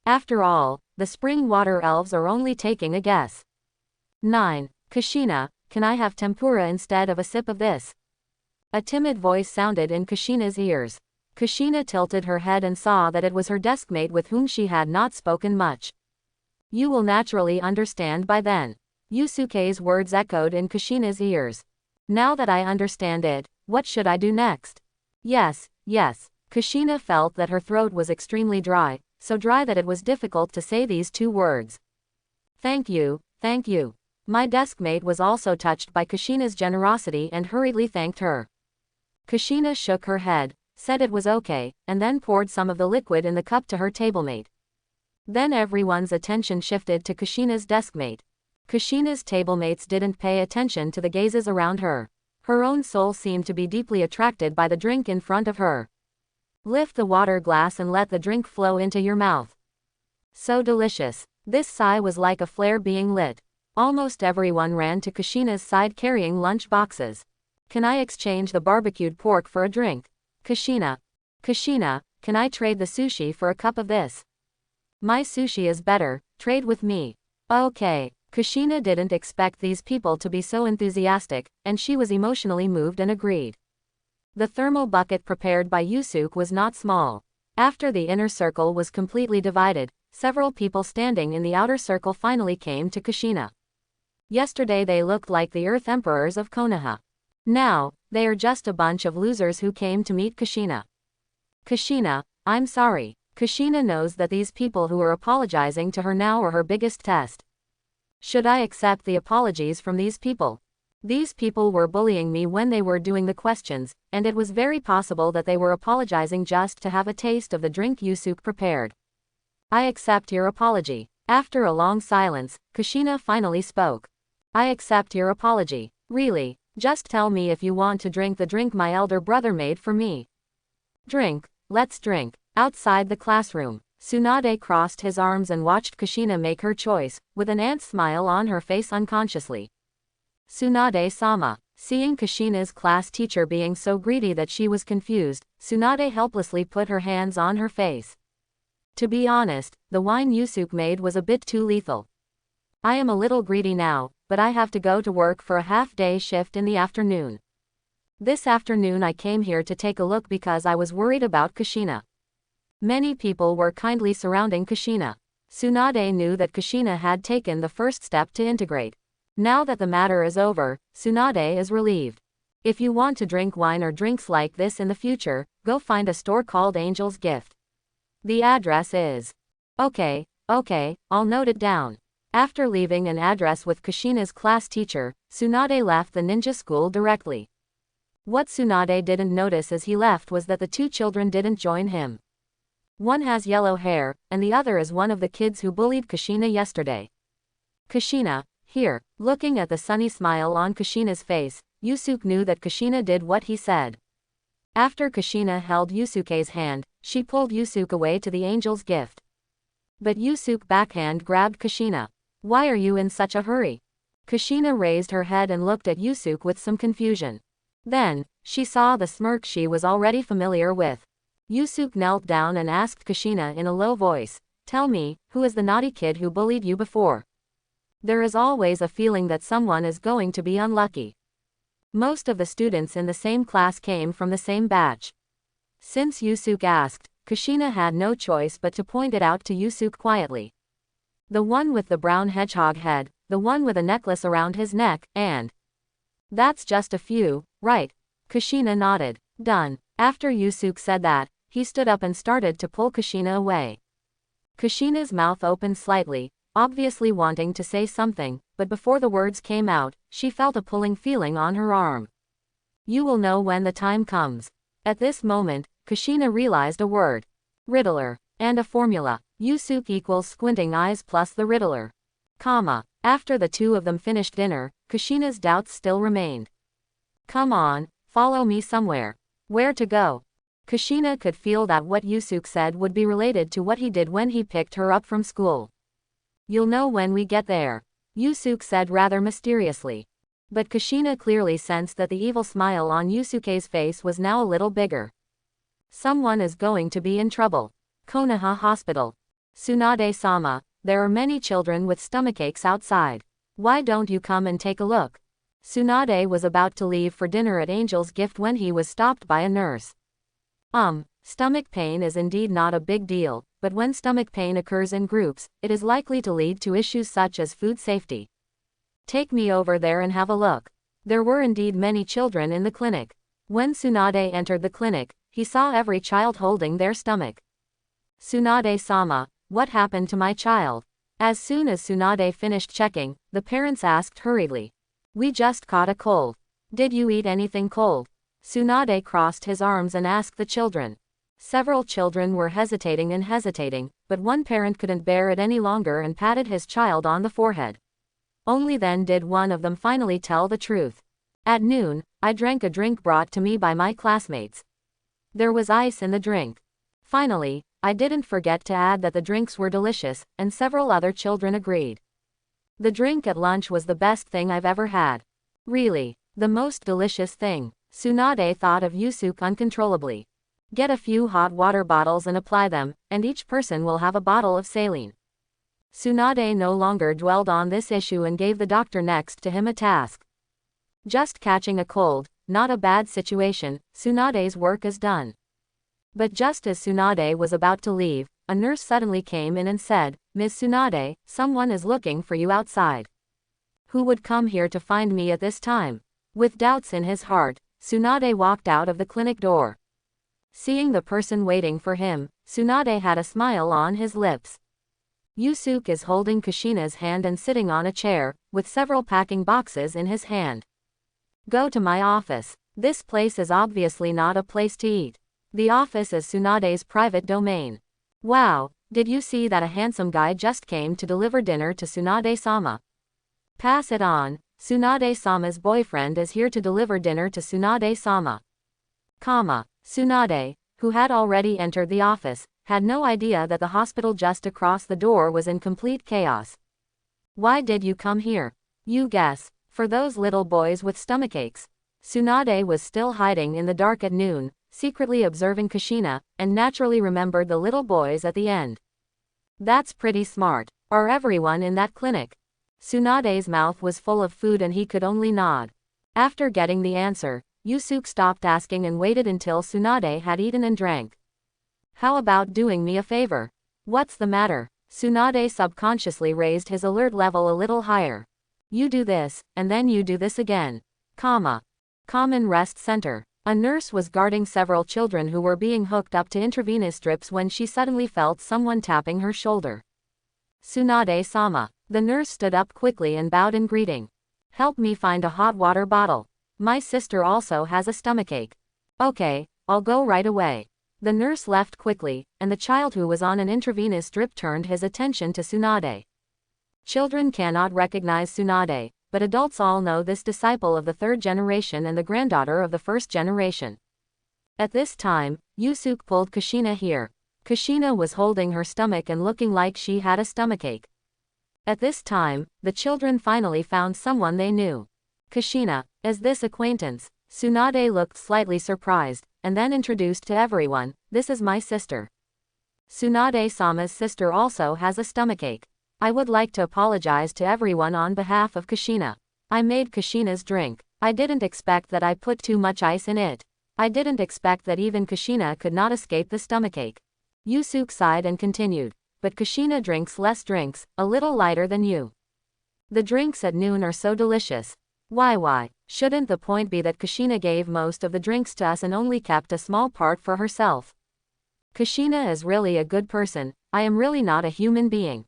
After all, the spring water elves are only taking a guess. 9. Kushina, can I have tempura instead of a sip of this? A timid voice sounded in Kushina's ears. Kushina tilted her head and saw that it was her deskmate with whom she had not spoken much. You will naturally understand by then. Yusuke's words echoed in Kushina's ears. Now that I understand it, what should I do next? Yes. Kushina felt that her throat was extremely dry, so dry that it was difficult to say these 2 words. Thank you. My deskmate was also touched by Kushina's generosity and hurriedly thanked her. Kushina shook her head, said it was okay, and then poured some of the liquid in the cup to her tablemate. Then everyone's attention shifted to Kushina's deskmate. Kushina's tablemates didn't pay attention to the gazes around her. Her own soul seemed to be deeply attracted by the drink in front of her. Lift the water glass and let the drink flow into your mouth. So delicious. This sigh was like a flare being lit. Almost everyone ran to Kushina's side carrying lunch boxes. Can I exchange the barbecued pork for a drink? Kushina, can I trade the sushi for a cup of this? My sushi is better, trade with me. Okay. Kushina didn't expect these people to be so enthusiastic, and she was emotionally moved and agreed. The thermal bucket prepared by Yusuke was not small. After the inner circle was completely divided, several people standing in the outer circle finally came to Kushina. Yesterday they looked like the Earth Emperors of Konoha. Now, they are just a bunch of losers who came to meet Kushina. Kushina, I'm sorry. Kushina knows that these people who are apologizing to her now are her biggest test. Should I accept the apologies from these people? These people were bullying me when they were doing the questions, and it was very possible that they were apologizing just to have a taste of the drink Yusuke prepared. I accept your apology. After a long silence, Kushina finally spoke. I accept your apology. Really, just tell me if you want to drink the drink my elder brother made for me. Drink, let's drink. Outside the classroom, Tsunade crossed his arms and watched Kushina make her choice, with an ant smile on her face unconsciously. Tsunade-sama. Seeing Kushina's class teacher being so greedy that she was confused, Tsunade helplessly put her hands on her face. To be honest, the wine Yusuke made was a bit too lethal. I am a little greedy now, but I have to go to work for a half-day shift in the afternoon. This afternoon I came here to take a look because I was worried about Kushina. Many people were kindly surrounding Kushina. Tsunade knew that Kushina had taken the first step to integrate. Now that the matter is over, Tsunade is relieved. If you want to drink wine or drinks like this in the future, go find a store called Angel's Gift. The address is... Okay, I'll note it down. After leaving an address with Kushina's class teacher, Tsunade left the ninja school directly. What Tsunade didn't notice as he left was that the two children didn't join him. One has yellow hair, and the other is one of the kids who bullied Kushina yesterday. Kushina, here. Looking at the sunny smile on Kushina's face, Yusuke knew that Kushina did what he said. After Kushina held Yusuke's hand, she pulled Yusuke away to the angel's gift. But Yusuke backhand grabbed Kushina. Why are you in such a hurry? Kushina raised her head and looked at Yusuke with some confusion. Then, she saw the smirk she was already familiar with. Yusuke knelt down and asked Kushina in a low voice, "Tell me, who is the naughty kid who bullied you before?" There is always a feeling that someone is going to be unlucky. Most of the students in the same class came from the same batch. Since Yusuke asked, Kushina had no choice but to point it out to Yusuke quietly. The one with the brown hedgehog head, the one with a necklace around his neck, and... That's just a few, right? Kushina nodded. Done. After Yusuke said that, he stood up and started to pull Kushina away. Kushina's mouth opened slightly, obviously wanting to say something, but before the words came out, she felt a pulling feeling on her arm. You will know when the time comes. At this moment, Kushina realized a word. Riddler. And a formula. Yusuke equals squinting eyes plus the Riddler. After the two of them finished dinner, Kushina's doubts still remained. Come on, follow me somewhere. Where to go? Kushina could feel that what Yusuke said would be related to what he did when he picked her up from school. You'll know when we get there, Yusuke said rather mysteriously. But Kushina clearly sensed that the evil smile on Yusuke's face was now a little bigger. Someone is going to be in trouble. Konoha Hospital. Tsunade-sama, there are many children with stomachaches outside. Why don't you come and take a look? Tsunade was about to leave for dinner at Angel's Gift when he was stopped by a nurse. Stomach pain is indeed not a big deal, but when stomach pain occurs in groups, it is likely to lead to issues such as food safety. Take me over there and have a look. There were indeed many children in the clinic. When Tsunade entered the clinic, he saw every child holding their stomach. Tsunade-sama, what happened to my child? As soon as Tsunade finished checking, the parents asked hurriedly. We just caught a cold. Did you eat anything cold? Tsunade crossed his arms and asked the children. Several children were hesitating, but one parent couldn't bear it any longer and patted his child on the forehead. Only then did one of them finally tell the truth. At noon, I drank a drink brought to me by my classmates. There was ice in the drink. Finally, I didn't forget to add that the drinks were delicious, and several other children agreed. The drink at lunch was the best thing I've ever had. Really, the most delicious thing. Tsunade thought of Yusuke uncontrollably. Get a few hot water bottles and apply them, and each person will have a bottle of saline. Tsunade no longer dwelled on this issue and gave the doctor next to him a task. Just catching a cold, not a bad situation, Tsunade's work is done. But just as Tsunade was about to leave, a nurse suddenly came in and said, Ms. Tsunade, someone is looking for you outside. Who would come here to find me at this time? With doubts in his heart, Tsunade walked out of the clinic door. Seeing the person waiting for him, Tsunade had a smile on his lips. Yusuke is holding Kushina's hand and sitting on a chair, with several packing boxes in his hand. Go to my office. This place is obviously not a place to eat. The office is Tsunade's private domain. Wow, did you see that a handsome guy just came to deliver dinner to Tsunade-sama? Pass it on, Tsunade-sama's boyfriend is here to deliver dinner to Tsunade-sama. Tsunade, who had already entered the office, had no idea that the hospital just across the door was in complete chaos. Why did you come here? You guess, for those little boys with stomachaches. Tsunade was still hiding in the dark at noon, secretly observing Kushina, and naturally remembered the little boys at the end. That's pretty smart. Are everyone in that clinic? Tsunade's mouth was full of food and he could only nod. After getting the answer, Yusuke stopped asking and waited until Tsunade had eaten and drank. How about doing me a favor? What's the matter? Tsunade subconsciously raised his alert level a little higher. You do this, and then you do this again. Common Rest Center. A nurse was guarding several children who were being hooked up to intravenous strips when she suddenly felt someone tapping her shoulder. Tsunade-sama. The nurse stood up quickly and bowed in greeting. Help me find a hot water bottle. My sister also has a stomachache. Okay, I'll go right away. The nurse left quickly, and the child who was on an intravenous drip turned his attention to Tsunade. Children cannot recognize Tsunade, but adults all know this disciple of the third generation and the granddaughter of the first generation. At this time, Yusuke pulled Kushina here. Kushina was holding her stomach and looking like she had a stomachache. At this time, the children finally found someone they knew. Kushina, is this acquaintance? Tsunade looked slightly surprised, and then introduced to everyone, this is my sister. Tsunade-sama's sister also has a stomachache. I would like to apologize to everyone on behalf of Kushina. I made Kushina's drink. I didn't expect that I put too much ice in it. I didn't expect that even Kushina could not escape the stomachache. Yusuke sighed and continued. But Kushina drinks less drinks, a little lighter than you. The drinks at noon are so delicious. Why? Shouldn't the point be that Kushina gave most of the drinks to us and only kept a small part for herself? Kushina is really a good person. I am really not a human being.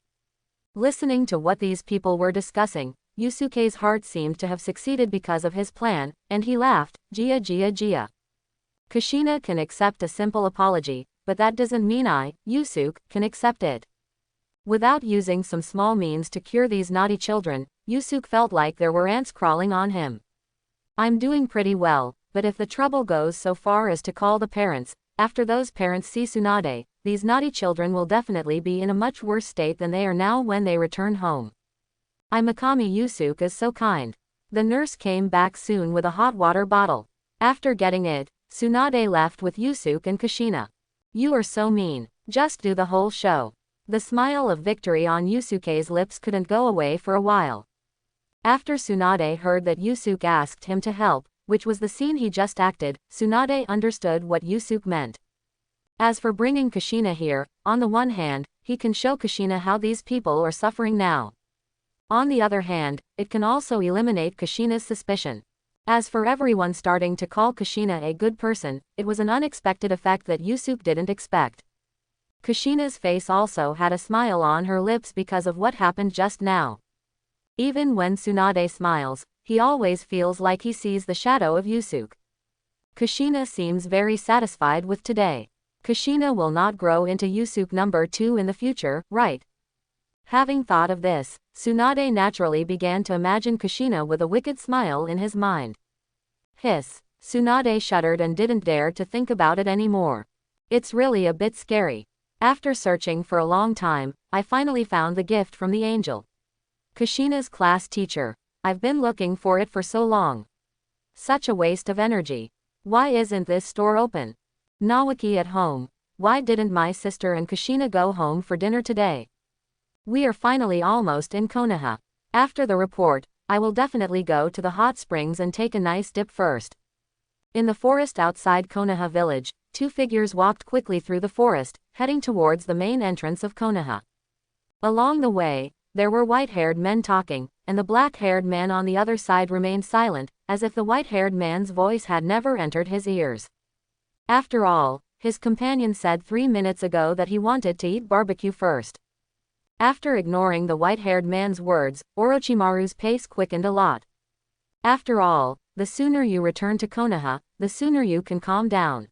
Listening to what these people were discussing, Yusuke's heart seemed to have succeeded because of his plan, and he laughed, Gia. Kushina can accept a simple apology, but that doesn't mean I, Yusuke, can accept it. Without using some small means to cure these naughty children, Yusuke felt like there were ants crawling on him. I'm doing pretty well, but if the trouble goes so far as to call the parents, after those parents see Tsunade, these naughty children will definitely be in a much worse state than they are now when they return home. Mikami Yusuke is so kind. The nurse came back soon with a hot water bottle. After getting it, Tsunade left with Yusuke and Kushina. You are so mean. Just do the whole show. The smile of victory on Yusuke's lips couldn't go away for a while. After Tsunade heard that Yusuke asked him to help, which was the scene he just acted, Tsunade understood what Yusuke meant. As for bringing Kushina here, on the one hand, he can show Kushina how these people are suffering now. On the other hand, it can also eliminate Kushina's suspicion. As for everyone starting to call Kushina a good person, it was an unexpected effect that Yusuke didn't expect. Kushina's face also had a smile on her lips because of what happened just now. Even when Tsunade smiles, he always feels like he sees the shadow of Yusuke. Kushina seems very satisfied with today. Kushina will not grow into Yusuke number 2 in the future, right? Having thought of this, Tsunade naturally began to imagine Kushina with a wicked smile in his mind. Hiss. Tsunade shuddered and didn't dare to think about it anymore. It's really a bit scary. After searching for a long time, I finally found the gift from the angel. Kushina's class teacher. I've been looking for it for so long. Such a waste of energy. Why isn't this store open? Nawaki at home. Why didn't my sister and Kushina go home for dinner today? We are finally almost in Konoha. After the report, I will definitely go to the hot springs and take a nice dip first. In the forest outside Konoha village, two figures walked quickly through the forest, heading towards the main entrance of Konoha. Along the way, there were white-haired men talking, and the black-haired man on the other side remained silent, as if the white-haired man's voice had never entered his ears. After all, his companion said 3 minutes ago that he wanted to eat barbecue first. After ignoring the white-haired man's words, Orochimaru's pace quickened a lot. After all, the sooner you return to Konoha, the sooner you can calm down.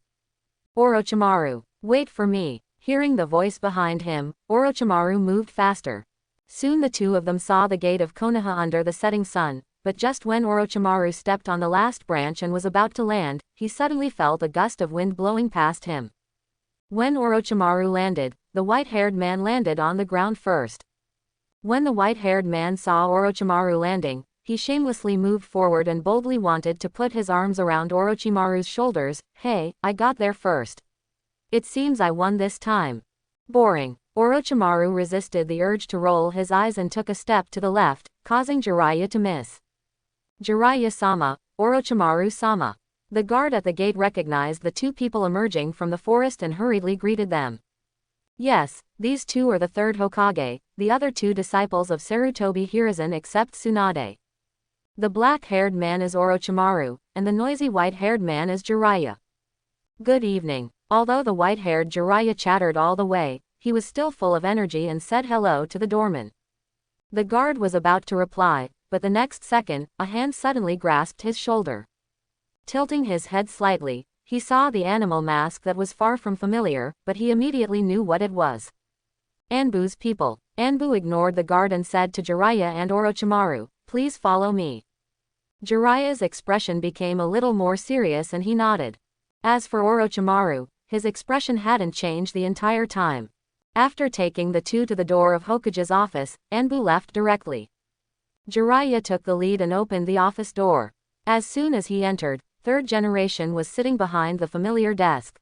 Orochimaru, wait for me. Hearing the voice behind him, Orochimaru moved faster. Soon the two of them saw the gate of Konoha under the setting sun, but just when Orochimaru stepped on the last branch and was about to land, he suddenly felt a gust of wind blowing past him. When Orochimaru landed, the white-haired man landed on the ground first. When the white-haired man saw Orochimaru landing, he shamelessly moved forward and boldly wanted to put his arms around Orochimaru's shoulders. Hey, I got there first. It seems I won this time. Boring. Orochimaru resisted the urge to roll his eyes and took a step to the left, causing Jiraiya to miss. Jiraiya-sama, Orochimaru-sama. The guard at the gate recognized the two people emerging from the forest and hurriedly greeted them. Yes, these two are the third Hokage, the other two disciples of Sarutobi Hiruzen except Tsunade. The black-haired man is Orochimaru, and the noisy white-haired man is Jiraiya. Good evening. Although the white-haired Jiraiya chattered all the way, he was still full of energy and said hello to the doorman. The guard was about to reply, but the next second, a hand suddenly grasped his shoulder. Tilting his head slightly, he saw the animal mask that was far from familiar, but he immediately knew what it was. Anbu's people. Anbu ignored the guard and said to Jiraiya and Orochimaru, "Please follow me." Jiraiya's expression became a little more serious and he nodded. As for Orochimaru, his expression hadn't changed the entire time. After taking the two to the door of Hokage's office, Anbu left directly. Jiraiya took the lead and opened the office door. As soon as he entered, Third Generation was sitting behind the familiar desk.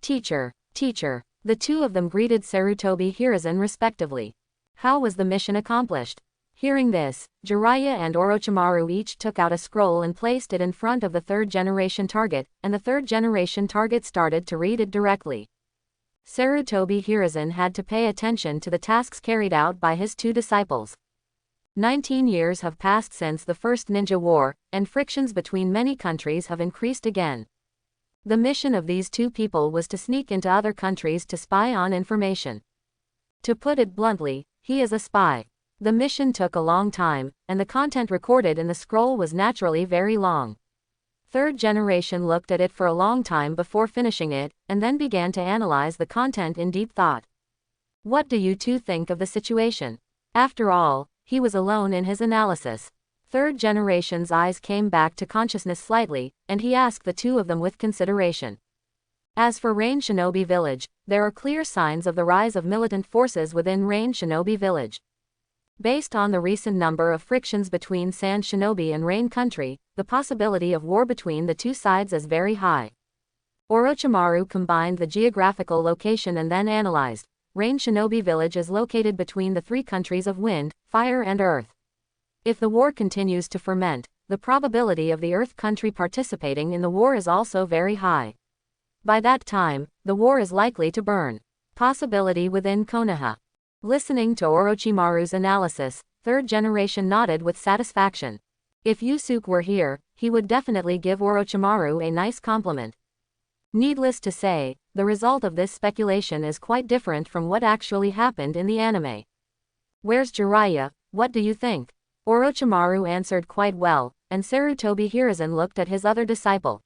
"Teacher, teacher." The two of them greeted Sarutobi Hiruzen respectively. How was the mission accomplished? Hearing this, Jiraiya and Orochimaru each took out a scroll and placed it in front of the Third Generation target, and the Third Generation target started to read it directly. Sarutobi Hiruzen had to pay attention to the tasks carried out by his two disciples. 19 years have passed since the First Ninja War, and frictions between many countries have increased again. The mission of these two people was to sneak into other countries to spy on information. To put it bluntly, he is a spy. The mission took a long time, and the content recorded in the scroll was naturally very long. Third Generation looked at it for a long time before finishing it, and then began to analyze the content in deep thought. What do you two think of the situation? After all, he was alone in his analysis. Third Generation's eyes came back to consciousness slightly, and he asked the two of them with consideration. As for Rain Shinobi Village, there are clear signs of the rise of militant forces within Rain Shinobi Village. Based on the recent number of frictions between Sand Shinobi and Rain Country, the possibility of war between the two sides is very high. Orochimaru combined the geographical location and then analyzed. Rain Shinobi Village is located between the three countries of Wind, Fire and Earth. If the war continues to ferment, the probability of the Earth country participating in the war is also very high. By that time, the war is likely to burn. Possibility within Konoha. Listening to Orochimaru's analysis, Third Generation nodded with satisfaction. If Yusuke were here, he would definitely give Orochimaru a nice compliment. Needless to say, the result of this speculation is quite different from what actually happened in the anime. "Where's Jiraiya? What do you think?" Orochimaru answered quite well, and Sarutobi Hiruzen looked at his other disciple.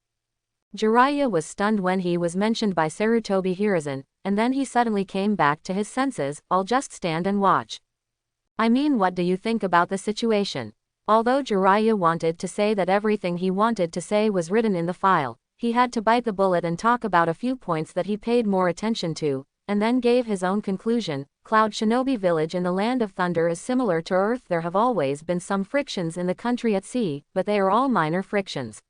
Jiraiya was stunned when he was mentioned by Sarutobi Hiruzen, and then he suddenly came back to his senses. "I'll just stand and watch." "I mean, what do you think about the situation?" Although Jiraiya wanted to say that everything he wanted to say was written in the file, he had to bite the bullet and talk about a few points that he paid more attention to, and then gave his own conclusion. Cloud Shinobi Village in the Land of Thunder is similar to Earth. There have always been some frictions in the country at sea, but they are all minor frictions.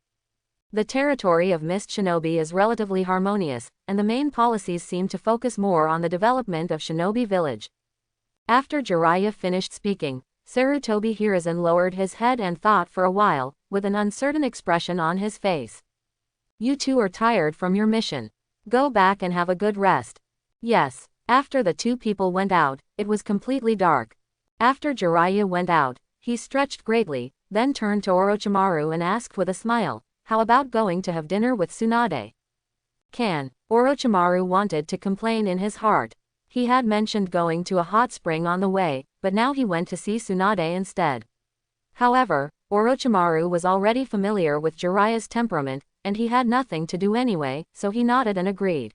The territory of Mist Shinobi is relatively harmonious, and the main policies seem to focus more on the development of Shinobi Village. After Jiraiya finished speaking, Sarutobi Hiruzen lowered his head and thought for a while, with an uncertain expression on his face. "You two are tired from your mission. Go back and have a good rest." "Yes." After the two people went out, it was completely dark. After Jiraiya went out, he stretched greatly, then turned to Orochimaru and asked with a smile, "How about going to have dinner with Tsunade?" Orochimaru wanted to complain in his heart. He had mentioned going to a hot spring on the way, but now he went to see Tsunade instead. However, Orochimaru was already familiar with Jiraiya's temperament, and he had nothing to do anyway, so he nodded and agreed.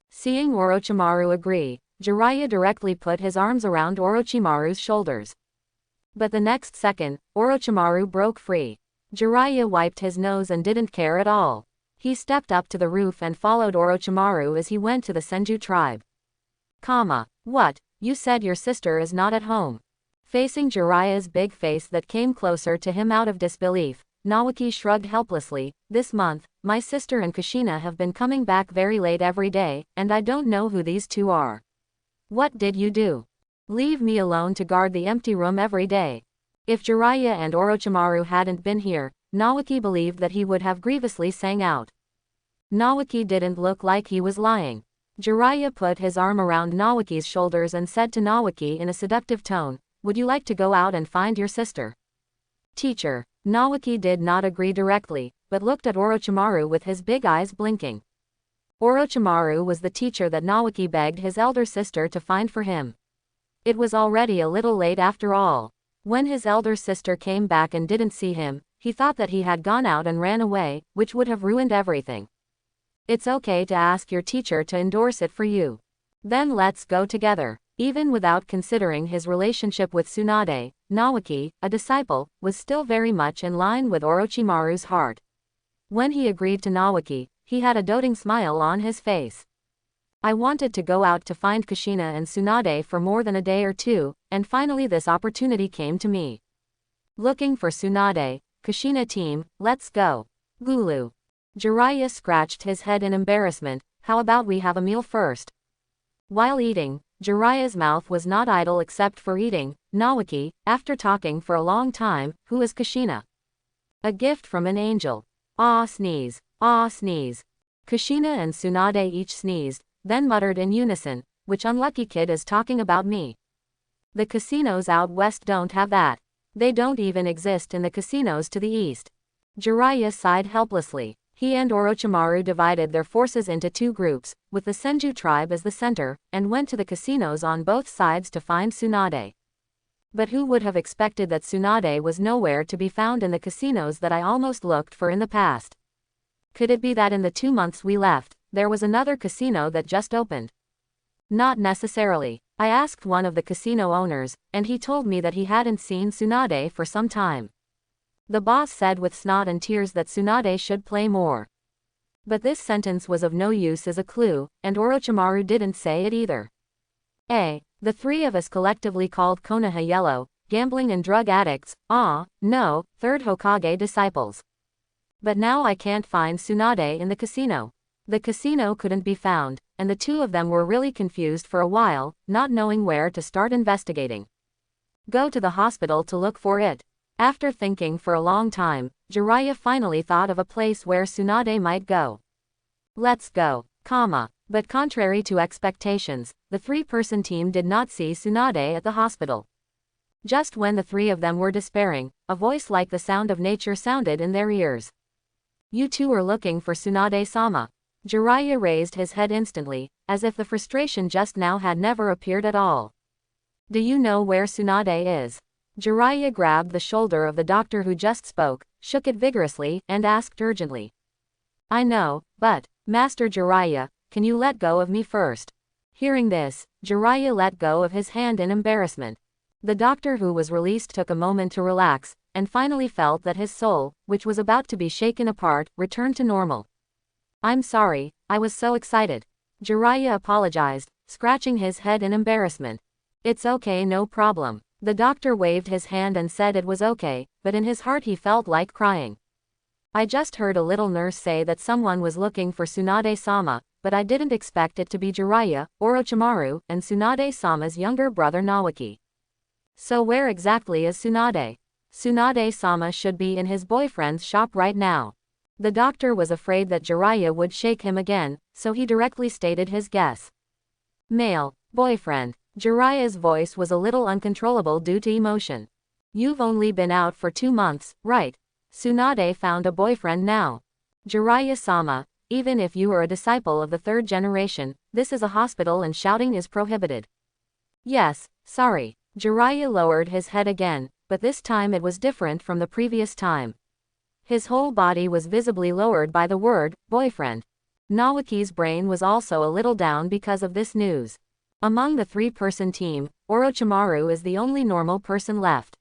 Seeing Orochimaru agree, Jiraiya directly put his arms around Orochimaru's shoulders. But the next second, Orochimaru broke free. Jiraiya wiped his nose and didn't care at all. He stepped up to the roof and followed Orochimaru as he went to the Senju tribe. What? You said your sister is not at home." Facing Jiraiya's big face that came closer to him out of disbelief, Naoki shrugged helplessly. "This month, my sister and Kushina have been coming back very late every day, and I don't know who these two are." "What did you do?" "Leave me alone to guard the empty room every day." If Jiraiya and Orochimaru hadn't been here, Naoki believed that he would have grievously sang out. Naoki didn't look like he was lying. Jiraiya put his arm around Naoki's shoulders and said to Naoki in a seductive tone, "Would you like to go out and find your sister?" "Teacher." Naoki did not agree directly, but looked at Orochimaru with his big eyes blinking. Orochimaru was the teacher that Naoki begged his elder sister to find for him. It was already a little late after all. When his elder sister came back and didn't see him, He thought that he had gone out and ran away, which would have ruined everything. It's okay to ask your teacher to endorse it for you. Then let's go together. Even without considering his relationship with Tsunade, Naoki, a disciple, was still very much in line with Orochimaru's heart. When he agreed to Naoki, he had a doting smile on his face. I wanted to go out to find Kushina and Tsunade for more than a day or two, and finally this opportunity came to me. Looking for Tsunade, Kushina team, let's go. Gulu. Jiraiya scratched his head in embarrassment. How about we have a meal first? While eating, Jiraiya's mouth was not idle except for eating. Naoki, after talking for a long time, who is Kushina? A gift from an angel. Ah sneeze. Ah sneeze. Kushina and Tsunade each sneezed, then muttered in unison, which unlucky kid is talking about me? The casinos out west don't have that. They don't even exist in the casinos to the east. Jiraiya sighed helplessly. He and Orochimaru divided their forces into two groups, with the Senju tribe as the center, and went to the casinos on both sides to find Tsunade. But who would have expected that Tsunade was nowhere to be found in the casinos that I almost looked for in the past? Could it be that in the 2 months we left, there was another casino that just opened? Not necessarily. I asked one of the casino owners, and he told me that he hadn't seen Tsunade for some time. The boss said with snot and tears that Tsunade should play more. But this sentence was of no use as a clue, and Orochimaru didn't say it either. The three of us collectively called Konoha yellow, gambling and drug addicts, no, third Hokage disciples. But now I can't find Tsunade in the casino. The casino couldn't be found, and the two of them were really confused for a while, not knowing where to start investigating. Go to the hospital to look for it. After thinking for a long time, Jiraiya finally thought of a place where Tsunade might go. Let's go, but contrary to expectations, the three-person team did not see Tsunade at the hospital. Just when the three of them were despairing, a voice like the sound of nature sounded in their ears. You two are looking for Tsunade-sama. Jiraiya raised his head instantly, as if the frustration just now had never appeared at all. Do you know where Tsunade is? Jiraiya grabbed the shoulder of the doctor who just spoke, shook it vigorously, and asked urgently. I know, but, Master Jiraiya, can you let go of me first? Hearing this, Jiraiya let go of his hand in embarrassment. The doctor who was released took a moment to relax, and finally felt that his soul, which was about to be shaken apart, returned to normal. I'm sorry, I was so excited. Jiraiya apologized, scratching his head in embarrassment. It's okay, no problem. The doctor waved his hand and said it was okay, but in his heart he felt like crying. I just heard a little nurse say that someone was looking for Tsunade-sama, but I didn't expect it to be Jiraiya, Orochimaru, and Tsunade-sama's younger brother Naoki. So where exactly is Tsunade? Tsunade-sama should be in his boyfriend's shop right now. The doctor was afraid that Jiraiya would shake him again, so he directly stated his guess. Male, boyfriend. Jiraiya's voice was a little uncontrollable due to emotion. You've only been out for 2 months, right? Tsunade found a boyfriend now. Jiraiya-sama, even if you are a disciple of the third generation, this is a hospital and shouting is prohibited. Yes, sorry. Jiraiya lowered his head again, but this time it was different from the previous time. His whole body was visibly lowered by the word, boyfriend. Naoki's brain was also a little down because of this news. Among the three-person team, Orochimaru is the only normal person left.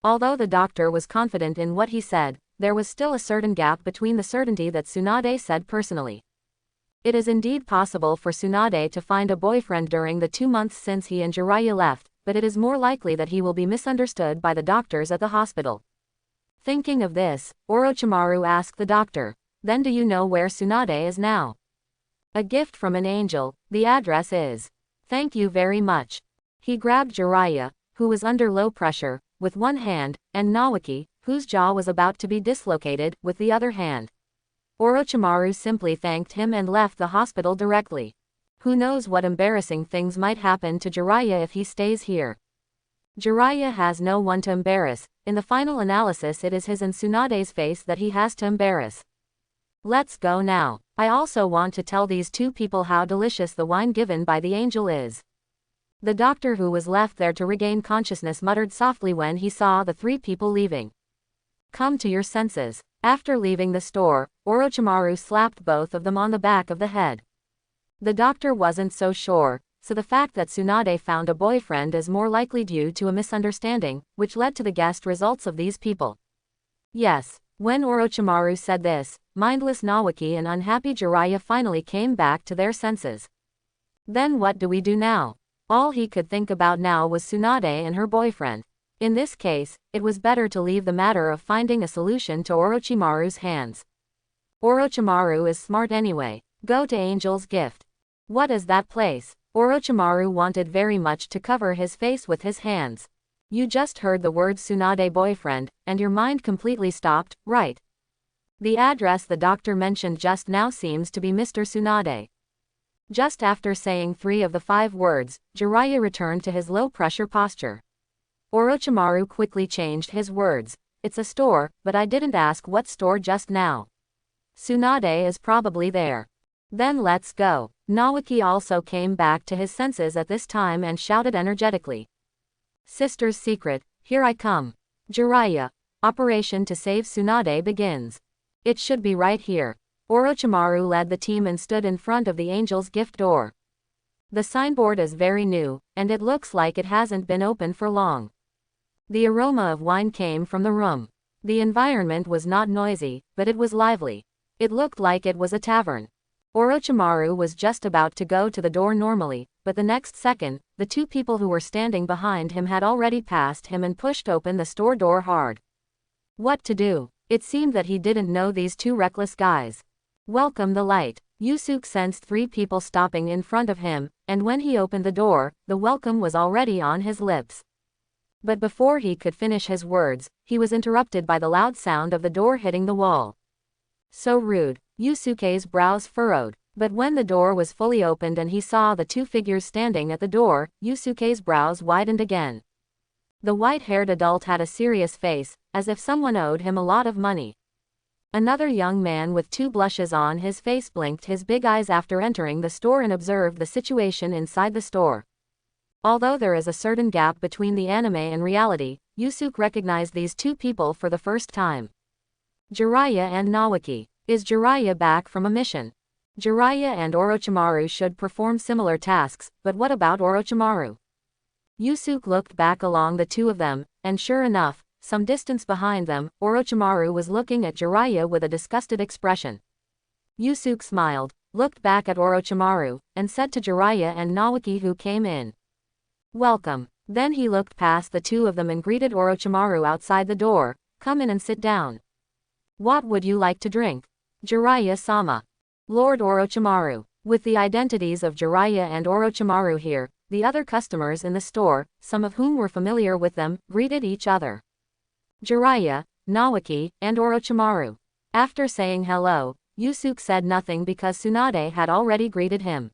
Although the doctor was confident in what he said, there was still a certain gap between the certainty that Tsunade said personally. It is indeed possible for Tsunade to find a boyfriend during the 2 months since he and Jiraiya left, but it is more likely that he will be misunderstood by the doctors at the hospital. Thinking of this, Orochimaru asked the doctor, then do you know where Tsunade is now? A gift from an angel, the address is. Thank you very much. He grabbed Jiraiya, who was under low pressure, with one hand, and Naoki, whose jaw was about to be dislocated, with the other hand. Orochimaru simply thanked him and left the hospital directly. Who knows what embarrassing things might happen to Jiraiya if he stays here. Jiraiya has no one to embarrass, in the final analysis it is his and Tsunade's face that he has to embarrass. Let's go now. I also want to tell these two people how delicious the wine given by the angel is. The doctor who was left there to regain consciousness muttered softly when he saw the three people leaving. Come to your senses. After leaving the store, Orochimaru slapped both of them on the back of the head. The doctor wasn't so sure, so the fact that Tsunade found a boyfriend is more likely due to a misunderstanding, which led to the guessed results of these people. Yes, when Orochimaru said this, mindless Naoki and unhappy Jiraiya finally came back to their senses. Then what do we do now? All he could think about now was Tsunade and her boyfriend. In this case, it was better to leave the matter of finding a solution to Orochimaru's hands. Orochimaru is smart anyway. Go to Angel's Gift. What is that place? Orochimaru wanted very much to cover his face with his hands. You just heard the word Tsunade boyfriend, and your mind completely stopped, right? The address the doctor mentioned just now seems to be Mr. Tsunade. Just after saying 3 of the 5 words, Jiraiya returned to his low-pressure posture. Orochimaru quickly changed his words. It's a store, but I didn't ask what store just now. Tsunade is probably there. Then let's go. Naoki also came back to his senses at this time and shouted energetically. Sister's secret, here I come. Jiraiya. Operation to save Tsunade begins. It should be right here. Orochimaru led the team and stood in front of the Angel's Gift door. The signboard is very new, and it looks like it hasn't been open for long. The aroma of wine came from the room. The environment was not noisy, but it was lively. It looked like it was a tavern. Orochimaru was just about to go to the door normally, but the next second, the 2 people who were standing behind him had already passed him and pushed open the store door hard. What to do? It seemed that he didn't know these 2 reckless guys. Welcome the light. Yusuke sensed 3 people stopping in front of him, and when he opened the door, the welcome was already on his lips. But before he could finish his words, he was interrupted by the loud sound of the door hitting the wall. So rude. Yusuke's brows furrowed, but when the door was fully opened and he saw the 2 figures standing at the door, Yusuke's brows widened again. The white-haired adult had a serious face, as if someone owed him a lot of money. Another young man with 2 blushes on his face blinked his big eyes after entering the store and observed the situation inside the store. Although there is a certain gap between the anime and reality, Yusuke recognized these 2 people for the first time. Jiraiya and Naoki. Is Jiraiya back from a mission? Jiraiya and Orochimaru should perform similar tasks, but what about Orochimaru? Yusuke looked back along the 2 of them, and sure enough, some distance behind them, Orochimaru was looking at Jiraiya with a disgusted expression. Yusuke smiled, looked back at Orochimaru, and said to Jiraiya and Naoki who came in. Welcome. Then he looked past the 2 of them and greeted Orochimaru outside the door. Come in and sit down. What would you like to drink? Jiraiya-sama. Lord Orochimaru. With the identities of Jiraiya and Orochimaru here, the other customers in the store, some of whom were familiar with them, greeted each other. Jiraiya, Naoki, and Orochimaru. After saying hello, Yusuke said nothing because Tsunade had already greeted him.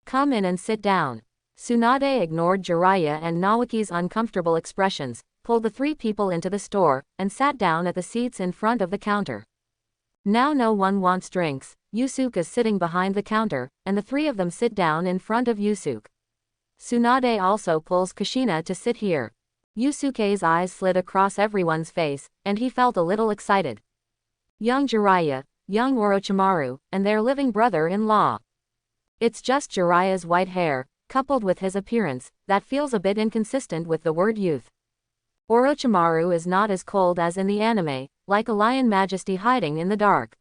Come in and sit down. Tsunade ignored Jiraiya and Naoki's uncomfortable expressions, pulled the 3 people into the store, and sat down at the seats in front of the counter. Now no one wants drinks. Yusuke is sitting behind the counter, and the 3 of them sit down in front of Yusuke. Tsunade also pulls Kushina to sit here. Yusuke's eyes slid across everyone's face, and he felt a little excited. Young Jiraiya, young Orochimaru, and their living brother-in-law. It's just Jiraiya's white hair, coupled with his appearance, that feels a bit inconsistent with the word youth. Orochimaru is not as cold as in the anime, like a lion majesty hiding in the dark.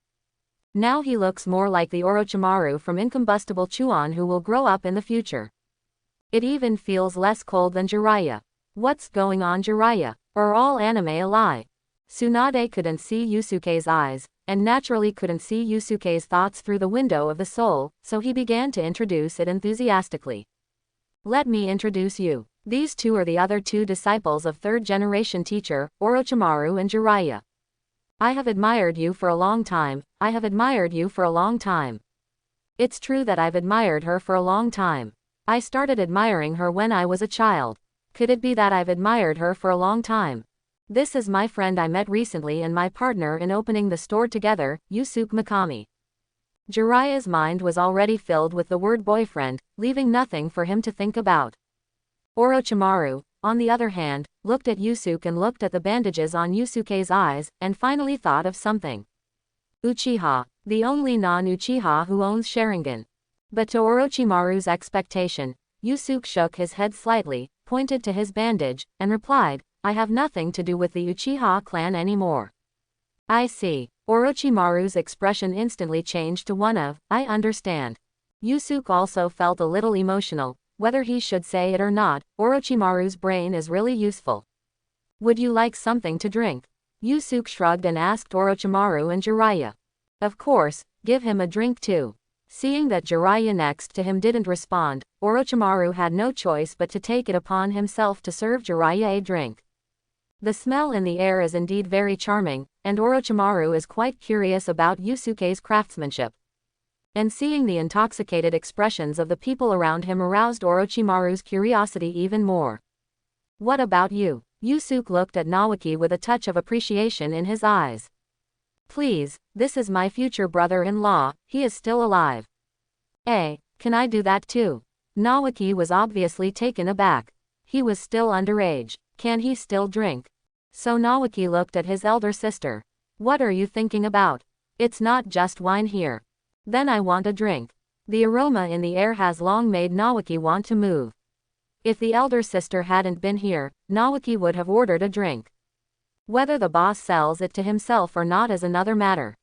Now he looks more like the Orochimaru from Incombustible Chuon who will grow up in the future. It even feels less cold than Jiraiya. What's going on, Jiraiya? Are all anime a lie? Tsunade couldn't see Yusuke's eyes, and naturally couldn't see Yusuke's thoughts through the window of the soul, so he began to introduce it enthusiastically. Let me introduce you. These 2 are the other 2 disciples of 3rd-generation teacher, Orochimaru and Jiraiya. I have admired you for a long time. I have admired you for a long time. It's true that I've admired her for a long time. I started admiring her when I was a child. Could it be that I've admired her for a long time? This is my friend I met recently and my partner in opening the store together, Yusuke Mikami. Jiraiya's mind was already filled with the word boyfriend, leaving nothing for him to think about. Orochimaru, on the other hand, looked at Yusuke and looked at the bandages on Yusuke's eyes, and finally thought of something. Uchiha, the only non-Uchiha who owns Sharingan. But to Orochimaru's expectation, Yusuke shook his head slightly, pointed to his bandage, and replied, I have nothing to do with the Uchiha clan anymore. I see. Orochimaru's expression instantly changed to one of, I understand. Yusuke also felt a little emotional. Whether he should say it or not, Orochimaru's brain is really useful. Would you like something to drink? Yusuke shrugged and asked Orochimaru and Jiraiya. Of course, give him a drink too. Seeing that Jiraiya next to him didn't respond, Orochimaru had no choice but to take it upon himself to serve Jiraiya a drink. The smell in the air is indeed very charming, and Orochimaru is quite curious about Yusuke's craftsmanship. And seeing the intoxicated expressions of the people around him aroused Orochimaru's curiosity even more. What about you? Yusuke looked at Naoki with a touch of appreciation in his eyes. Please, this is my future brother-in-law, he is still alive. Can I do that too? Naoki was obviously taken aback. He was still underage. Can he still drink? So Naoki looked at his elder sister. What are you thinking about? It's not just wine here. Then I want a drink. The aroma in the air has long made Naoki want to move. If the elder sister hadn't been here, Naoki would have ordered a drink. Whether the boss sells it to himself or not is another matter.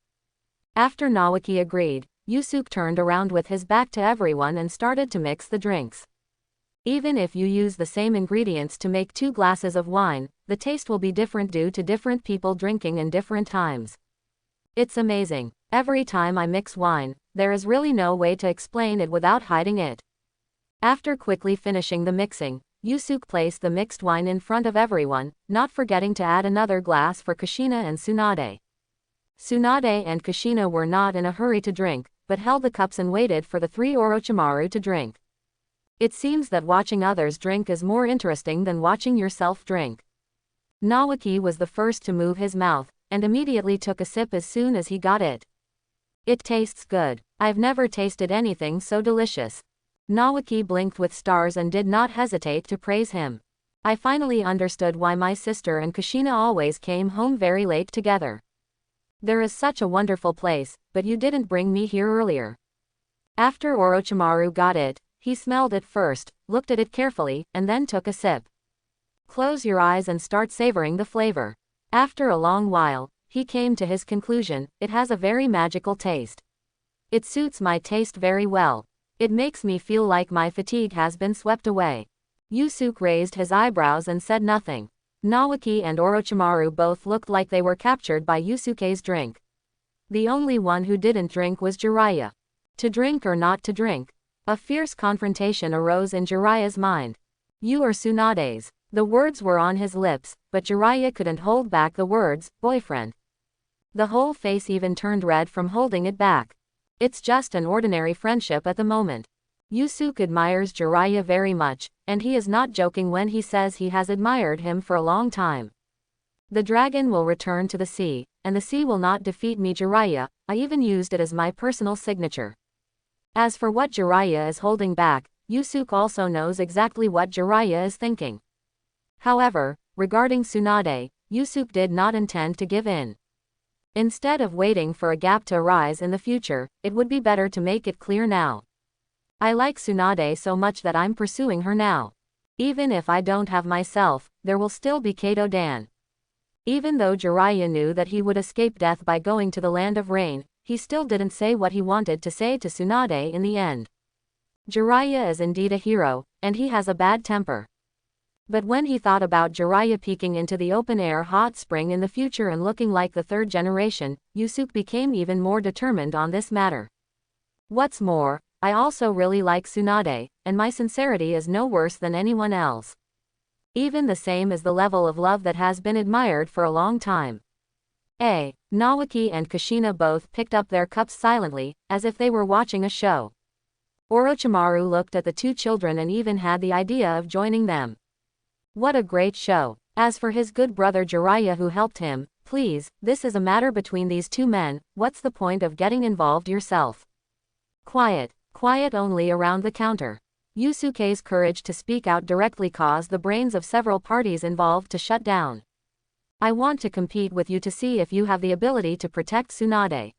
After Naoki agreed, Yusuke turned around with his back to everyone and started to mix the drinks. Even if you use the same ingredients to make 2 glasses of wine, the taste will be different due to different people drinking in different times. It's amazing. Every time I mix wine, there is really no way to explain it without hiding it. After quickly finishing the mixing, Yusuke placed the mixed wine in front of everyone, not forgetting to add another glass for Kushina and Tsunade. Tsunade and Kushina were not in a hurry to drink, but held the cups and waited for the 3 Orochimaru to drink. It seems that watching others drink is more interesting than watching yourself drink. Naoki was the first to move his mouth, and immediately took a sip as soon as he got it. It tastes good. I've never tasted anything so delicious. Naoki blinked with stars and did not hesitate to praise him. I finally understood why my sister and Kushina always came home very late together. There is such a wonderful place, but you didn't bring me here earlier. After Orochimaru got it, he smelled it first, looked at it carefully, and then took a sip. Close your eyes and start savoring the flavor. After a long while, he came to his conclusion, it has a very magical taste. It suits my taste very well. It makes me feel like my fatigue has been swept away. Yusuke raised his eyebrows and said nothing. Naoki and Orochimaru both looked like they were captured by Yusuke's drink. The only one who didn't drink was Jiraiya. To drink or not to drink? A fierce confrontation arose in Jiraiya's mind. You are Tsunade's. The words were on his lips, but Jiraiya couldn't hold back the words, boyfriend. The whole face even turned red from holding it back. It's just an ordinary friendship at the moment. Yusuke admires Jiraiya very much, and he is not joking when he says he has admired him for a long time. The dragon will return to the sea, and the sea will not defeat me, Jiraiya. I even used it as my personal signature. As for what Jiraiya is holding back, Yusuke also knows exactly what Jiraiya is thinking. However, regarding Tsunade, Yusuke did not intend to give in. Instead of waiting for a gap to arise in the future, it would be better to make it clear now. I like Tsunade so much that I'm pursuing her now. Even if I don't have myself, there will still be Kato Dan. Even though Jiraiya knew that he would escape death by going to the land of rain, he still didn't say what he wanted to say to Tsunade in the end. Jiraiya is indeed a hero, and he has a bad temper. But when he thought about Jiraiya peeking into the open-air hot spring in the future and looking like the 3rd generation, Yusuke became even more determined on this matter. What's more, I also really like Tsunade, and my sincerity is no worse than anyone else. Even the same as the level of love that has been admired for a long time. Naoki and Kushina both picked up their cups silently, as if they were watching a show. Orochimaru looked at the 2 children and even had the idea of joining them. What a great show. As for his good brother Jiraiya who helped him, please, this is a matter between these 2 men, what's the point of getting involved yourself? Quiet only around the counter. Yusuke's courage to speak out directly caused the brains of several parties involved to shut down. I want to compete with you to see if you have the ability to protect Tsunade.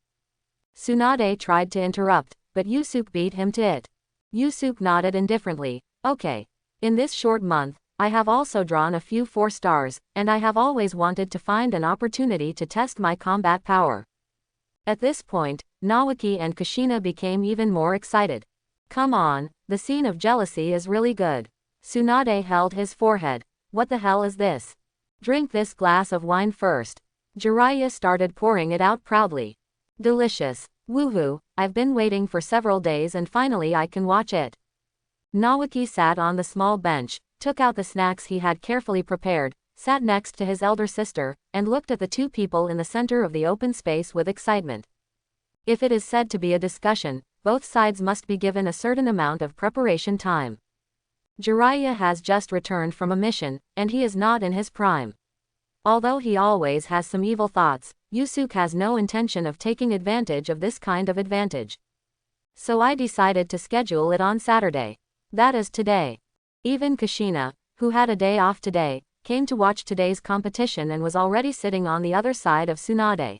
Tsunade tried to interrupt, but Yusuke beat him to it. Yusuke nodded indifferently. Okay. In this short month, I have also drawn a few 4 stars, and I have always wanted to find an opportunity to test my combat power. At this point, Naoki and Kushina became even more excited. Come on, the scene of jealousy is really good. Tsunade held his forehead. What the hell is this? Drink this glass of wine first. Jiraiya started pouring it out proudly. Delicious. Woohoo, I've been waiting for several days and finally I can watch it. Naoki sat on the small bench, took out the snacks he had carefully prepared, sat next to his elder sister, and looked at the 2 people in the center of the open space with excitement. If it is said to be a discussion, both sides must be given a certain amount of preparation time. Jiraiya has just returned from a mission, and he is not in his prime. Although he always has some evil thoughts, Yusuke has no intention of taking advantage of this kind of advantage. So I decided to schedule it on Saturday. That is today. Even Kushina, who had a day off today, came to watch today's competition and was already sitting on the other side of Tsunade.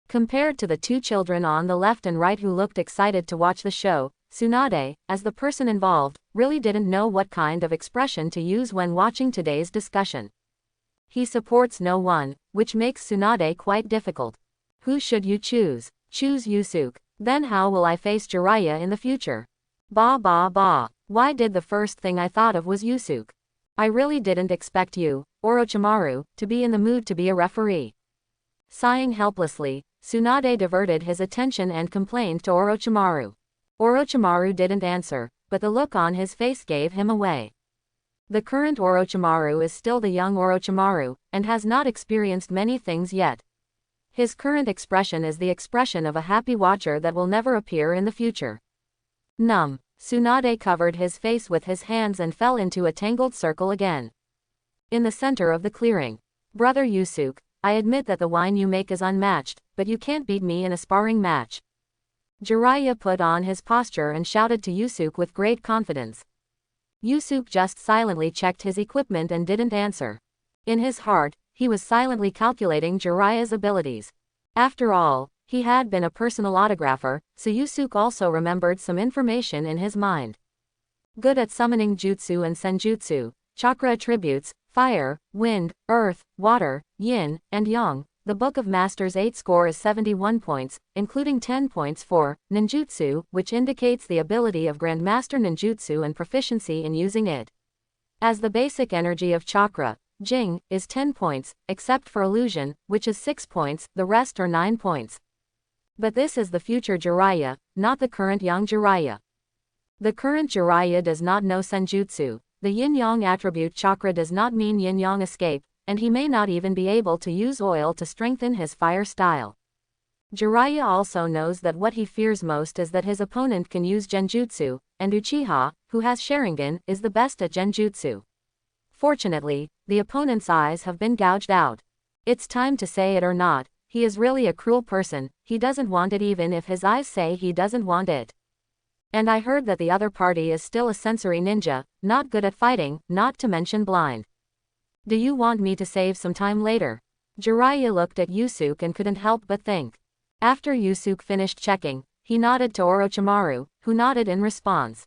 Compared to the 2 children on the left and right who looked excited to watch the show, Tsunade, as the person involved, really didn't know what kind of expression to use when watching today's discussion. He supports no one, which makes Tsunade quite difficult. Who should you choose? Choose Yusuke. Then how will I face Jiraiya in the future? Bah. Why did the first thing I thought of was Yusuke? I really didn't expect you, Orochimaru, to be in the mood to be a referee. Sighing helplessly, Tsunade diverted his attention and complained to Orochimaru. Orochimaru didn't answer, but the look on his face gave him away. The current Orochimaru is still the young Orochimaru, and has not experienced many things yet. His current expression is the expression of a happy watcher that will never appear in the future. Numb. Tsunade covered his face with his hands and fell into a tangled circle again. In the center of the clearing. Brother Yusuke, I admit that the wine you make is unmatched, but you can't beat me in a sparring match. Jiraiya put on his posture and shouted to Yusuke with great confidence. Yusuke just silently checked his equipment and didn't answer. In his heart, he was silently calculating Jiraiya's abilities. After all, he had been a personal autographer, so Yusuke also remembered some information in his mind. Good at summoning jutsu and senjutsu, chakra attributes, fire, wind, earth, water, yin, and yang. The Book of Masters 8 score is 71 points, including 10 points for ninjutsu, which indicates the ability of Grandmaster ninjutsu and proficiency in using it. As the basic energy of chakra, Jing, is 10 points, except for illusion, which is 6 points, the rest are 9 points. But this is the future Jiraiya, not the current young Jiraiya. The current Jiraiya does not know senjutsu, the yin-yang attribute chakra does not mean yin-yang escape, and he may not even be able to use oil to strengthen his fire style. Jiraiya also knows that what he fears most is that his opponent can use genjutsu, and Uchiha, who has Sharingan, is the best at genjutsu. Fortunately, the opponent's eyes have been gouged out. It's time to say it or not, he is really a cruel person, he doesn't want it even if his eyes say he doesn't want it. And I heard that the other party is still a sensory ninja, not good at fighting, not to mention blind. Do you want me to save some time later? Jiraiya looked at Yusuke and couldn't help but think. After Yusuke finished checking, he nodded to Orochimaru, who nodded in response.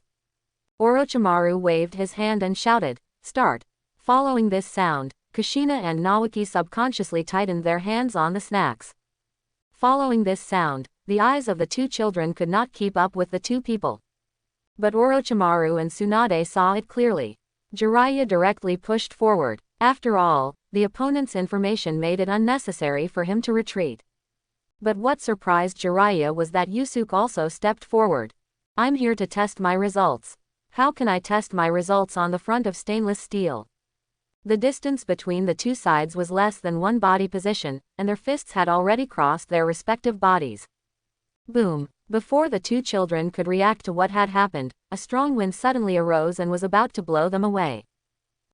Orochimaru waved his hand and shouted, "Start." Following this sound, Kushina and Naoki subconsciously tightened their hands on the snacks. Following this sound, the eyes of the 2 children could not keep up with the 2 people. But Orochimaru and Tsunade saw it clearly. Jiraiya directly pushed forward. After all, the opponent's information made it unnecessary for him to retreat. But what surprised Jiraiya was that Yusuke also stepped forward. I'm here to test my results. How can I test my results on the front of stainless steel? The distance between the 2 sides was less than 1 body position, and their fists had already crossed their respective bodies. Boom! Before the 2 children could react to what had happened, a strong wind suddenly arose and was about to blow them away.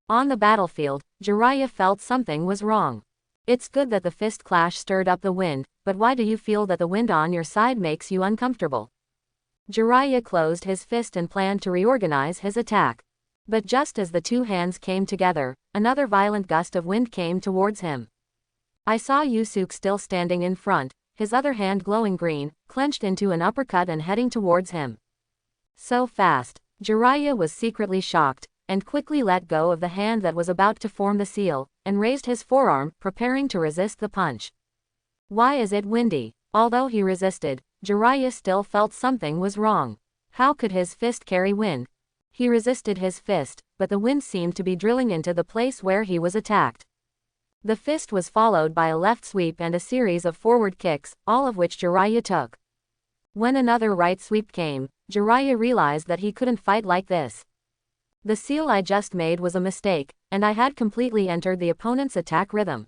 On the battlefield, Jiraiya felt something was wrong. It's good that the fist clash stirred up the wind, but why do you feel that the wind on your side makes you uncomfortable? Jiraiya closed his fist and planned to reorganize his attack. But just as the two hands came together, another violent gust of wind came towards him. I saw Yusuke still standing in front, his other hand glowing green, clenched into an uppercut and heading towards him. So fast. Jiraiya was secretly shocked, and quickly let go of the hand that was about to form the seal, and raised his forearm, preparing to resist the punch. Why is it windy? Although he resisted, Jiraiya still felt something was wrong. How could his fist carry wind? He resisted his fist, but the wind seemed to be drilling into the place where he was attacked. The fist was followed by a left sweep and a series of forward kicks, all of which Jiraiya took. When another right sweep came, Jiraiya realized that he couldn't fight like this. The seal I just made was a mistake, and I had completely entered the opponent's attack rhythm.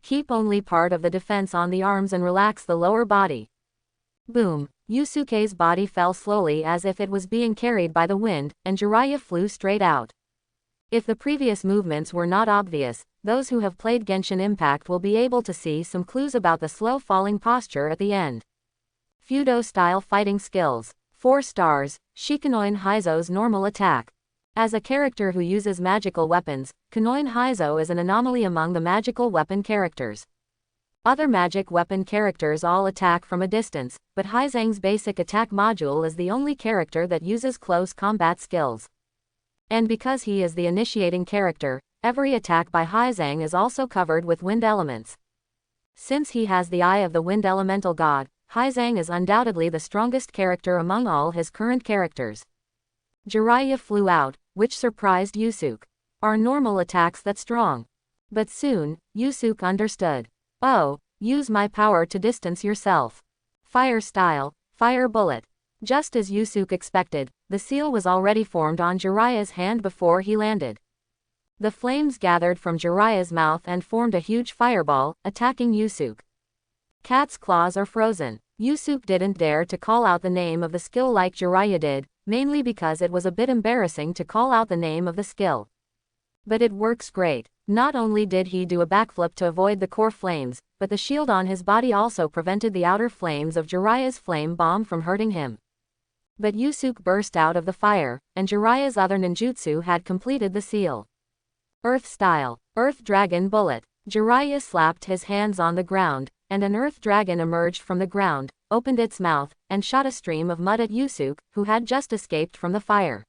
Keep only part of the defense on the arms and relax the lower body. Boom. Yusuke's body fell slowly as if it was being carried by the wind, and Jiraiya flew straight out. If the previous movements were not obvious, those who have played Genshin Impact will be able to see some clues about the slow falling posture at the end. Fudo-style fighting skills. 4 stars, Shikanoin Heizo's normal attack. As a character who uses magical weapons, Kanoin Heizo is an anomaly among the magical weapon characters. Other magic weapon characters all attack from a distance, but Heizang's basic attack module is the only character that uses close combat skills. And because he is the initiating character, every attack by Heizang is also covered with wind elements. Since he has the eye of the wind elemental god, Heizang is undoubtedly the strongest character among all his current characters. Jiraiya flew out, which surprised Yusuke. Are normal attacks that strong? But soon, Yusuke understood. Oh, use my power to distance yourself. Fire style, fire bullet. Just as Yusuke expected, the seal was already formed on Jiraiya's hand before he landed. The flames gathered from Jiraiya's mouth and formed a huge fireball, attacking Yusuke. Cat's claws are frozen. Yusuke didn't dare to call out the name of the skill like Jiraiya did, mainly because it was a bit embarrassing to call out the name of the skill. But it works great. Not only did he do a backflip to avoid the core flames, but the shield on his body also prevented the outer flames of Jiraiya's flame bomb from hurting him. But Yusuke burst out of the fire, and Jiraiya's other ninjutsu had completed the seal. Earth style, Earth Dragon Bullet. Jiraiya slapped his hands on the ground, and an earth dragon emerged from the ground, opened its mouth, and shot a stream of mud at Yusuke, who had just escaped from the fire.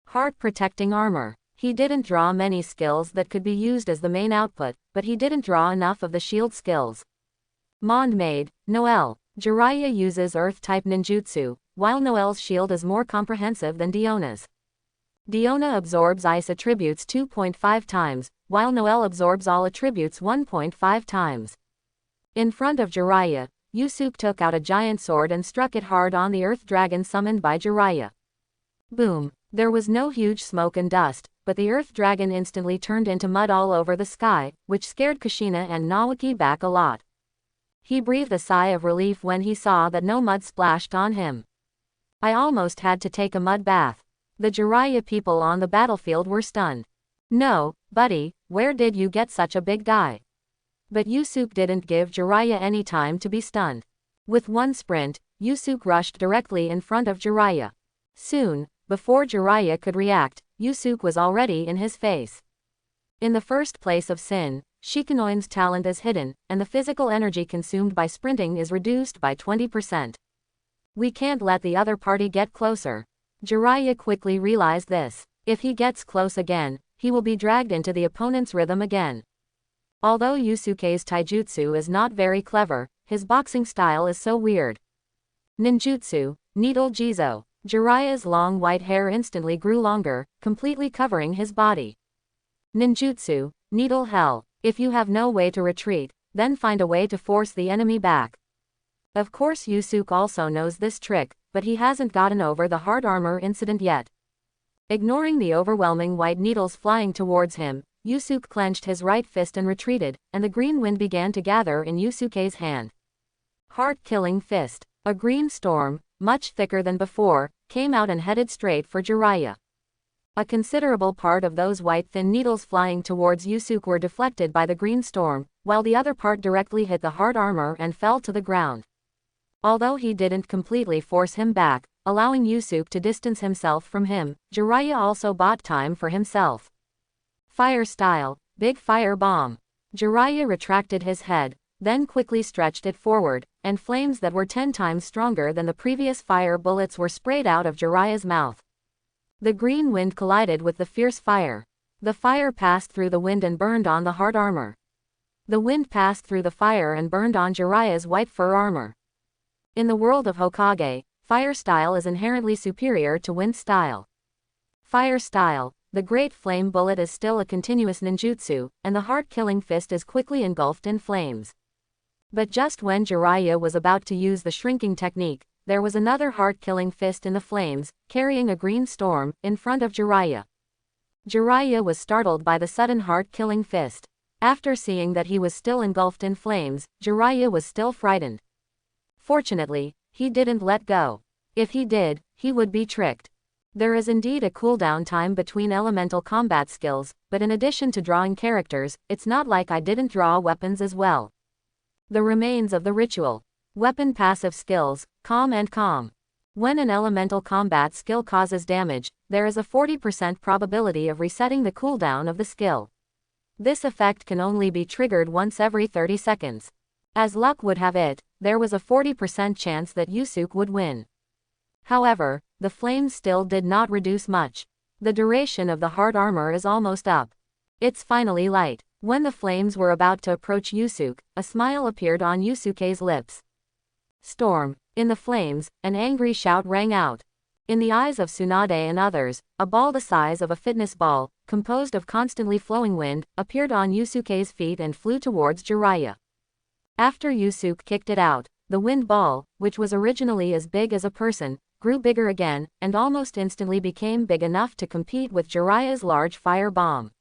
Heart protecting armor. He didn't draw many skills that could be used as the main output, but he didn't draw enough of the shield skills. Mond Maid, Noelle. Jiraiya uses earth-type ninjutsu, while Noelle's shield is more comprehensive than Diona's. Diona absorbs ice attributes 2.5 times, while Noelle absorbs all attributes 1.5 times. In front of Jiraiya, Yusuke took out a giant sword and struck it hard on the earth dragon summoned by Jiraiya. Boom. There was no huge smoke and dust, but the earth dragon instantly turned into mud all over the sky, which scared Kushina and Naoki back a lot. He breathed a sigh of relief when he saw that no mud splashed on him. I almost had to take a mud bath. The Jiraiya people on the battlefield were stunned. No, buddy, where did you get such a big guy? But Yusuke didn't give Jiraiya any time to be stunned. With one sprint, Yusuke rushed directly in front of Jiraiya. Soon, before Jiraiya could react, Yusuke was already in his face. In the first place of Sin, Shikanoin's talent is hidden, and the physical energy consumed by sprinting is reduced by 20%. We can't let the other party get closer. Jiraiya quickly realized this. If he gets close again, he will be dragged into the opponent's rhythm again. Although Yusuke's taijutsu is not very clever, his boxing style is so weird. Ninjutsu, Needle Jizo. Jiraiya's long white hair instantly grew longer, completely covering his body. Ninjutsu, Needle Hell. If you have no way to retreat, then find a way to force the enemy back. Of course Yusuke also knows this trick, but he hasn't gotten over the hard armor incident yet. Ignoring the overwhelming white needles flying towards him, Yusuke clenched his right fist and retreated, and the green wind began to gather in Yusuke's hand. Heart-killing fist. A green storm, much thicker than before, came out and headed straight for Jiraiya. A considerable part of those white thin needles flying towards Yusuke were deflected by the green storm, while the other part directly hit the hard armor and fell to the ground. Although he didn't completely force him back, allowing Yusuke to distance himself from him, Jiraiya also bought time for himself. Fire style, big fire bomb. Jiraiya retracted his head, then quickly stretched it forward, and flames that were 10 times stronger than the previous fire bullets were sprayed out of Jiraiya's mouth. The green wind collided with the fierce fire. The fire passed through the wind and burned on the hard armor. The wind passed through the fire and burned on Jiraiya's white fur armor. In the world of Hokage, fire style is inherently superior to wind style. Fire style, the great flame bullet is still a continuous ninjutsu, and the heart-killing fist is quickly engulfed in flames. But just when Jiraiya was about to use the shrinking technique, there was another heart-killing fist in the flames, carrying a green storm, in front of Jiraiya. Jiraiya was startled by the sudden heart-killing fist. After seeing that he was still engulfed in flames, Jiraiya was still frightened. Fortunately, he didn't let go. If he did, he would be tricked. There is indeed a cooldown time between elemental combat skills, but in addition to drawing characters, it's not like I didn't draw weapons as well. The remains of the ritual. Weapon passive skills, calm and calm. When an elemental combat skill causes damage, there is a 40% probability of resetting the cooldown of the skill. This effect can only be triggered once every 30 seconds. As luck would have it, there was a 40% chance that Yusuke would win. However, the flames still did not reduce much. The duration of the hard armor is almost up. It's finally light. When the flames were about to approach Yusuke, a smile appeared on Yusuke's lips. Storm. In the flames, an angry shout rang out. In the eyes of Tsunade and others, a ball the size of a fitness ball, composed of constantly flowing wind, appeared on Yusuke's feet and flew towards Jiraiya. After Yusuke kicked it out, the wind ball, which was originally as big as a person, grew bigger again, and almost instantly became big enough to compete with Jiraiya's large fire bomb.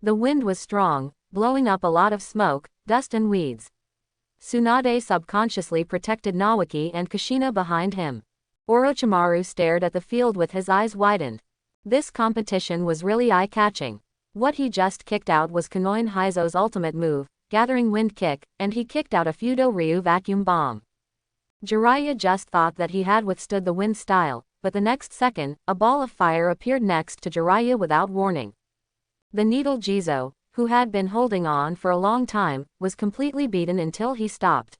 The wind was strong, blowing up a lot of smoke, dust and weeds. Tsunade subconsciously protected Nawaki and Kushina behind him. Orochimaru stared at the field with his eyes widened. This competition was really eye-catching. What he just kicked out was Konoin Hizo's ultimate move, Gathering Wind Kick, and he kicked out a Fudo Ryu vacuum bomb. Jiraiya just thought that he had withstood the wind style, but the next second, a ball of fire appeared next to Jiraiya without warning. The needle Jizo, who had been holding on for a long time, was completely beaten until he stopped.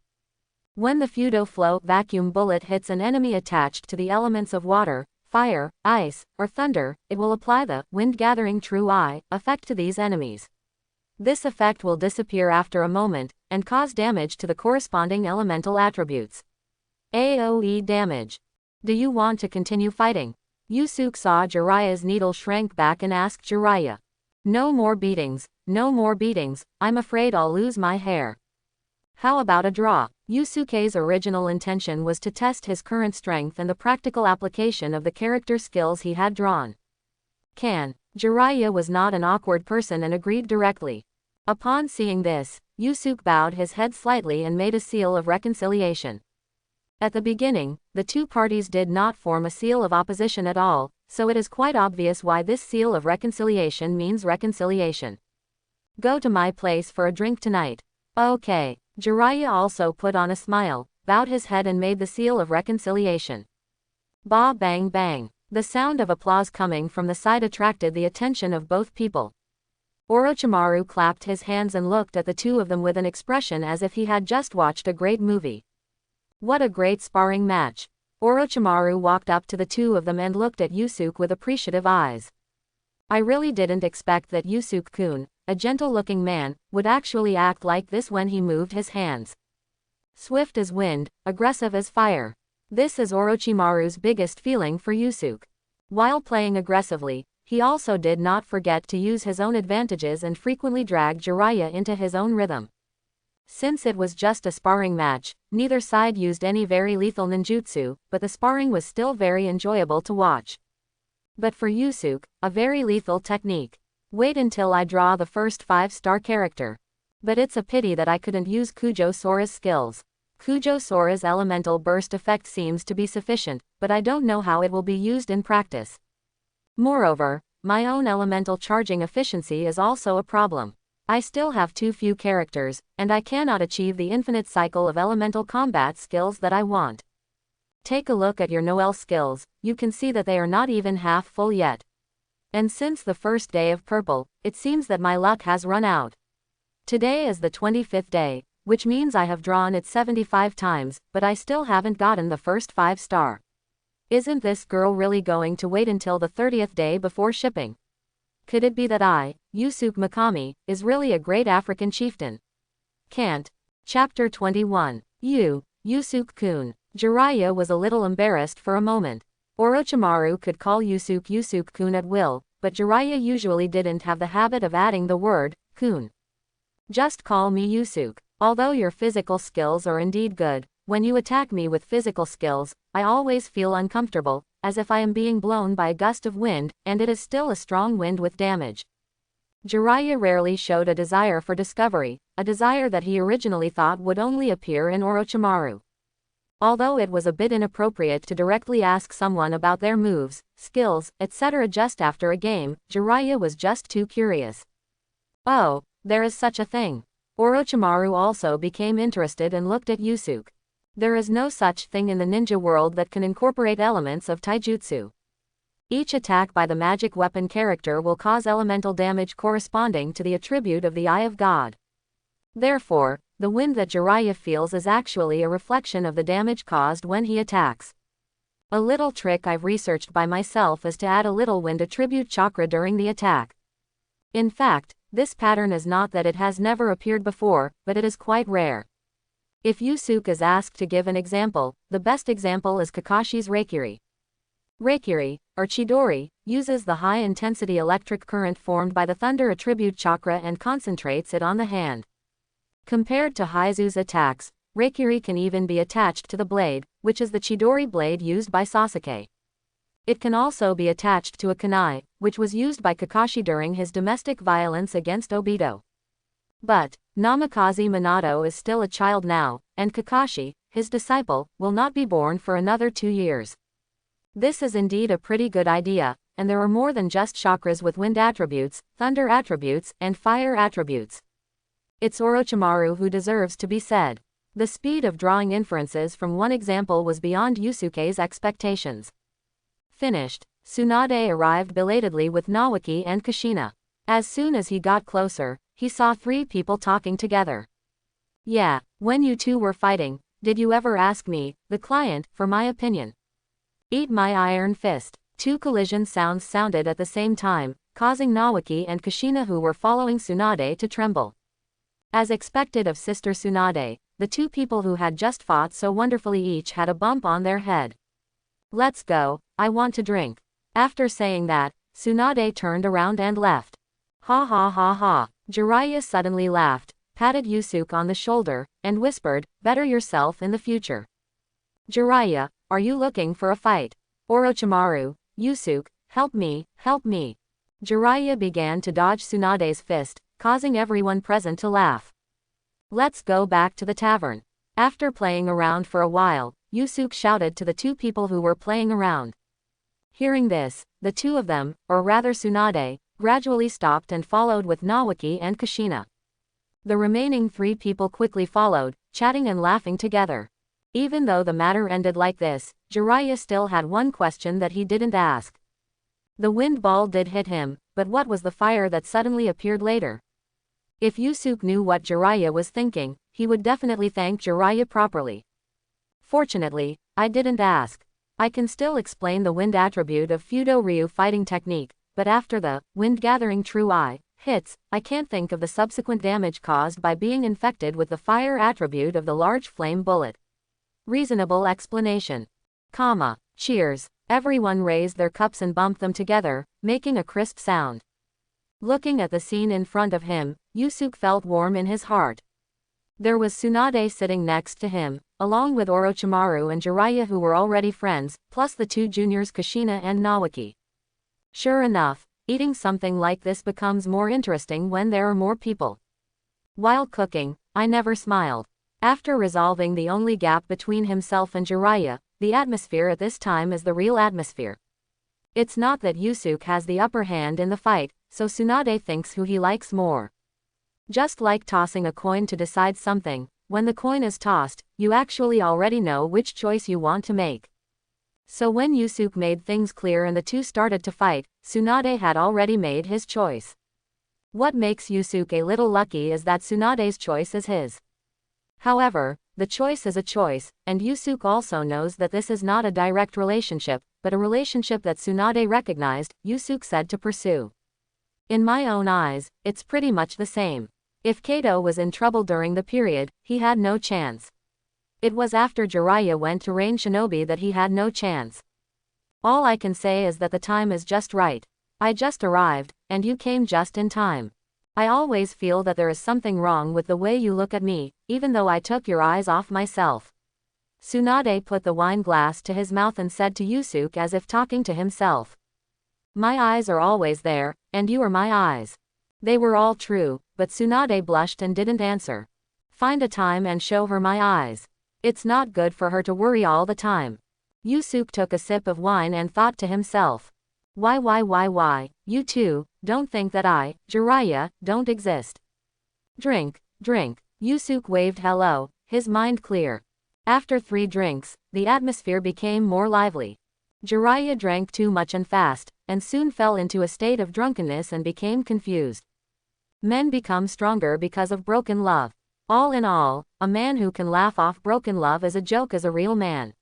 When the Fudo Flow vacuum bullet hits an enemy attached to the elements of water, fire, ice, or thunder, it will apply the Wind Gathering True Eye effect to these enemies. This effect will disappear after a moment, and cause damage to the corresponding elemental attributes. AoE damage. Do you want to continue fighting? Yusuke saw Jiraiya's needle shrank back and asked Jiraiya. No more beatings, no more beatings, I'm afraid I'll lose my hair. How about a draw? Yusuke's original intention was to test his current strength and the practical application of the character skills he had drawn. Jiraiya was not an awkward person and agreed directly. Upon seeing this, Yusuke bowed his head slightly and made a seal of reconciliation. At the beginning, the two parties did not form a seal of opposition at all, so it is quite obvious why this seal of reconciliation means reconciliation. Go to my place for a drink tonight. Okay. Jiraiya also put on a smile, bowed his head and made the seal of reconciliation. Ba bang bang. The sound of applause coming from the side attracted the attention of both people. Orochimaru clapped his hands and looked at the two of them with an expression as if he had just watched a great movie. What a great sparring match. Orochimaru walked up to the two of them and looked at Yusuke with appreciative eyes. I really didn't expect that Yusuke-kun, a gentle-looking man, would actually act like this when he moved his hands. Swift as wind, aggressive as fire. This is Orochimaru's biggest feeling for Yusuke. While playing aggressively, he also did not forget to use his own advantages and frequently dragged Jiraiya into his own rhythm. Since it was just a sparring match, neither side used any very lethal ninjutsu, but the sparring was still very enjoyable to watch. But for Yusuke, a very lethal technique. Wait until I draw the first 5-star character. But it's a pity that I couldn't use Kujo Sora's skills. Kujo Sora's elemental burst effect seems to be sufficient, but I don't know how it will be used in practice. Moreover, my own elemental charging efficiency is also a problem. I still have too few characters, and I cannot achieve the infinite cycle of elemental combat skills that I want. Take a look at your Noel skills, you can see that they are not even half full yet. And since the first day of purple, it seems that my luck has run out. Today is the 25th day, which means I have drawn it 75 times, but I still haven't gotten the first 5-star. Isn't this girl really going to wait until the 30th day before shipping? Could it be that I, Yusuke Mikami, is really a great African chieftain? Can't. Chapter 21. Yusuke-kun. Jiraiya was a little embarrassed for a moment. Orochimaru could call Yusuke-kun at will, but Jiraiya usually didn't have the habit of adding the word, kun. Just call me Yusuke. Although your physical skills are indeed good, when you attack me with physical skills, I always feel uncomfortable, as if I am being blown by a gust of wind, and it is still a strong wind with damage. Jiraiya rarely showed a desire for discovery, a desire that he originally thought would only appear in Orochimaru. Although it was a bit inappropriate to directly ask someone about their moves, skills, etc. just after a game, Jiraiya was just too curious. Oh, there is such a thing. Orochimaru also became interested and looked at Yusuke. There is no such thing in the ninja world that can incorporate elements of taijutsu. Each attack by the magic weapon character will cause elemental damage corresponding to the attribute of the Eye of God. Therefore, the wind that Jiraiya feels is actually a reflection of the damage caused when he attacks. A little trick I've researched by myself is to add a little wind attribute chakra during the attack. In fact, this pattern is not that it has never appeared before, but it is quite rare. If Yusuke is asked to give an example, the best example is Kakashi's Reikiri. Reikiri, or Chidori, uses the high-intensity electric current formed by the thunder attribute chakra and concentrates it on the hand. Compared to Haizu's attacks, Reikiri can even be attached to the blade, which is the Chidori blade used by Sasuke. It can also be attached to a kunai, which was used by Kakashi during his domestic violence against Obito. But, Namikaze Minato is still a child now, and Kakashi, his disciple, will not be born for another 2 years. This is indeed a pretty good idea, and there are more than just chakras with wind attributes, thunder attributes, and fire attributes. It's Orochimaru who deserves to be said. The speed of drawing inferences from one example was beyond Yusuke's expectations. Finished, Tsunade arrived belatedly with Nawaki and Kushina. As soon as he got closer, he saw 3 people talking together. Yeah, when you two were fighting, did you ever ask me, the client, for my opinion? Eat my iron fist. 2 collision sounds sounded at the same time, causing Nawaki and Kushina who were following Tsunade to tremble. As expected of Sister Tsunade, the 2 people who had just fought so wonderfully each had a bump on their head. Let's go, I want to drink. After saying that, Tsunade turned around and left. Ha ha ha ha. Jiraiya suddenly laughed, patted Yusuke on the shoulder, and whispered, better yourself in the future. Jiraiya, are you looking for a fight? Orochimaru, Yusuke, help me, help me. Jiraiya began to dodge Tsunade's fist, causing everyone present to laugh. Let's go back to the tavern. After playing around for a while, Yusuke shouted to the 2 people who were playing around. Hearing this, the 2 of them, or rather Tsunade, gradually stopped and followed with Nawaki and Kushina. The remaining 3 people quickly followed, chatting and laughing together. Even though the matter ended like this, Jiraiya still had one question that he didn't ask. The wind ball did hit him, but what was the fire that suddenly appeared later? If Yusuke knew what Jiraiya was thinking, he would definitely thank Jiraiya properly. Fortunately, I didn't ask. I can still explain the wind attribute of Fudo Ryu fighting technique, but after the wind gathering true eye hits, I can't think of the subsequent damage caused by being infected with the fire attribute of the large flame bullet. Reasonable explanation. Cheers. Everyone raised their cups and bumped them together, making a crisp sound. Looking at the scene in front of him, Yusuke felt warm in his heart. There was Tsunade sitting next to him, along with Orochimaru and Jiraiya who were already friends, plus the 2 juniors Kushina and Nawaki. Sure enough, eating something like this becomes more interesting when there are more people. While cooking, I never smiled. After resolving the only gap between himself and Jiraiya, the atmosphere at this time is the real atmosphere. It's not that Yusuke has the upper hand in the fight, so Tsunade thinks who he likes more. Just like tossing a coin to decide something, when the coin is tossed, you actually already know which choice you want to make. So when Yusuke made things clear and the two started to fight, Tsunade had already made his choice. What makes Yusuke a little lucky is that Tsunade's choice is his. However, the choice is a choice, and Yusuke also knows that this is not a direct relationship, but a relationship that Tsunade recognized, Yusuke said to pursue. In my own eyes, it's pretty much the same. If Kato was in trouble during the period, he had no chance. It was after Jiraiya went to Rain Shinobi that he had no chance. All I can say is that the time is just right. I just arrived, and you came just in time. I always feel that there is something wrong with the way you look at me, even though I took your eyes off myself. Tsunade put the wine glass to his mouth and said to Yusuke as if talking to himself. My eyes are always there, and you are my eyes. They were all true, but Tsunade blushed and didn't answer. Find a time and show her my eyes. It's not good for her to worry all the time. Yusuke took a sip of wine and thought to himself. Why, you two, don't think that I, Jiraiya, don't exist. Drink. Yusuke waved hello, his mind clear. After 3 drinks, the atmosphere became more lively. Jiraiya drank too much and fast, and soon fell into a state of drunkenness and became confused. Men become stronger because of broken love. All in all, a man who can laugh off broken love as a joke is a real man.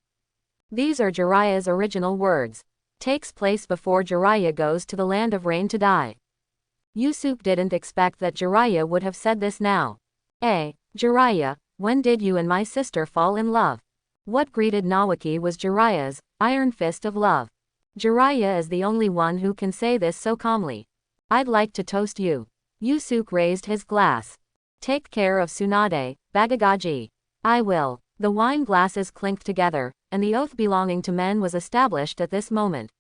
These are Jiraiya's original words. Takes place before Jiraiya goes to the land of rain to die. Yusuke didn't expect that Jiraiya would have said this now. Jiraiya, when did you and my sister fall in love? What greeted Nawaki was Jiraiya's iron fist of love. Jiraiya is the only one who can say this so calmly. I'd like to toast you. Yusuke raised his glass. Take care of Tsunade, Bagagaji. I will. The wine glasses clinked together, and the oath belonging to men was established at this moment.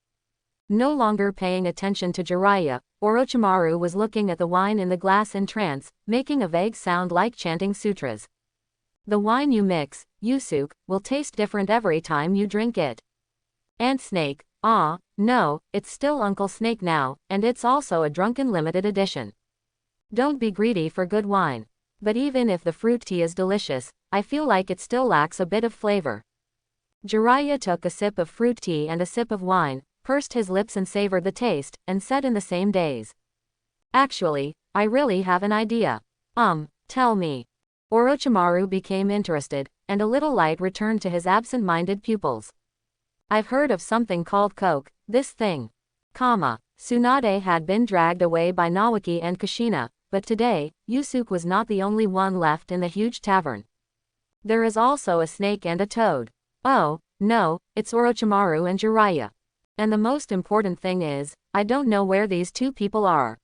No longer paying attention to Jiraiya, Orochimaru was looking at the wine in the glass in trance, making a vague sound like chanting sutras. The wine you mix, Yusuke, will taste different every time you drink it. Ant Snake, no, it's still Uncle Snake now, and it's also a drunken limited edition. Don't be greedy for good wine. But even if the fruit tea is delicious, I feel like it still lacks a bit of flavor. Jiraiya took a sip of fruit tea and a sip of wine, pursed his lips and savored the taste, and said in the same daze. Actually, I really have an idea. Tell me. Orochimaru became interested, and a little light returned to his absent-minded pupils. I've heard of something called coke, this thing. Tsunade had been dragged away by Nawaki and Kushina, but today, Yusuke was not the only one left in the huge tavern. There is also a snake and a toad. Oh, no, it's Orochimaru and Jiraiya. And the most important thing is, I don't know where these 2 people are.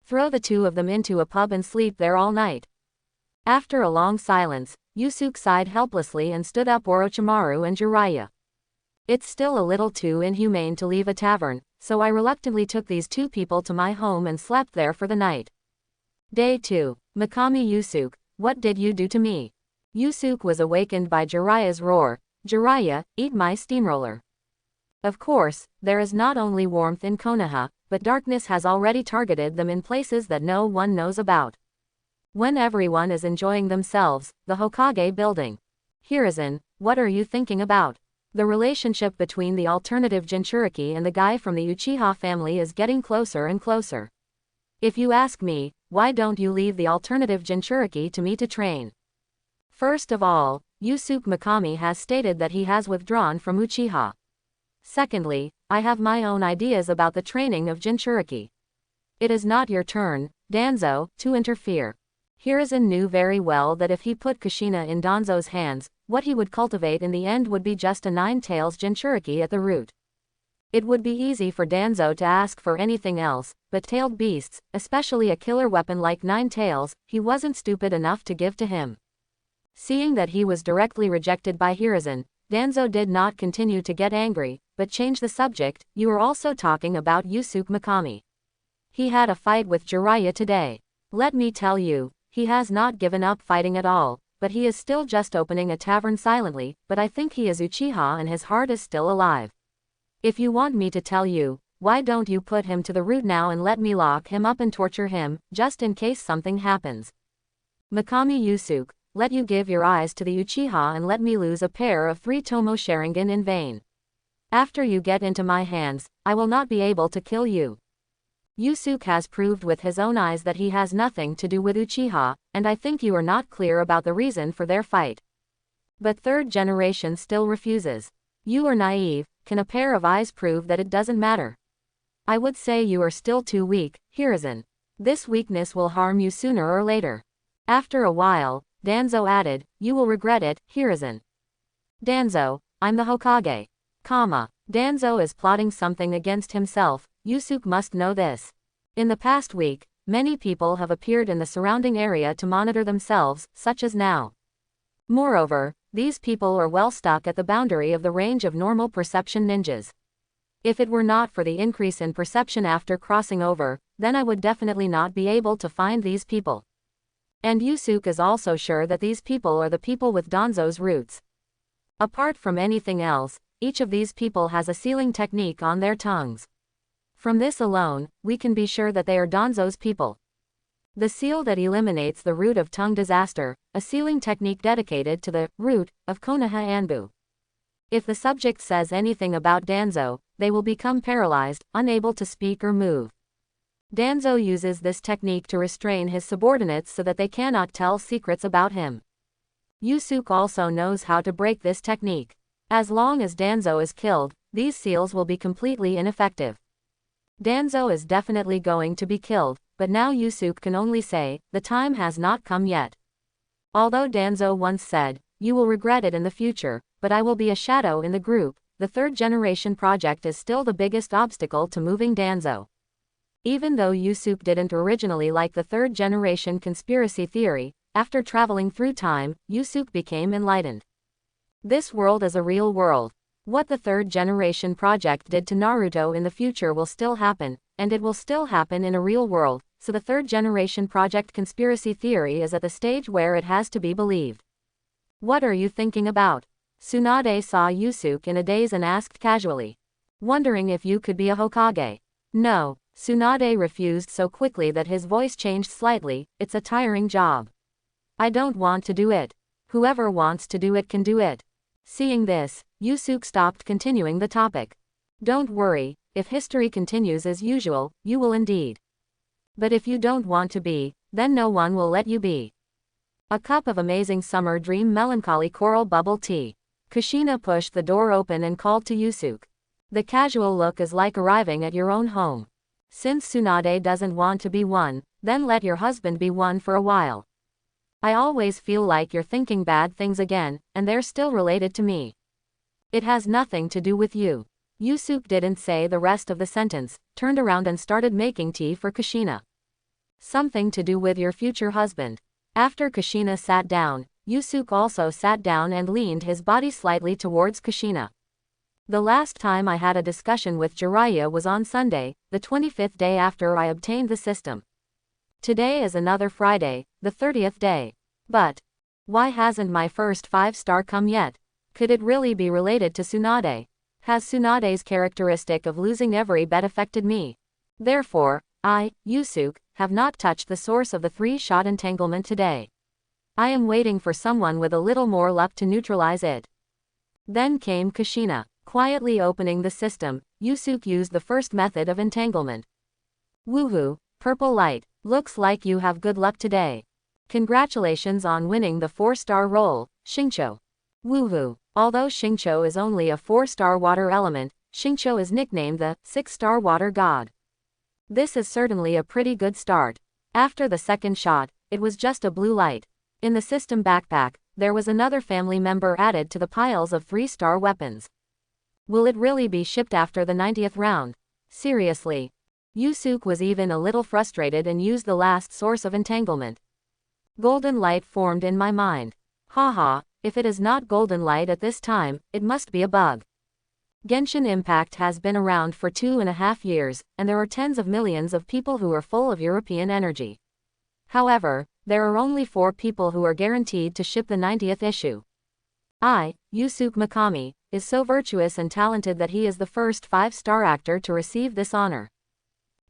Throw the 2 of them into a pub and sleep there all night. After a long silence, Yusuke sighed helplessly and stood up Orochimaru and Jiraiya. It's still a little too inhumane to leave a tavern, so I reluctantly took these 2 people to my home and slept there for the night. Day 2. Mikami Yusuke, what did you do to me? Yusuke was awakened by Jiraiya's roar. Jiraiya, eat my steamroller. Of course, there is not only warmth in Konoha, but darkness has already targeted them in places that no one knows about. When everyone is enjoying themselves, the Hokage building. Hiruzen, what are you thinking about? The relationship between the alternative Jinchuriki and the guy from the Uchiha family is getting closer and closer. If you ask me, why don't you leave the alternative Jinchuriki to me to train? First of all, Yusuke Mikami has stated that he has withdrawn from Uchiha. Secondly, I have my own ideas about the training of Jinchuriki. It is not your turn, Danzo, to interfere. Hiruzen knew very well that if he put Kushina in Danzo's hands, what he would cultivate in the end would be just a 9-tails Jinchuriki at the root. It would be easy for Danzo to ask for anything else, but tailed beasts, especially a killer weapon like 9 tails, he wasn't stupid enough to give to him. Seeing that he was directly rejected by Hiruzen, Danzo did not continue to get angry, but changed the subject. You are also talking about Yusuke Mikami. He had a fight with Jiraiya today. Let me tell you, he has not given up fighting at all, but he is still just opening a tavern silently, but I think he is Uchiha and his heart is still alive. If you want me to tell you, why don't you put him to the root now and let me lock him up and torture him, just in case something happens. Mikami Yusuke, let you give your eyes to the Uchiha and let me lose a pair of 3 Tomo Sharingan in vain. After you get into my hands, I will not be able to kill you. Yusuke has proved with his own eyes that he has nothing to do with Uchiha, and I think you are not clear about the reason for their fight. But third generation still refuses. You are naive. Can a pair of eyes prove that it doesn't matter? I would say you are still too weak, Hiruzen. This weakness will harm you sooner or later. After a while, Danzo added, you will regret it, Hiruzen. Danzo, I'm the Hokage. Danzo is plotting something against himself. Yusuke must know this. In the past week, many people have appeared in the surrounding area to monitor themselves, such as now. Moreover, these people are well stuck at the boundary of the range of normal perception ninjas. If it were not for the increase in perception after crossing over, then I would definitely not be able to find these people. And Yusuke is also sure that these people are the people with Danzo's roots. Apart from anything else, each of these people has a sealing technique on their tongues. From this alone, we can be sure that they are Danzo's people. The seal that eliminates the root of tongue disaster, a sealing technique dedicated to the root of Konoha Anbu. If the subject says anything about Danzo, they will become paralyzed, unable to speak or move. Danzo uses this technique to restrain his subordinates so that they cannot tell secrets about him. Yusuke also knows how to break this technique. As long as Danzo is killed, these seals will be completely ineffective. Danzo is definitely going to be killed, but now Yusuke can only say, the time has not come yet. Although Danzo once said, you will regret it in the future, but I will be a shadow in the group, the third generation project is still the biggest obstacle to moving Danzo. Even though Yusuke didn't originally like the third generation conspiracy theory, after traveling through time, Yusuke became enlightened. This world is a real world. What the third generation project did to Naruto in the future will still happen, and it will still happen in a real world, so the third generation project conspiracy theory is at the stage where it has to be believed. What are you thinking about? Tsunade saw Yusuke in a daze and asked casually. Wondering if you could be a Hokage. No, Tsunade refused so quickly that his voice changed slightly, it's a tiring job. I don't want to do it. Whoever wants to do it can do it. Seeing this, Yusuke stopped continuing the topic. Don't worry, if history continues as usual, you will indeed. But if you don't want to be, then no one will let you be. A cup of amazing summer dream melancholy coral bubble tea. Kushina pushed the door open and called to Yusuke. The casual look is like arriving at your own home. Since Tsunade doesn't want to be one, then let your husband be one for a while. I always feel like you're thinking bad things again, and they're still related to me. It has nothing to do with you. Yusuke didn't say the rest of the sentence, turned around and started making tea for Kushina. Something to do with your future husband. After Kushina sat down, Yusuke also sat down and leaned his body slightly towards Kushina. The last time I had a discussion with Jiraiya was on Sunday, the 25th day after I obtained the system. Today is another Friday, the 30th day. But why hasn't my first 5-star come yet? Could it really be related to Tsunade? Has Tsunade's characteristic of losing every bet affected me? Therefore, I, Yusuke, have not touched the source of the 3-shot entanglement today. I am waiting for someone with a little more luck to neutralize it. Then came Kushina. Quietly opening the system, Yusuke used the first method of entanglement. Woohoo, purple light, looks like you have good luck today. Congratulations on winning the 4-star role, Xingqiu. Woohoo, although Xingqiu is only a 4-star water element, Xingqiu is nicknamed the 6-star water god. This is certainly a pretty good start. After the second shot, it was just a blue light. In the system backpack, there was another family member added to the piles of 3-star weapons. Will it really be shipped after the 90th round? Seriously. Yusuke was even a little frustrated and used the last source of entanglement. Golden light formed in my mind. Haha, if it is not golden light at this time, it must be a bug. Genshin Impact has been around for 2.5 years, and there are tens of millions of people who are full of European energy. However, there are only 4 people who are guaranteed to ship the 90th issue. I, Yusuke Mikami, is so virtuous and talented that he is the first 5-star actor to receive this honor.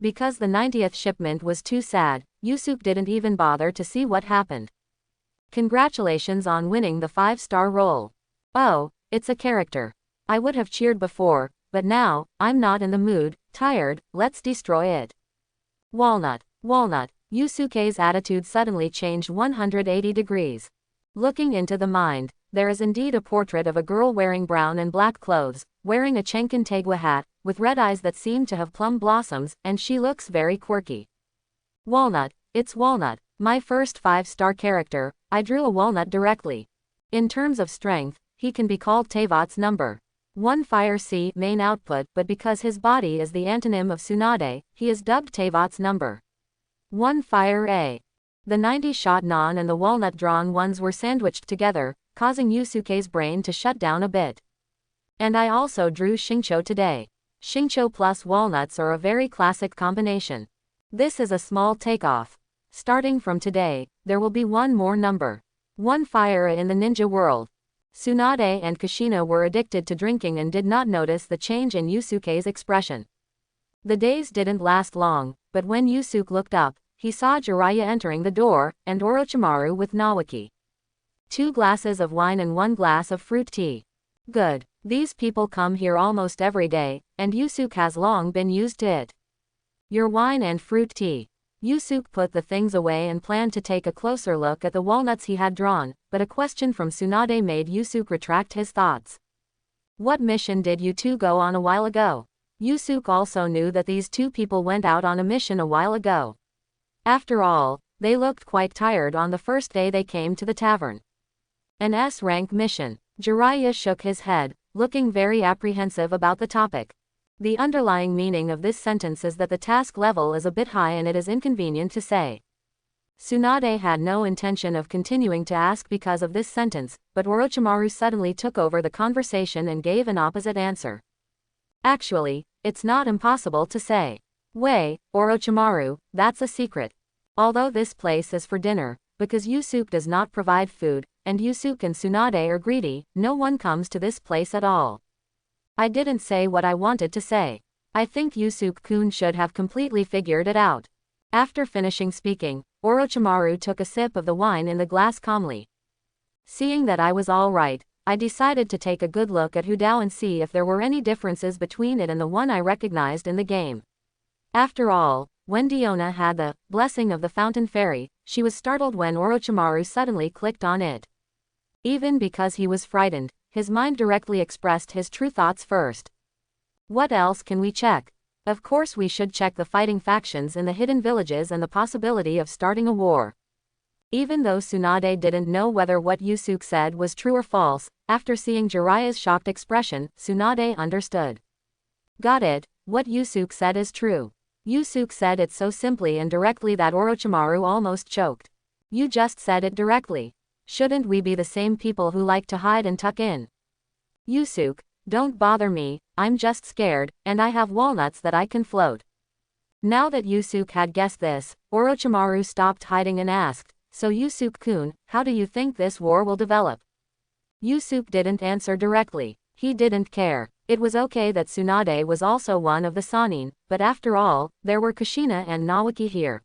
Because the 90th shipment was too sad, Yusuke didn't even bother to see what happened. Congratulations on winning the 5-star role. Oh, it's a character. I would have cheered before, but now, I'm not in the mood, tired, let's destroy it. Walnut. Walnut. Yusuke's attitude suddenly changed 180 degrees. Looking into the mind, there is indeed a portrait of a girl wearing brown and black clothes, wearing a Chenkin-Tegwa hat, with red eyes that seem to have plum blossoms, and she looks very quirky. Walnut. It's Walnut, my first 5-star character. I drew a walnut directly. In terms of strength, he can be called Tevat's number 1 Fire C main output, but because his body is the antonym of Tsunade, he is dubbed Tevat's number 1 Fire A. The 90-shot non and the walnut-drawn ones were sandwiched together, causing Yusuke's brain to shut down a bit. And I also drew Shincho today. Shincho plus walnuts are a very classic combination. This is a small takeoff. Starting from today, there will be one more number 1 Fire in the ninja world. Tsunade and Kushina were addicted to drinking and did not notice the change in Yusuke's expression. The days didn't last long, but when Yusuke looked up, he saw Jiraiya entering the door, and Orochimaru with Nawaki. 2 glasses of wine and 1 glass of fruit tea. Good. These people come here almost every day, and Yusuke has long been used to it. Your wine and fruit tea. Yusuke put the things away and planned to take a closer look at the walnuts he had drawn, but a question from Tsunade made Yusuke retract his thoughts. What mission did you two go on a while ago? Yusuke also knew that these 2 people went out on a mission a while ago. After all, they looked quite tired on the first day they came to the tavern. An S-rank mission. Jiraiya shook his head, looking very apprehensive about the topic. The underlying meaning of this sentence is that the task level is a bit high and it is inconvenient to say. Tsunade had no intention of continuing to ask because of this sentence, but Orochimaru suddenly took over the conversation and gave an opposite answer. Actually, it's not impossible to say. Wait, Orochimaru, that's a secret. Although this place is for dinner, because Yusuke does not provide food, and Yusuke and Tsunade are greedy, no one comes to this place at all. I didn't say what I wanted to say. I think Yusuke-kun should have completely figured it out. After finishing speaking, Orochimaru took a sip of the wine in the glass calmly. Seeing that I was all right, I decided to take a good look at Showdown and see if there were any differences between it and the one I recognized in the game. After all, when Diona had the blessing of the Fountain Fairy, she was startled when Orochimaru suddenly clicked on it. Even because he was frightened, his mind directly expressed his true thoughts first. What else can we check? Of course we should check the fighting factions in the hidden villages and the possibility of starting a war. Even though Tsunade didn't know whether what Yusuke said was true or false, after seeing Jiraiya's shocked expression, Tsunade understood. Got it, what Yusuke said is true. Yusuke said it so simply and directly that Orochimaru almost choked. You just said it directly. Shouldn't we be the same people who like to hide and tuck in? Yusuke, don't bother me, I'm just scared, and I have walnuts that I can float. Now that Yusuke had guessed this, Orochimaru stopped hiding and asked, so Yusuke-kun, how do you think this war will develop? Yusuke didn't answer directly. He didn't care. It was okay that Tsunade was also one of the Sannin, but after all, there were Kushina and Nawaki here.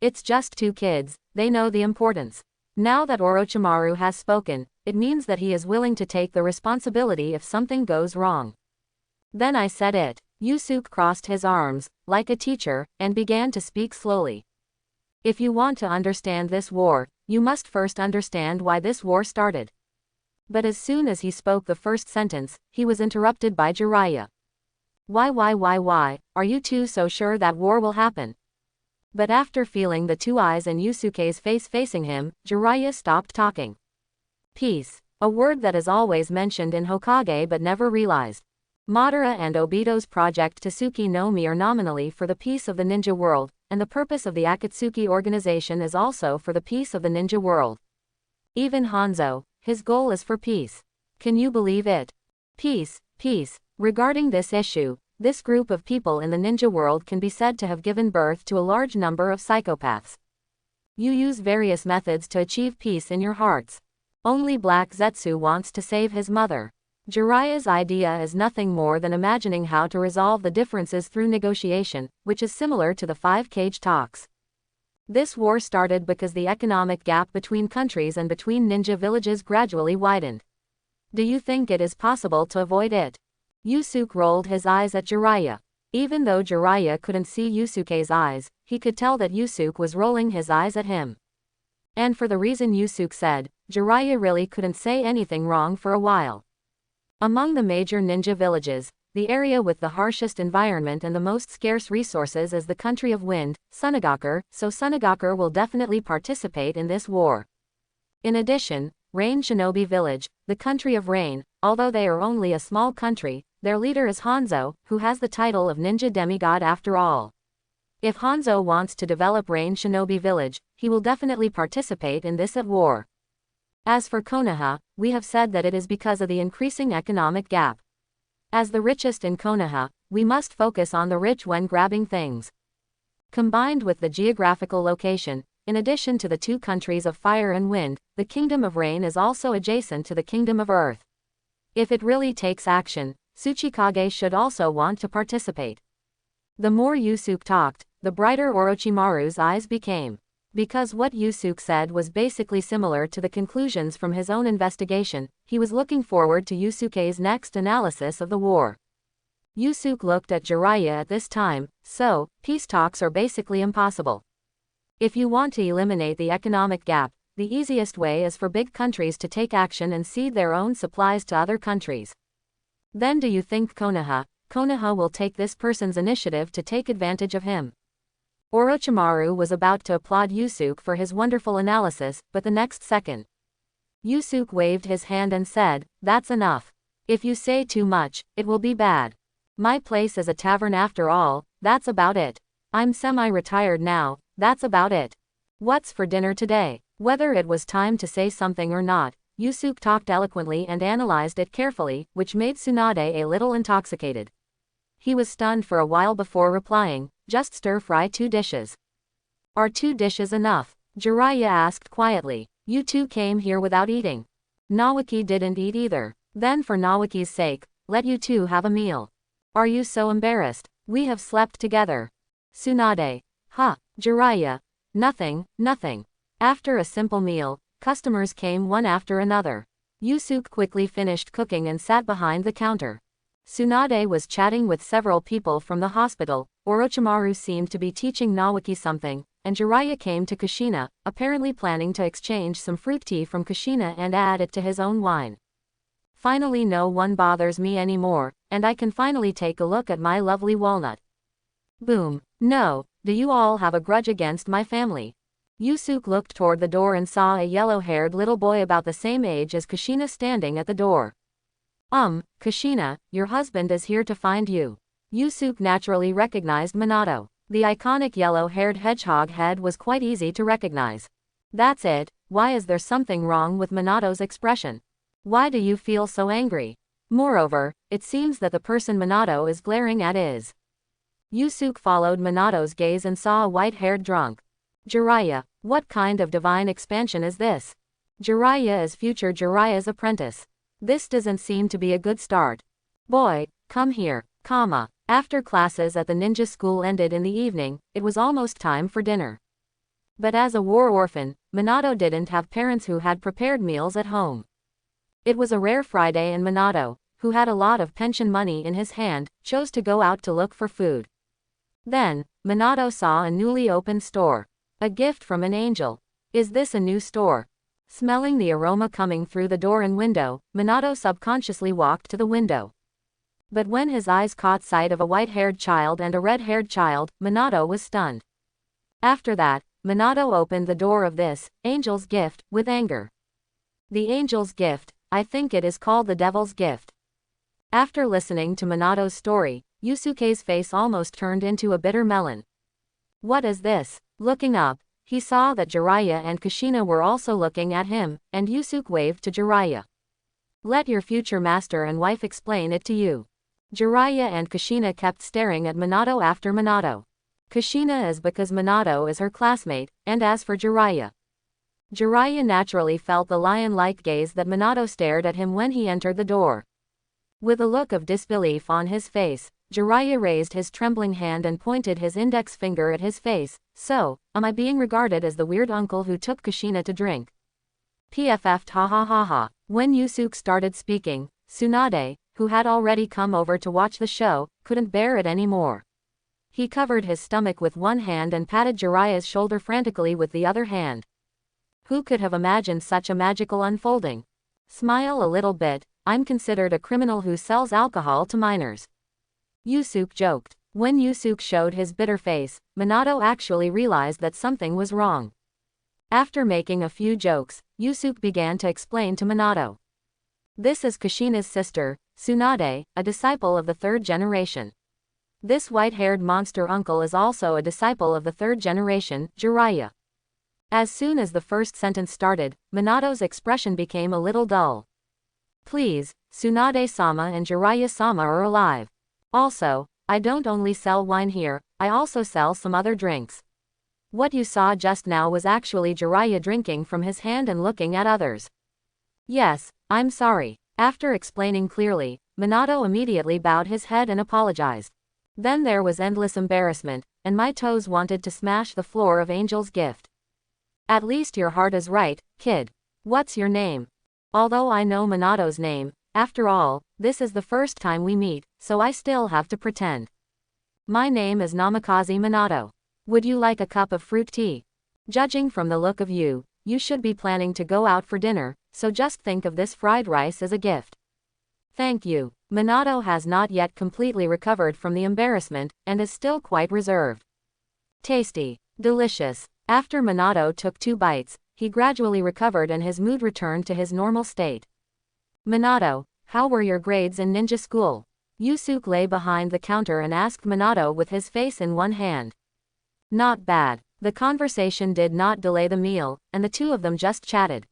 It's just 2 kids, they know the importance. Now that Orochimaru has spoken, it means that he is willing to take the responsibility if something goes wrong. Then I said it. Yusuke crossed his arms, like a teacher, and began to speak slowly. If you want to understand this war, you must first understand why this war started. But as soon as he spoke the first sentence, he was interrupted by Jiraiya. Why, are you two so sure that war will happen? But after feeling the 2 eyes and Yusuke's face facing him, Jiraiya stopped talking. Peace. A word that is always mentioned in Hokage but never realized. Madara and Obito's project Tsuki no Mi are nominally for the peace of the ninja world, and the purpose of the Akatsuki organization is also for the peace of the ninja world. Even Hanzo, his goal is for peace. Can you believe it? Peace, peace. Regarding this issue, this group of people in the ninja world can be said to have given birth to a large number of psychopaths. You use various methods to achieve peace in your hearts. Only Black Zetsu wants to save his mother. Jiraiya's idea is nothing more than imagining how to resolve the differences through negotiation, which is similar to the five-cage talks. This war started because the economic gap between countries and between ninja villages gradually widened. Do you think it is possible to avoid it? Yusuke rolled his eyes at Jiraiya. Even though Jiraiya couldn't see Yusuke's eyes, he could tell that Yusuke was rolling his eyes at him. And for the reason Yusuke said, Jiraiya really couldn't say anything wrong for a while. Among the major ninja villages, the area with the harshest environment and the most scarce resources is the country of wind, Tsunade, so Tsunade will definitely participate in this war. In addition, Rain Shinobi Village, the country of rain, although they are only a small country, their leader is Hanzo, who has the title of ninja demigod after all. If Hanzo wants to develop Rain Shinobi Village, he will definitely participate in this at war. As for Konoha, we have said that it is because of the increasing economic gap. As the richest in Konoha, we must focus on the rich when grabbing things. Combined with the geographical location, in addition to the two countries of fire and wind, the Kingdom of Rain is also adjacent to the Kingdom of Earth. If it really takes action, Tsuchikage should also want to participate. The more Yusuke talked, the brighter Orochimaru's eyes became. Because what Yusuke said was basically similar to the conclusions from his own investigation, he was looking forward to Yusuke's next analysis of the war. Yusuke looked at Jiraiya at this time, so, peace talks are basically impossible. If you want to eliminate the economic gap, the easiest way is for big countries to take action and cede their own supplies to other countries. Then do you think Konoha will take this person's initiative to take advantage of him? Orochimaru was about to applaud Yusuke for his wonderful analysis, but the next second, Yusuke waved his hand and said, "That's enough. If you say too much, it will be bad. My place is a tavern after all, that's about it. I'm semi-retired now, that's about it. What's for dinner today?" Whether it was time to say something or not, Yusuke talked eloquently and analyzed it carefully, which made Tsunade a little intoxicated. He was stunned for a while before replying, "Just stir-fry 2 dishes. Are 2 dishes enough?" Jiraiya asked quietly. "You two came here without eating. Naoki didn't eat either. Then for Naoki's sake, let you two have a meal. Are you so embarrassed? We have slept together." Tsunade. "Huh, Jiraiya. Nothing. After a simple meal, customers came one after another. Yusuke quickly finished cooking and sat behind the counter. Tsunade was chatting with several people from the hospital, Orochimaru seemed to be teaching Naoki something, and Jiraiya came to Kushina, apparently planning to exchange some fruit tea from Kushina and add it to his own wine. Finally no one bothers me anymore, and I can finally take a look at my lovely walnut. Boom. No, do you all have a grudge against my family? Yusuke looked toward the door and saw a yellow-haired little boy about the same age as Kushina standing at the door. Kushina, your husband is here to find you." Yusuke naturally recognized Minato. The iconic yellow-haired hedgehog head was quite easy to recognize. That's it. Why is there something wrong with Minato's expression? Why do you feel so angry? Moreover, it seems that the person Minato is glaring at is. Yusuke followed Minato's gaze and saw a white-haired drunk. Jiraiya, what kind of divine expansion is this? Jiraiya is future Jiraiya's apprentice. This doesn't seem to be a good start. Boy, come here, comma. After classes at the ninja school ended in the evening, it was almost time for dinner. But as a war orphan, Minato didn't have parents who had prepared meals at home. It was a rare Friday and Minato, who had a lot of pension money in his hand, chose to go out to look for food. Then, Minato saw a newly opened store. A gift from an angel. Is this a new store? Smelling the aroma coming through the door and window, Minato subconsciously walked to the window. But when his eyes caught sight of a white-haired child and a red-haired child, Minato was stunned. After that, Minato opened the door of this, angel's gift, with anger. The angel's gift, I think it is called the devil's gift. After listening to Minato's story, Yusuke's face almost turned into a bitter melon. What is this? Looking up, he saw that Jiraiya and Kushina were also looking at him, and Yusuke waved to Jiraiya. Let your future master and wife explain it to you. Jiraiya and Kushina kept staring at Minato after Minato. Kushina is because Minato is her classmate, and as for Jiraiya. Jiraiya naturally felt the lion-like gaze that Minato stared at him when he entered the door. With a look of disbelief on his face, Jiraiya raised his trembling hand and pointed his index finger at his face. So, am I being regarded as the weird uncle who took Kushina to drink? PFF ha ha ha ha. When Yusuke started speaking, Tsunade, who had already come over to watch the show, couldn't bear it anymore. He covered his stomach with one hand and patted Jiraiya's shoulder frantically with the other hand. Who could have imagined such a magical unfolding? Smile a little bit, I'm considered a criminal who sells alcohol to minors. Yusuke joked. When Yusuke showed his bitter face, Minato actually realized that something was wrong. After making a few jokes, Yusuke began to explain to Minato. This is Kushina's sister, Tsunade, a disciple of the third generation. This white-haired monster uncle is also a disciple of the third generation, Jiraiya. As soon as the first sentence started, Minato's expression became a little dull. Please, Tsunade-sama and Jiraiya-sama are alive. Also, I don't only sell wine here, I also sell some other drinks. What you saw just now was actually Jiraiya drinking from his hand and looking at others. Yes, I'm sorry. After explaining clearly, Minato immediately bowed his head and apologized. Then there was endless embarrassment, and my toes wanted to smash the floor of Angel's gift. At least your heart is right, kid. What's your name? Although I know Minato's name, after all, this is the first time we meet, so I still have to pretend. My name is Namikaze Minato. Would you like a cup of fruit tea? Judging from the look of you, you should be planning to go out for dinner, so just think of this fried rice as a gift. Thank you. Minato has not yet completely recovered from the embarrassment, and is still quite reserved. Tasty. Delicious. After Minato took 2 bites, he gradually recovered and his mood returned to his normal state. Minato, how were your grades in ninja school? Yusuke lay behind the counter and asked Minato with his face in one hand. Not bad. The conversation did not delay the meal, and the two of them just chatted.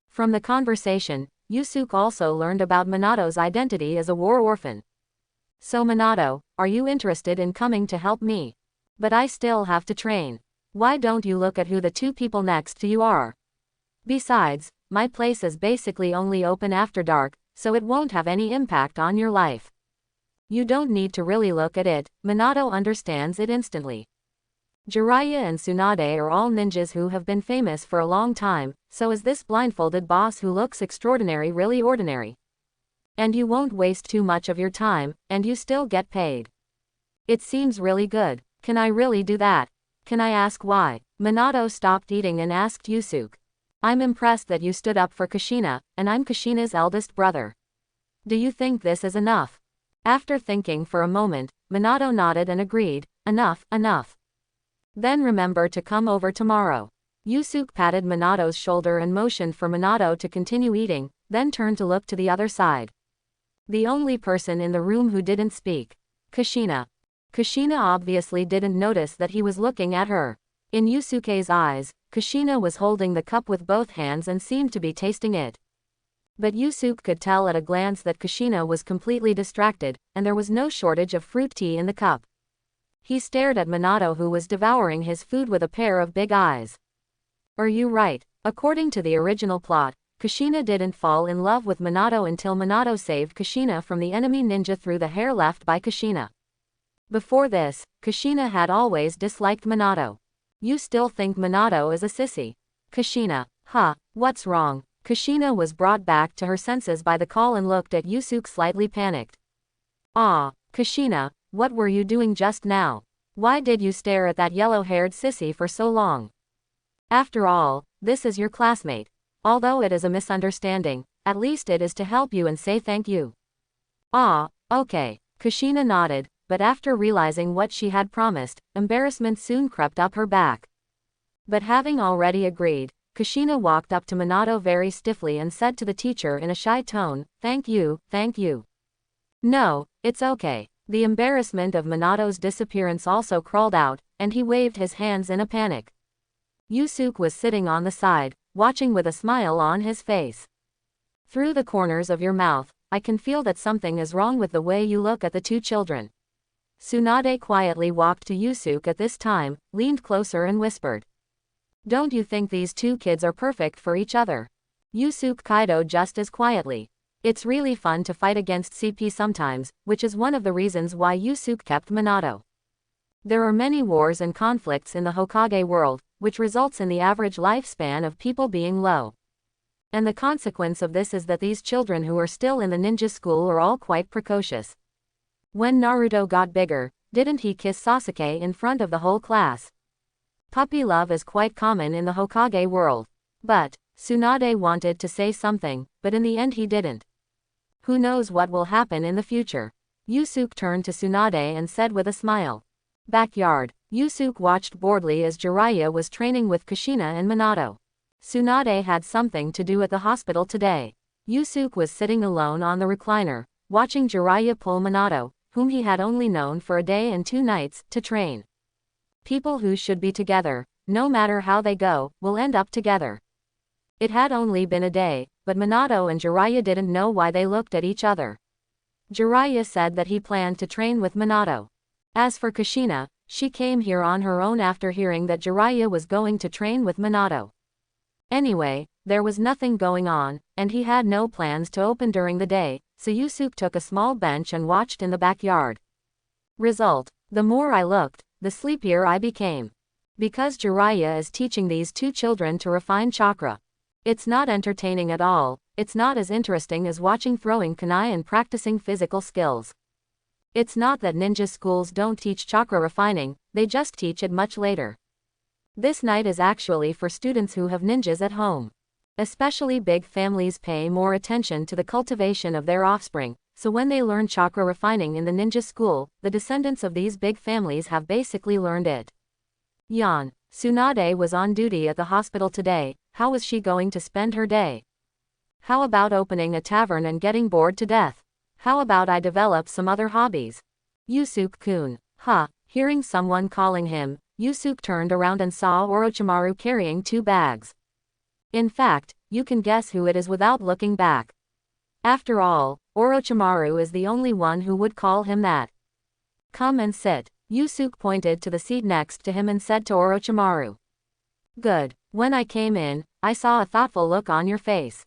From the conversation, Yusuke also learned about Minato's identity as a war orphan. So Minato, are you interested in coming to help me? But I still have to train. Why don't you look at who the 2 people next to you are? Besides, my place is basically only open after dark, so it won't have any impact on your life. You don't need to really look at it, Minato understands it instantly. Jiraiya and Tsunade are all ninjas who have been famous for a long time, so is this blindfolded boss who looks extraordinary really ordinary? And you won't waste too much of your time, and you still get paid. It seems really good. Can I really do that? Can I ask why? Minato stopped eating and asked Yusuke. I'm impressed that you stood up for Kushina, and I'm Kushina's eldest brother. Do you think this is enough? After thinking for a moment, Minato nodded and agreed, enough. Then remember to come over tomorrow. Yusuke patted Minato's shoulder and motioned for Minato to continue eating, then turned to look to the other side. The only person in the room who didn't speak. Kushina. Kushina obviously didn't notice that he was looking at her. In Yusuke's eyes, Kushina was holding the cup with both hands and seemed to be tasting it. But Yusuke could tell at a glance that Kushina was completely distracted, and there was no shortage of fruit tea in the cup. He stared at Minato who was devouring his food with a pair of big eyes. Are you right? According to the original plot, Kushina didn't fall in love with Minato until Minato saved Kushina from the enemy ninja through the hair left by Kushina. Before this, Kushina had always disliked Minato. You still think Minato is a sissy? Kushina. What's wrong? Kushina was brought back to her senses by the call and looked at Yusuke slightly panicked. Kushina, what were you doing just now? Why did you stare at that yellow-haired sissy for so long? After all, this is your classmate. Although it is a misunderstanding, at least it is to help you and say thank you. Okay. Kushina nodded, but after realizing what she had promised, embarrassment soon crept up her back. But having already agreed, Kushina walked up to Minato very stiffly and said to the teacher in a shy tone, thank you. No, it's okay. The embarrassment of Minato's disappearance also crawled out, and he waved his hands in a panic. Yusuke was sitting on the side, watching with a smile on his face. Through the corners of your mouth, I can feel that something is wrong with the way you look at the 2 children. Tsunade quietly walked to Yusuke at this time, leaned closer and whispered. Don't you think these 2 kids are perfect for each other? Yusuke Kaido just as quietly. It's really fun to fight against CP sometimes, which is one of the reasons why Yusuke kept Minato. There are many wars and conflicts in the Hokage world, which results in the average lifespan of people being low. And the consequence of this is that these children who are still in the ninja school are all quite precocious. When Naruto got bigger, didn't he kiss Sasuke in front of the whole class? Puppy love is quite common in the Hokage world. But Tsunade wanted to say something, but in the end he didn't. Who knows what will happen in the future? Yusuke turned to Tsunade and said with a smile. Backyard. Yusuke watched boredly as Jiraiya was training with Kushina and Minato. Tsunade had something to do at the hospital today. Yusuke was sitting alone on the recliner, watching Jiraiya pull Minato, whom he had only known for a day and 2 nights, to train. People who should be together, no matter how they go, will end up together. It had only been a day, but Minato and Jiraiya didn't know why they looked at each other. Jiraiya said that he planned to train with Minato. As for Kushina, she came here on her own after hearing that Jiraiya was going to train with Minato. Anyway, there was nothing going on, and he had no plans to open during the day, so Yusuke took a small bench and watched in the backyard. Result: the more I looked, the sleepier I became. Because Jiraiya is teaching these 2 children to refine chakra. It's not entertaining at all. It's not as interesting as watching throwing kunai and practicing physical skills. It's not that ninja schools don't teach chakra refining, they just teach it much later. This night is actually for students who have ninjas at home. Especially big families pay more attention to the cultivation of their offspring, so when they learn chakra refining in the ninja school, the descendants of these big families have basically learned it. Yawn. Tsunade was on duty at the hospital today. How was she going to spend her day? How about opening a tavern and getting bored to death? How about I develop some other hobbies? Yusuke-kun. Hearing someone calling him, Yusuke turned around and saw Orochimaru carrying 2 bags. In fact, you can guess who it is without looking back. After all, Orochimaru is the only one who would call him that. Come and sit. Yusuke pointed to the seat next to him and said to Orochimaru. Good. When I came in, I saw a thoughtful look on your face.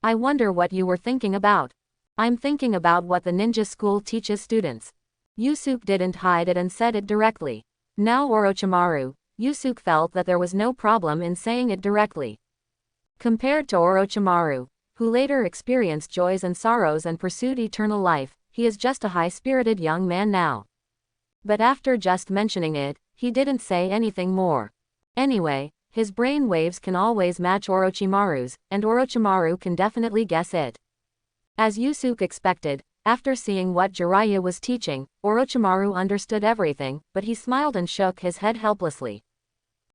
I wonder what you were thinking about. I'm thinking about what the ninja school teaches students. Yusuke didn't hide it and said it directly. Now Orochimaru, Yusuke felt that there was no problem in saying it directly. Compared to Orochimaru, who later experienced joys and sorrows and pursued eternal life, he is just a high-spirited young man now. But after just mentioning it, he didn't say anything more. Anyway, his brain waves can always match Orochimaru's, and Orochimaru can definitely guess it. As Yusuke expected, after seeing what Jiraiya was teaching, Orochimaru understood everything, but he smiled and shook his head helplessly.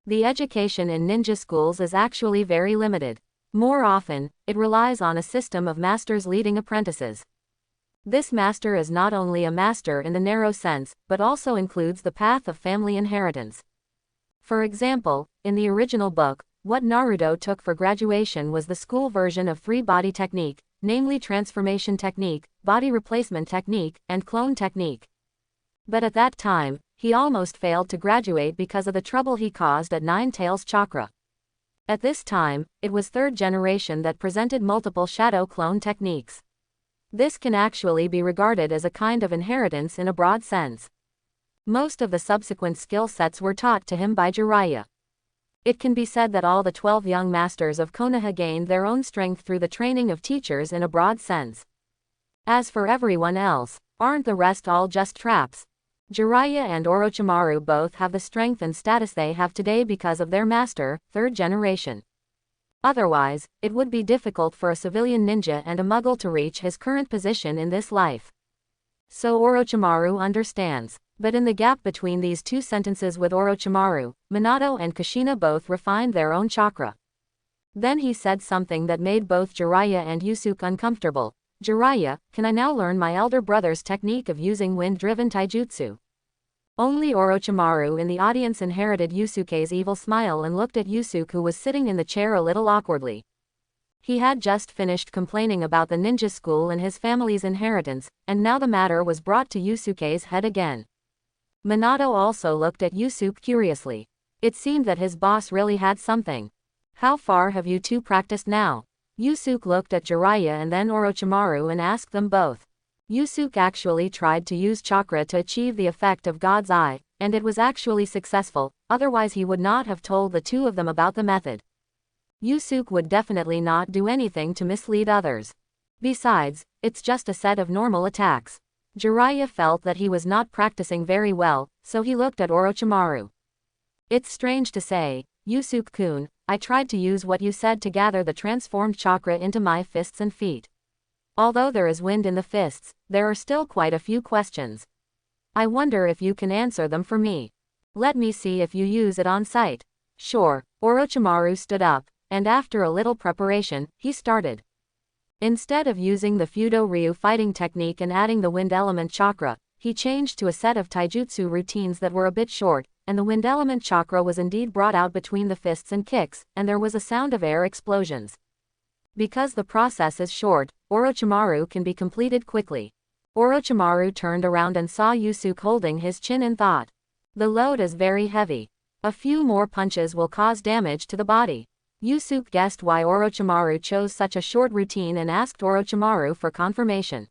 The education in ninja schools is actually very limited. More often, it relies on a system of masters leading apprentices. This master is not only a master in the narrow sense, but also includes the path of family inheritance. For example, in the original book, what Naruto took for graduation was the school version of 3-body technique, namely transformation technique, body replacement technique, and clone technique. But at that time, he almost failed to graduate because of the trouble he caused at Nine Tails Chakra. At this time, it was 3rd generation that presented multiple shadow clone techniques. This can actually be regarded as a kind of inheritance in a broad sense. Most of the subsequent skill sets were taught to him by Jiraiya. It can be said that all the 12 young masters of Konoha gained their own strength through the training of teachers in a broad sense. As for everyone else, aren't the rest all just traps? Jiraiya and Orochimaru both have the strength and status they have today because of their master, 3rd generation. Otherwise, it would be difficult for a civilian ninja and a muggle to reach his current position in this life. So Orochimaru understands. But in the gap between these 2 sentences with Orochimaru, Minato and Kushina both refined their own chakra. Then he said something that made both Jiraiya and Yusuke uncomfortable. Jiraiya, can I now learn my elder brother's technique of using wind-driven taijutsu? Only Orochimaru in the audience inherited Yusuke's evil smile and looked at Yusuke, who was sitting in the chair a little awkwardly. He had just finished complaining about the ninja school and his family's inheritance, and now the matter was brought to Yusuke's head again. Minato also looked at Yusuke curiously. It seemed that his boss really had something. How far have you 2 practiced now? Yusuke looked at Jiraiya and then Orochimaru and asked them both. Yusuke actually tried to use chakra to achieve the effect of God's eye, and it was actually successful, otherwise he would not have told the two of them about the method. Yusuke would definitely not do anything to mislead others. Besides, it's just a set of normal attacks. Jiraiya felt that he was not practicing very well, so he looked at Orochimaru. It's strange to say, Yusuke-kun, I tried to use what you said to gather the transformed chakra into my fists and feet. Although there is wind in the fists, there are still quite a few questions. I wonder if you can answer them for me. Let me see if you use it on sight. Sure. Orochimaru stood up, and after a little preparation, he started. Instead of using the Fudo Ryu fighting technique and adding the wind element chakra, he changed to a set of taijutsu routines that were a bit short, and the wind element chakra was indeed brought out between the fists and kicks, and there was a sound of air explosions. Because the process is short, Orochimaru can be completed quickly. Orochimaru turned around and saw Yusuke holding his chin and thought. The load is very heavy. A few more punches will cause damage to the body. Yusuke guessed why Orochimaru chose such a short routine and asked Orochimaru for confirmation.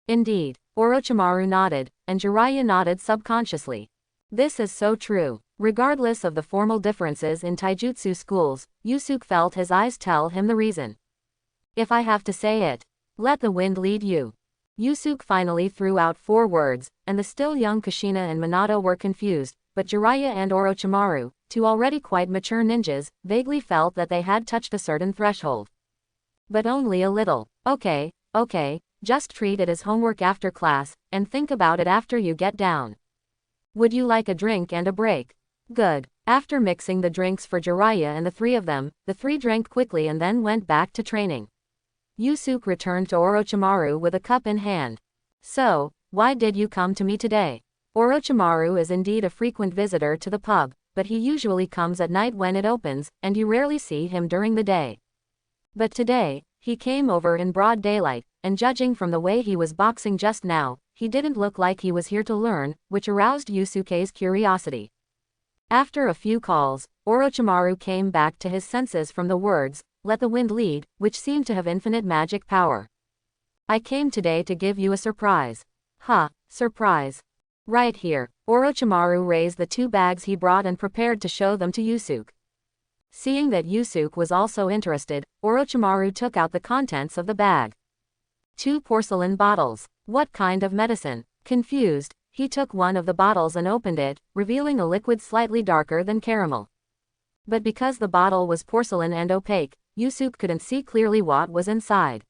Indeed, Orochimaru nodded, and Jiraiya nodded subconsciously. This is so true. Regardless of the formal differences in taijutsu schools, Yusuke felt his eyes tell him the reason. If I have to say it, let the wind lead you. Yusuke finally threw out 4 words, and the still young Kushina and Minato were confused, but Jiraiya and Orochimaru, 2 already quite mature ninjas, vaguely felt that they had touched a certain threshold. But only a little. Okay, just treat it as homework after class, and think about it after you get down. Would you like a drink and a break? Good. After mixing the drinks for Jiraiya and the 3 of them, the 3 drank quickly and then went back to training. Yusuke returned to Orochimaru with a cup in hand. So, why did you come to me today? Orochimaru is indeed a frequent visitor to the pub, but he usually comes at night when it opens, and you rarely see him during the day. But today, he came over in broad daylight, and judging from the way he was boxing just now, he didn't look like he was here to learn, which aroused Yusuke's curiosity. After a few calls, Orochimaru came back to his senses from the words, "Let the wind lead," which seemed to have infinite magic power. I came today to give you a surprise. Huh, surprise. Right here. Orochimaru raised the 2 bags he brought and prepared to show them to Yusuke. Seeing that Yusuke was also interested, Orochimaru took out the contents of the bag. 2 porcelain bottles. What kind of medicine? Confused, he took one of the bottles and opened it, revealing a liquid slightly darker than caramel. But because the bottle was porcelain and opaque, Yusuke couldn't see clearly what was inside.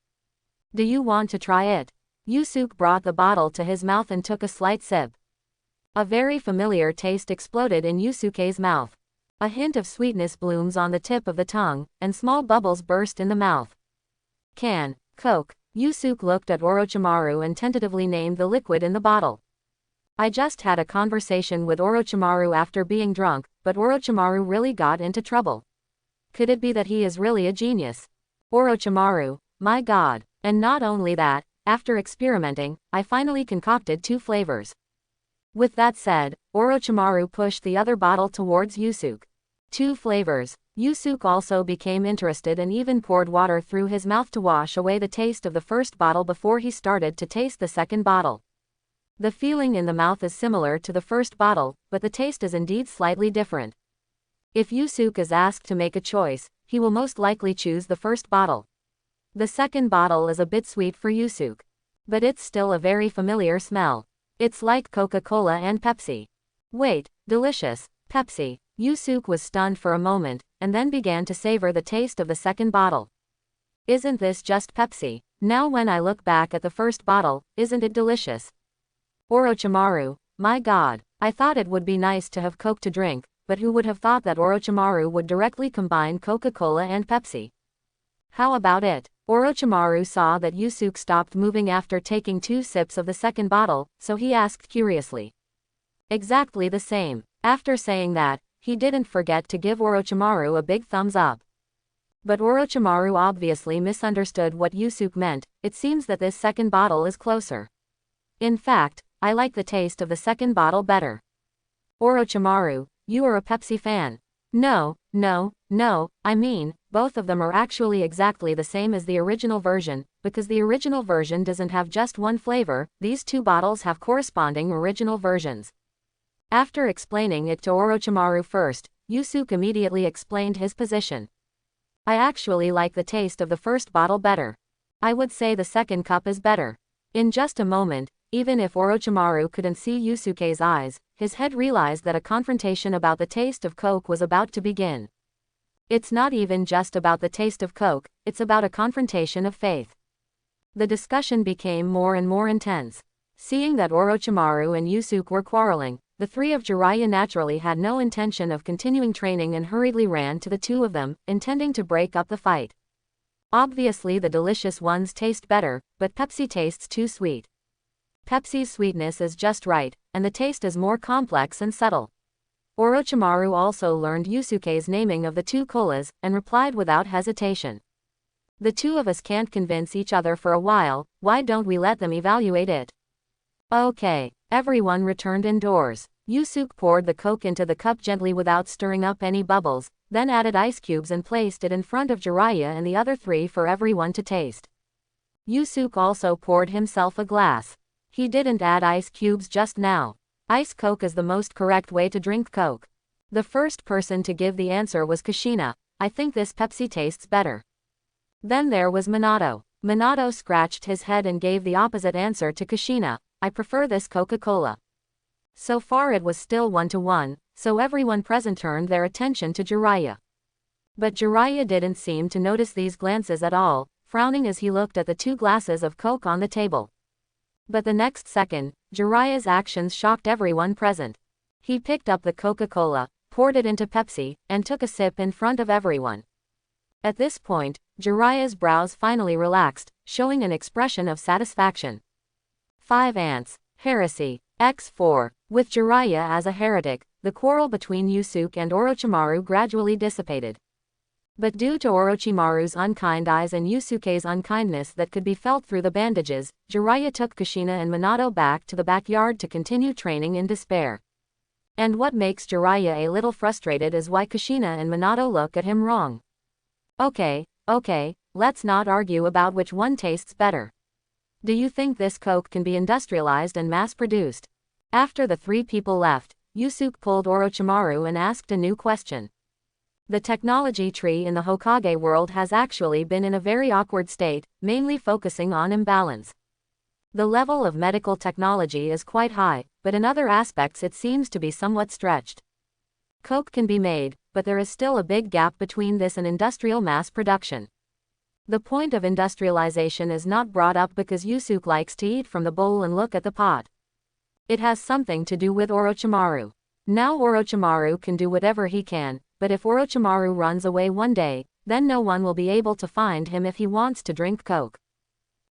Do you want to try it? Yusuke brought the bottle to his mouth and took a slight sip. A very familiar taste exploded in Yusuke's mouth. A hint of sweetness blooms on the tip of the tongue, and small bubbles burst in the mouth. Coke. Yusuke looked at Orochimaru and tentatively named the liquid in the bottle. I just had a conversation with Orochimaru after being drunk, but Orochimaru really got into trouble. Could it be that he is really a genius? Orochimaru, my god. And not only that, after experimenting, I finally concocted 2 flavors. With that said, Orochimaru pushed the other bottle towards Yusuke. 2 flavors. Yusuke also became interested and even poured water through his mouth to wash away the taste of the first bottle before he started to taste the second bottle. The feeling in the mouth is similar to the first bottle, but the taste is indeed slightly different. If Yusuke is asked to make a choice, he will most likely choose the first bottle. The second bottle is a bit sweet for Yusuke. But it's still a very familiar smell. It's like Coca-Cola and Pepsi. Wait, delicious. Pepsi. Yusuke was stunned for a moment, and then began to savor the taste of the second bottle. Isn't this just Pepsi? Now when I look back at the first bottle, isn't it delicious? Orochimaru, my god, I thought it would be nice to have Coke to drink, but who would have thought that Orochimaru would directly combine Coca-Cola and Pepsi? How about it? Orochimaru saw that Yusuke stopped moving after taking 2 sips of the second bottle, so he asked curiously. Exactly the same. After saying that, he didn't forget to give Orochimaru a big thumbs up. But Orochimaru obviously misunderstood what Yusuke meant. It seems that this second bottle is closer. In fact, I like the taste of the second bottle better. Orochimaru, you are a Pepsi fan. No, I mean, both of them are actually exactly the same as the original version, because the original version doesn't have just one flavor, these two bottles have corresponding original versions. After explaining it to Orochimaru first, Yusuke immediately explained his position. I actually like the taste of the first bottle better. I would say the second cup is better. In just a moment, even if Orochimaru couldn't see Yusuke's eyes, his head realized that a confrontation about the taste of Coke was about to begin. It's not even just about the taste of Coke, it's about a confrontation of faith. The discussion became more and more intense. Seeing that Orochimaru and Yusuke were quarreling, the three of Jiraiya naturally had no intention of continuing training and hurriedly ran to the two of them, intending to break up the fight. Obviously the delicious ones taste better, but Pepsi tastes too sweet. Pepsi's sweetness is just right, and the taste is more complex and subtle. Orochimaru also learned Yusuke's naming of the two colas, and replied without hesitation. The two of us can't convince each other for a while, why don't we let them evaluate it? Okay. Everyone returned indoors. Yusuke poured the Coke into the cup gently without stirring up any bubbles, then added ice cubes and placed it in front of Jiraiya and the other three for everyone to taste. Yusuke also poured himself a glass. He didn't add ice cubes just now. Ice Coke is the most correct way to drink Coke. The first person to give the answer was Kushina. I think this Pepsi tastes better. Then there was Minato. Minato scratched his head and gave the opposite answer to Kushina. I prefer this Coca-Cola. So far it was still 1-1, so everyone present turned their attention to Jiraiya. But Jiraiya didn't seem to notice these glances at all, frowning as he looked at the two glasses of Coke on the table. But the next second, Jiraiya's actions shocked everyone present. He picked up the Coca-Cola, poured it into Pepsi, and took a sip in front of everyone. At this point, Jiraiya's brows finally relaxed, showing an expression of satisfaction. 5 Ants. Heresy. X4. With Jiraiya as a heretic, the quarrel between Yusuke and Orochimaru gradually dissipated. But due to Orochimaru's unkind eyes and Yusuke's unkindness that could be felt through the bandages, Jiraiya took Kushina and Minato back to the backyard to continue training in despair. And what makes Jiraiya a little frustrated is why Kushina and Minato look at him wrong. Okay, let's not argue about which one tastes better. Do you think this Coke can be industrialized and mass-produced? After the three people left, Yusuke pulled Orochimaru and asked a new question. The technology tree in the Hokage world has actually been in a very awkward state, mainly focusing on imbalance. The level of medical technology is quite high, but in other aspects it seems to be somewhat stretched. Coke can be made, but there is still a big gap between this and industrial mass production. The point of industrialization is not brought up because Yusuke likes to eat from the bowl and look at the pot. It has something to do with Orochimaru. Now Orochimaru can do whatever he can, but if Orochimaru runs away one day, then no one will be able to find him if he wants to drink Coke.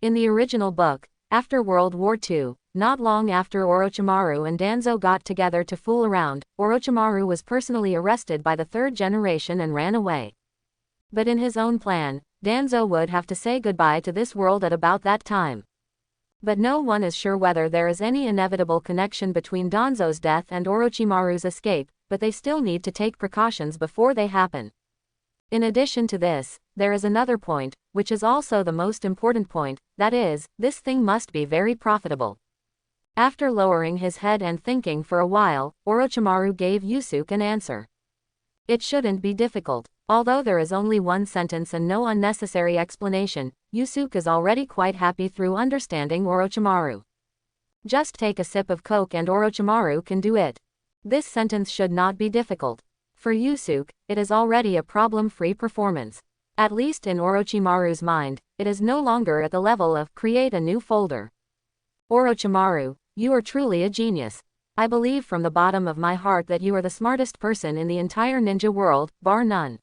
In the original book, after World War II, not long after Orochimaru and Danzo got together to fool around, Orochimaru was personally arrested by the third generation and ran away. But in his own plan, Danzo would have to say goodbye to this world at about that time. But no one is sure whether there is any inevitable connection between Danzo's death and Orochimaru's escape, but they still need to take precautions before they happen. In addition to this, there is another point, which is also the most important point, that is, this thing must be very profitable. After lowering his head and thinking for a while, Orochimaru gave Yusuke an answer. It shouldn't be difficult. Although there is only one sentence and no unnecessary explanation, Yusuke is already quite happy through understanding Orochimaru. Just take a sip of Coke and Orochimaru can do it. This sentence should not be difficult. For Yusuke, it is already a problem-free performance. At least in Orochimaru's mind, it is no longer at the level of create a new folder. Orochimaru, you are truly a genius. I believe from the bottom of my heart that you are the smartest person in the entire ninja world, bar none.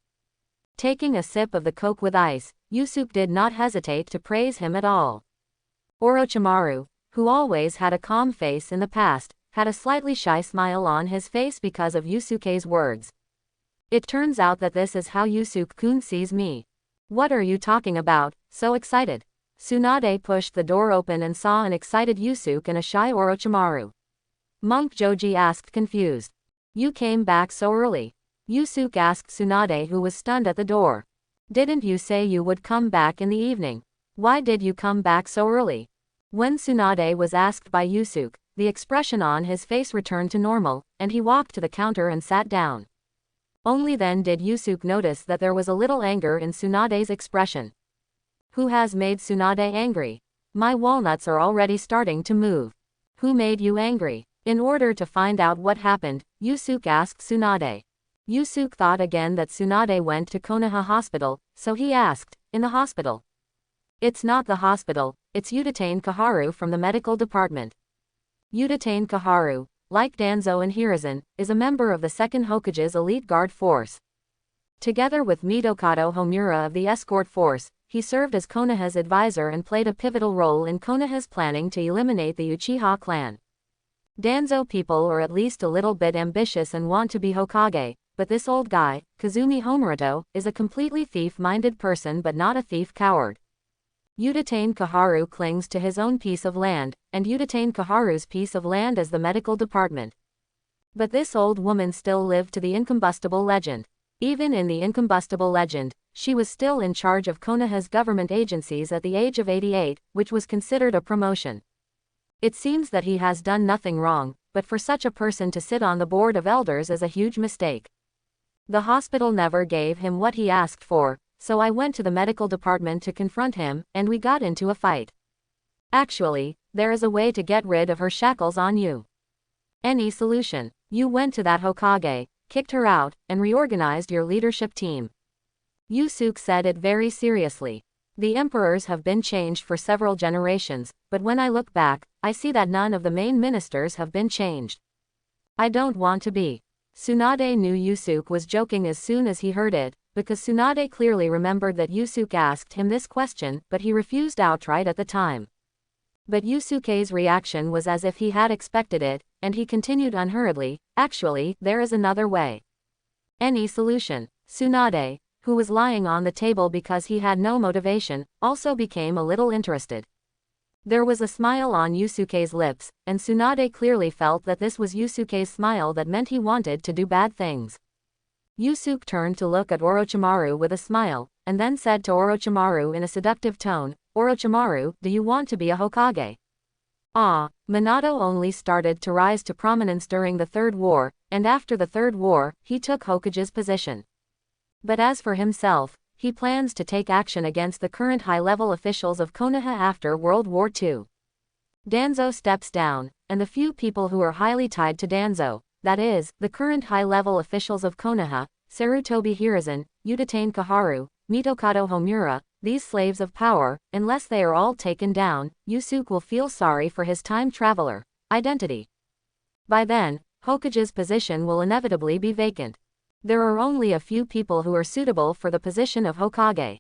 Taking a sip of the Coke with ice, Yusuke did not hesitate to praise him at all. Orochimaru, who always had a calm face in the past, had a slightly shy smile on his face because of Yusuke's words. It turns out that this is how Yusuke-kun sees me. What are you talking about, so excited? Tsunade pushed the door open and saw an excited Yusuke and a shy Orochimaru. Monk Joji asked confused. You came back so early. Yusuke asked Tsunade, who was stunned at the door. Didn't you say you would come back in the evening? Why did you come back so early? When Tsunade was asked by Yusuke, the expression on his face returned to normal, and he walked to the counter and sat down. Only then did Yusuke notice that there was a little anger in Tsunade's expression. Who has made Tsunade angry? My walnuts are already starting to move. Who made you angry? In order to find out what happened, Yusuke asked Tsunade. Yusuke thought again that Tsunade went to Konoha Hospital, so he asked, in the hospital? It's not the hospital, it's Udatane Kaharu from the medical department. Udatane Kaharu, like Danzo and Hiruzen, is a member of the 2nd Hokage's elite guard force. Together with Mitokado Homura of the escort force, he served as Konoha's advisor and played a pivotal role in Konoha's planning to eliminate the Uchiha clan. Danzo people are at least a little bit ambitious and want to be Hokage, but this old guy, Kazumi Homurato, is a completely thief-minded person but not a thief-coward. Udatane Kaharu clings to his own piece of land, and Udatane Kaharu's piece of land is the medical department. But this old woman still lived to the incombustible legend. Even in the incombustible legend, she was still in charge of Konoha's government agencies at the age of 88, which was considered a promotion. It seems that he has done nothing wrong, but for such a person to sit on the board of elders is a huge mistake. The hospital never gave him what he asked for, so I went to the medical department to confront him, and we got into a fight. Actually, there is a way to get rid of her shackles on you. Any solution? You went to that Hokage, kicked her out, and reorganized your leadership team. Yusuke said it very seriously. The emperors have been changed for several generations, but when I look back, I see that none of the main ministers have been changed. I don't want to be. Tsunade knew Yusuke was joking as soon as he heard it, because Tsunade clearly remembered that Yusuke asked him this question, but he refused outright at the time. But Yusuke's reaction was as if he had expected it, and he continued unhurriedly, actually, there is another way. Any solution? Tsunade, who was lying on the table because he had no motivation, also became a little interested. There was a smile on Yusuke's lips, and Tsunade clearly felt that this was Yusuke's smile that meant he wanted to do bad things. Yusuke turned to look at Orochimaru with a smile, and then said to Orochimaru in a seductive tone, Orochimaru, do you want to be a Hokage? Minato only started to rise to prominence during the Third War, and after the Third War, he took Hokage's position. But as for himself, he plans to take action against the current high-level officials of Konoha after World War II. Danzo steps down, and the few people who are highly tied to Danzo, that is, the current high-level officials of Konoha, Sarutobi Hiruzen, Udatane Kaharu, Mitokado Homura, these slaves of power, unless they are all taken down, Yusuke will feel sorry for his time traveler identity. By then, Hokage's position will inevitably be vacant. There are only a few people who are suitable for the position of Hokage.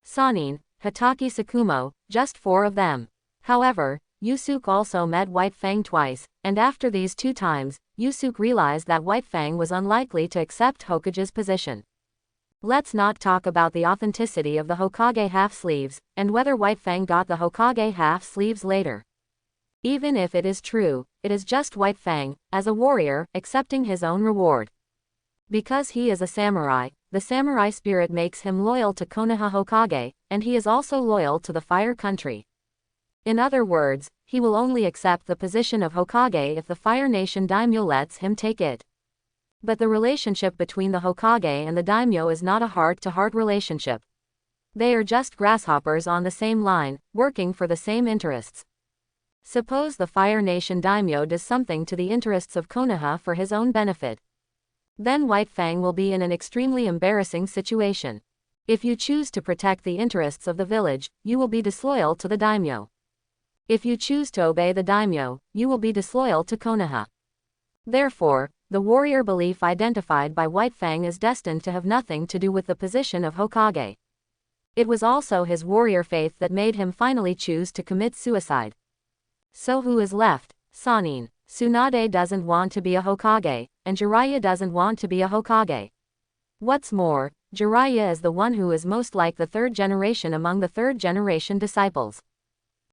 Sannin, Hatake Sakumo, just 4 of them. However, Yusuke also met White Fang twice, and after these 2 times, Yusuke realized that White Fang was unlikely to accept Hokage's position. Let's not talk about the authenticity of the Hokage half-sleeves, and whether White Fang got the Hokage half-sleeves later. Even if it is true, it is just White Fang, as a warrior, accepting his own reward. Because he is a samurai, the samurai spirit makes him loyal to Konoha Hokage, and he is also loyal to the Fire Country. In other words, he will only accept the position of Hokage if the Fire Nation daimyo lets him take it. But the relationship between the Hokage and the daimyo is not a heart-to-heart relationship. They are just grasshoppers on the same line, working for the same interests. Suppose the Fire Nation daimyo does something to the interests of Konoha for his own benefit. Then White Fang will be in an extremely embarrassing situation. If you choose to protect the interests of the village, you will be disloyal to the daimyo. If you choose to obey the daimyo, you will be disloyal to Konoha. Therefore, the warrior belief identified by White Fang is destined to have nothing to do with the position of Hokage. It was also his warrior faith that made him finally choose to commit suicide. So who is left? Sannin. Tsunade doesn't want to be a Hokage, and Jiraiya doesn't want to be a Hokage. What's more, Jiraiya is the one who is most like the 3rd generation among the 3rd generation disciples.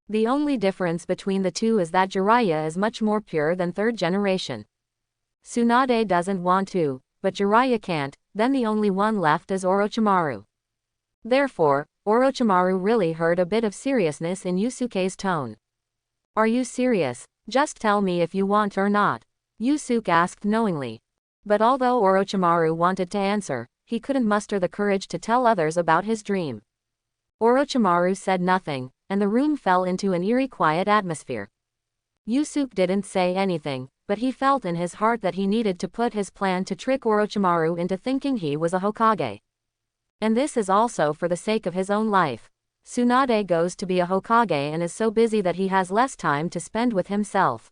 The only difference between the two is that Jiraiya is much more pure than 3rd generation. Tsunade doesn't want to, but Jiraiya can't, then the only one left is Orochimaru. Therefore, Orochimaru really heard a bit of seriousness in Yusuke's tone. Are you serious? Just tell me if you want or not. Yusuke asked knowingly. But although Orochimaru wanted to answer, he couldn't muster the courage to tell others about his dream. Orochimaru said nothing, and the room fell into an eerie quiet atmosphere. Yusuke didn't say anything, but he felt in his heart that he needed to put his plan to trick Orochimaru into thinking he was a Hokage. And this is also for the sake of his own life. Tsunade goes to be a Hokage and is so busy that he has less time to spend with himself.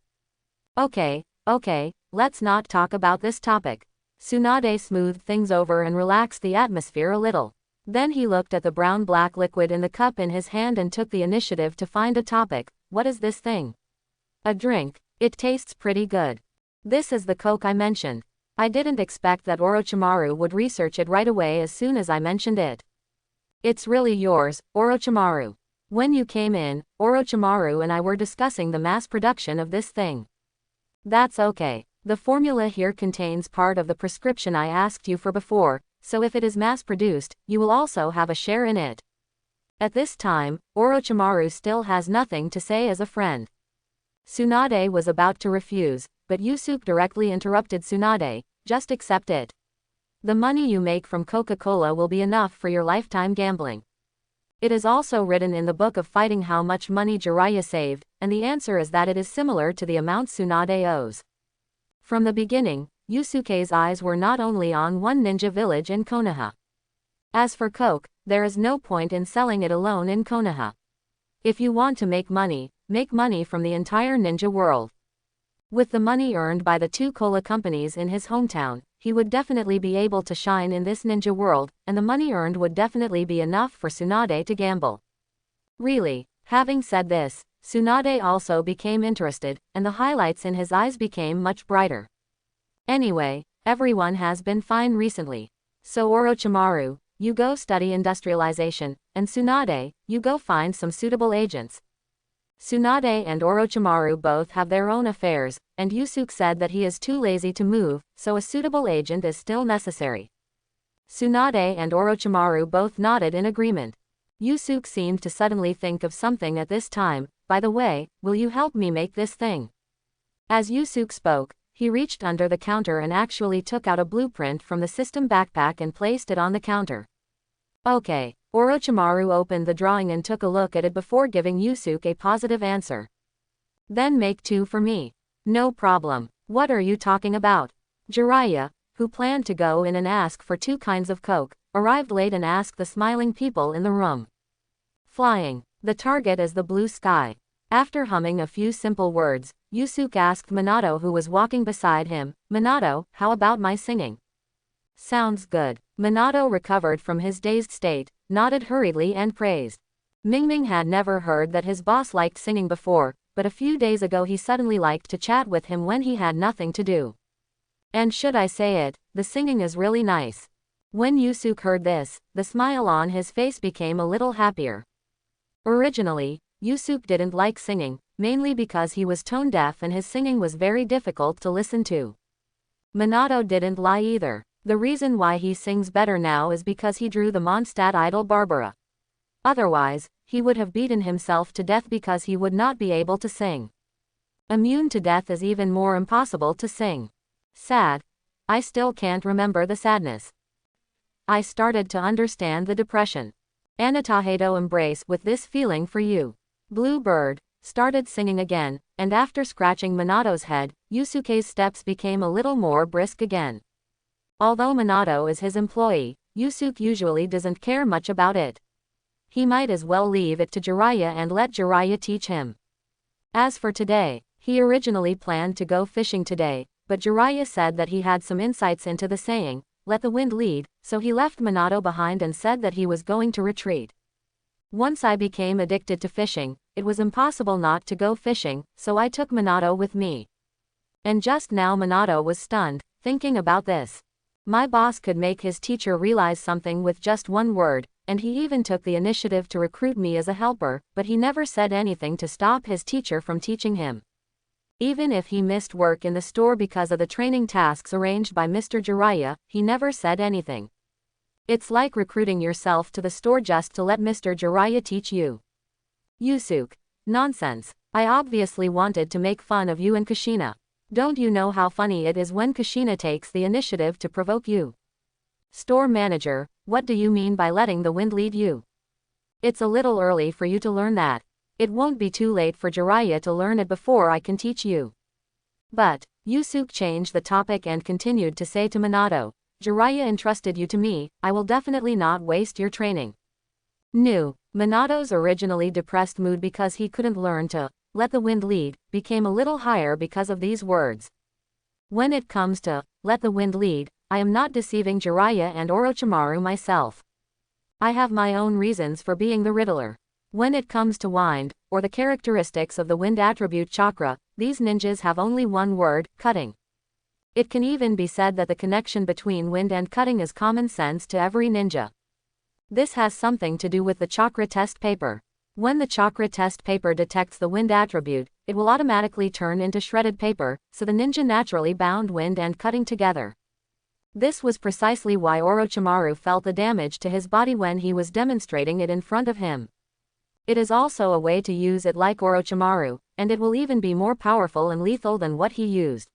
Okay, let's not talk about this topic. Tsunade smoothed things over and relaxed the atmosphere a little. Then he looked at the brown-black liquid in the cup in his hand and took the initiative to find a topic. What is this thing? A drink. It tastes pretty good. This is the Coke I mentioned. I didn't expect that Orochimaru would research it right away as soon as I mentioned it. It's really yours, Orochimaru. When you came in, Orochimaru and I were discussing the mass production of this thing. That's okay. The formula here contains part of the prescription I asked you for before, so if it is mass-produced, you will also have a share in it. At this time, Orochimaru still has nothing to say as a friend. Tsunade was about to refuse, but Yusuke directly interrupted Tsunade. Just accept it. The money you make from Coca-Cola will be enough for your lifetime gambling. It is also written in the book of fighting how much money Jiraiya saved, and the answer is that it is similar to the amount Tsunade owes. From the beginning, Yusuke's eyes were not only on one ninja village in Konoha. As for Coke, there is no point in selling it alone in Konoha. If you want to make money from the entire ninja world. With the money earned by the two cola companies in his hometown, he would definitely be able to shine in this ninja world, and the money earned would definitely be enough for Tsunade to gamble. Really, having said this, Tsunade also became interested, and the highlights in his eyes became much brighter. Anyway, everyone has been fine recently. So Orochimaru, you go study industrialization, and Tsunade, you go find some suitable agents. Tsunade and Orochimaru both have their own affairs, and Yusuke said that he is too lazy to move, so a suitable agent is still necessary. Tsunade and Orochimaru both nodded in agreement. Yusuke seemed to suddenly think of something at this time. By the way, will you help me make this thing? As Yusuke spoke, he reached under the counter and actually took out a blueprint from the system backpack and placed it on the counter. Okay. Orochimaru opened the drawing and took a look at it before giving Yusuke a positive answer. Then make 2 for me. No problem. What are you talking about? Jiraiya, who planned to go in and ask for 2 kinds of Coke, arrived late and asked the smiling people in the room. Flying. The target is the blue sky. After humming a few simple words, Yusuke asked Minato, who was walking beside him, Minato, how about my singing? Sounds good. Minato recovered from his dazed state, nodded hurriedly and praised. Mingming had never heard that his boss liked singing before, but a few days ago he suddenly liked to chat with him when he had nothing to do. And should I say it, the singing is really nice. When Yusuke heard this, the smile on his face became a little happier. Originally, Yusuke didn't like singing, mainly because he was tone deaf and his singing was very difficult to listen to. Minato didn't lie either. The reason why he sings better now is because he drew the Mondstadt idol Barbara. Otherwise, he would have beaten himself to death because he would not be able to sing. Immune to death is even more impossible to sing. Sad. I still can't remember the sadness. I started to understand the depression. Anatahedo embrace with this feeling for you. Blue Bird started singing again, and after scratching Minato's head, Yusuke's steps became a little more brisk again. Although Minato is his employee, Yusuke usually doesn't care much about it. He might as well leave it to Jiraiya and let Jiraiya teach him. As for today, he originally planned to go fishing today, but Jiraiya said that he had some insights into the saying, let the wind lead, so he left Minato behind and said that he was going to retreat. Once I became addicted to fishing, it was impossible not to go fishing, so I took Minato with me. And just now Minato was stunned, thinking about this. My boss could make his teacher realize something with just one word, and he even took the initiative to recruit me as a helper, but he never said anything to stop his teacher from teaching him. Even if he missed work in the store because of the training tasks arranged by Mr. Jiraiya, he never said anything. It's like recruiting yourself to the store just to let Mr. Jiraiya teach you. Yusuke. Nonsense. I obviously wanted to make fun of you and Kushina. Don't you know how funny it is when Kushina takes the initiative to provoke you? Store manager, what do you mean by letting the wind lead you? It's a little early for you to learn that. It won't be too late for Jiraiya to learn it before I can teach you. But, Yusuke changed the topic and continued to say to Minato, Jiraiya entrusted you to me, I will definitely not waste your training. Minato's originally depressed mood because he couldn't learn to let the wind lead became a little higher because of these words. When it comes to let the wind lead, I am not deceiving Jiraiya and Orochimaru myself. I have my own reasons for being the Riddler. When it comes to wind, or the characteristics of the wind attribute chakra, these ninjas have only one word, cutting. It can even be said that the connection between wind and cutting is common sense to every ninja. This has something to do with the chakra test paper. When the chakra test paper detects the wind attribute, it will automatically turn into shredded paper, so the ninja naturally bound wind and cutting together. This was precisely why Orochimaru felt the damage to his body when he was demonstrating it in front of him. It is also a way to use it like Orochimaru, and it will even be more powerful and lethal than what he used.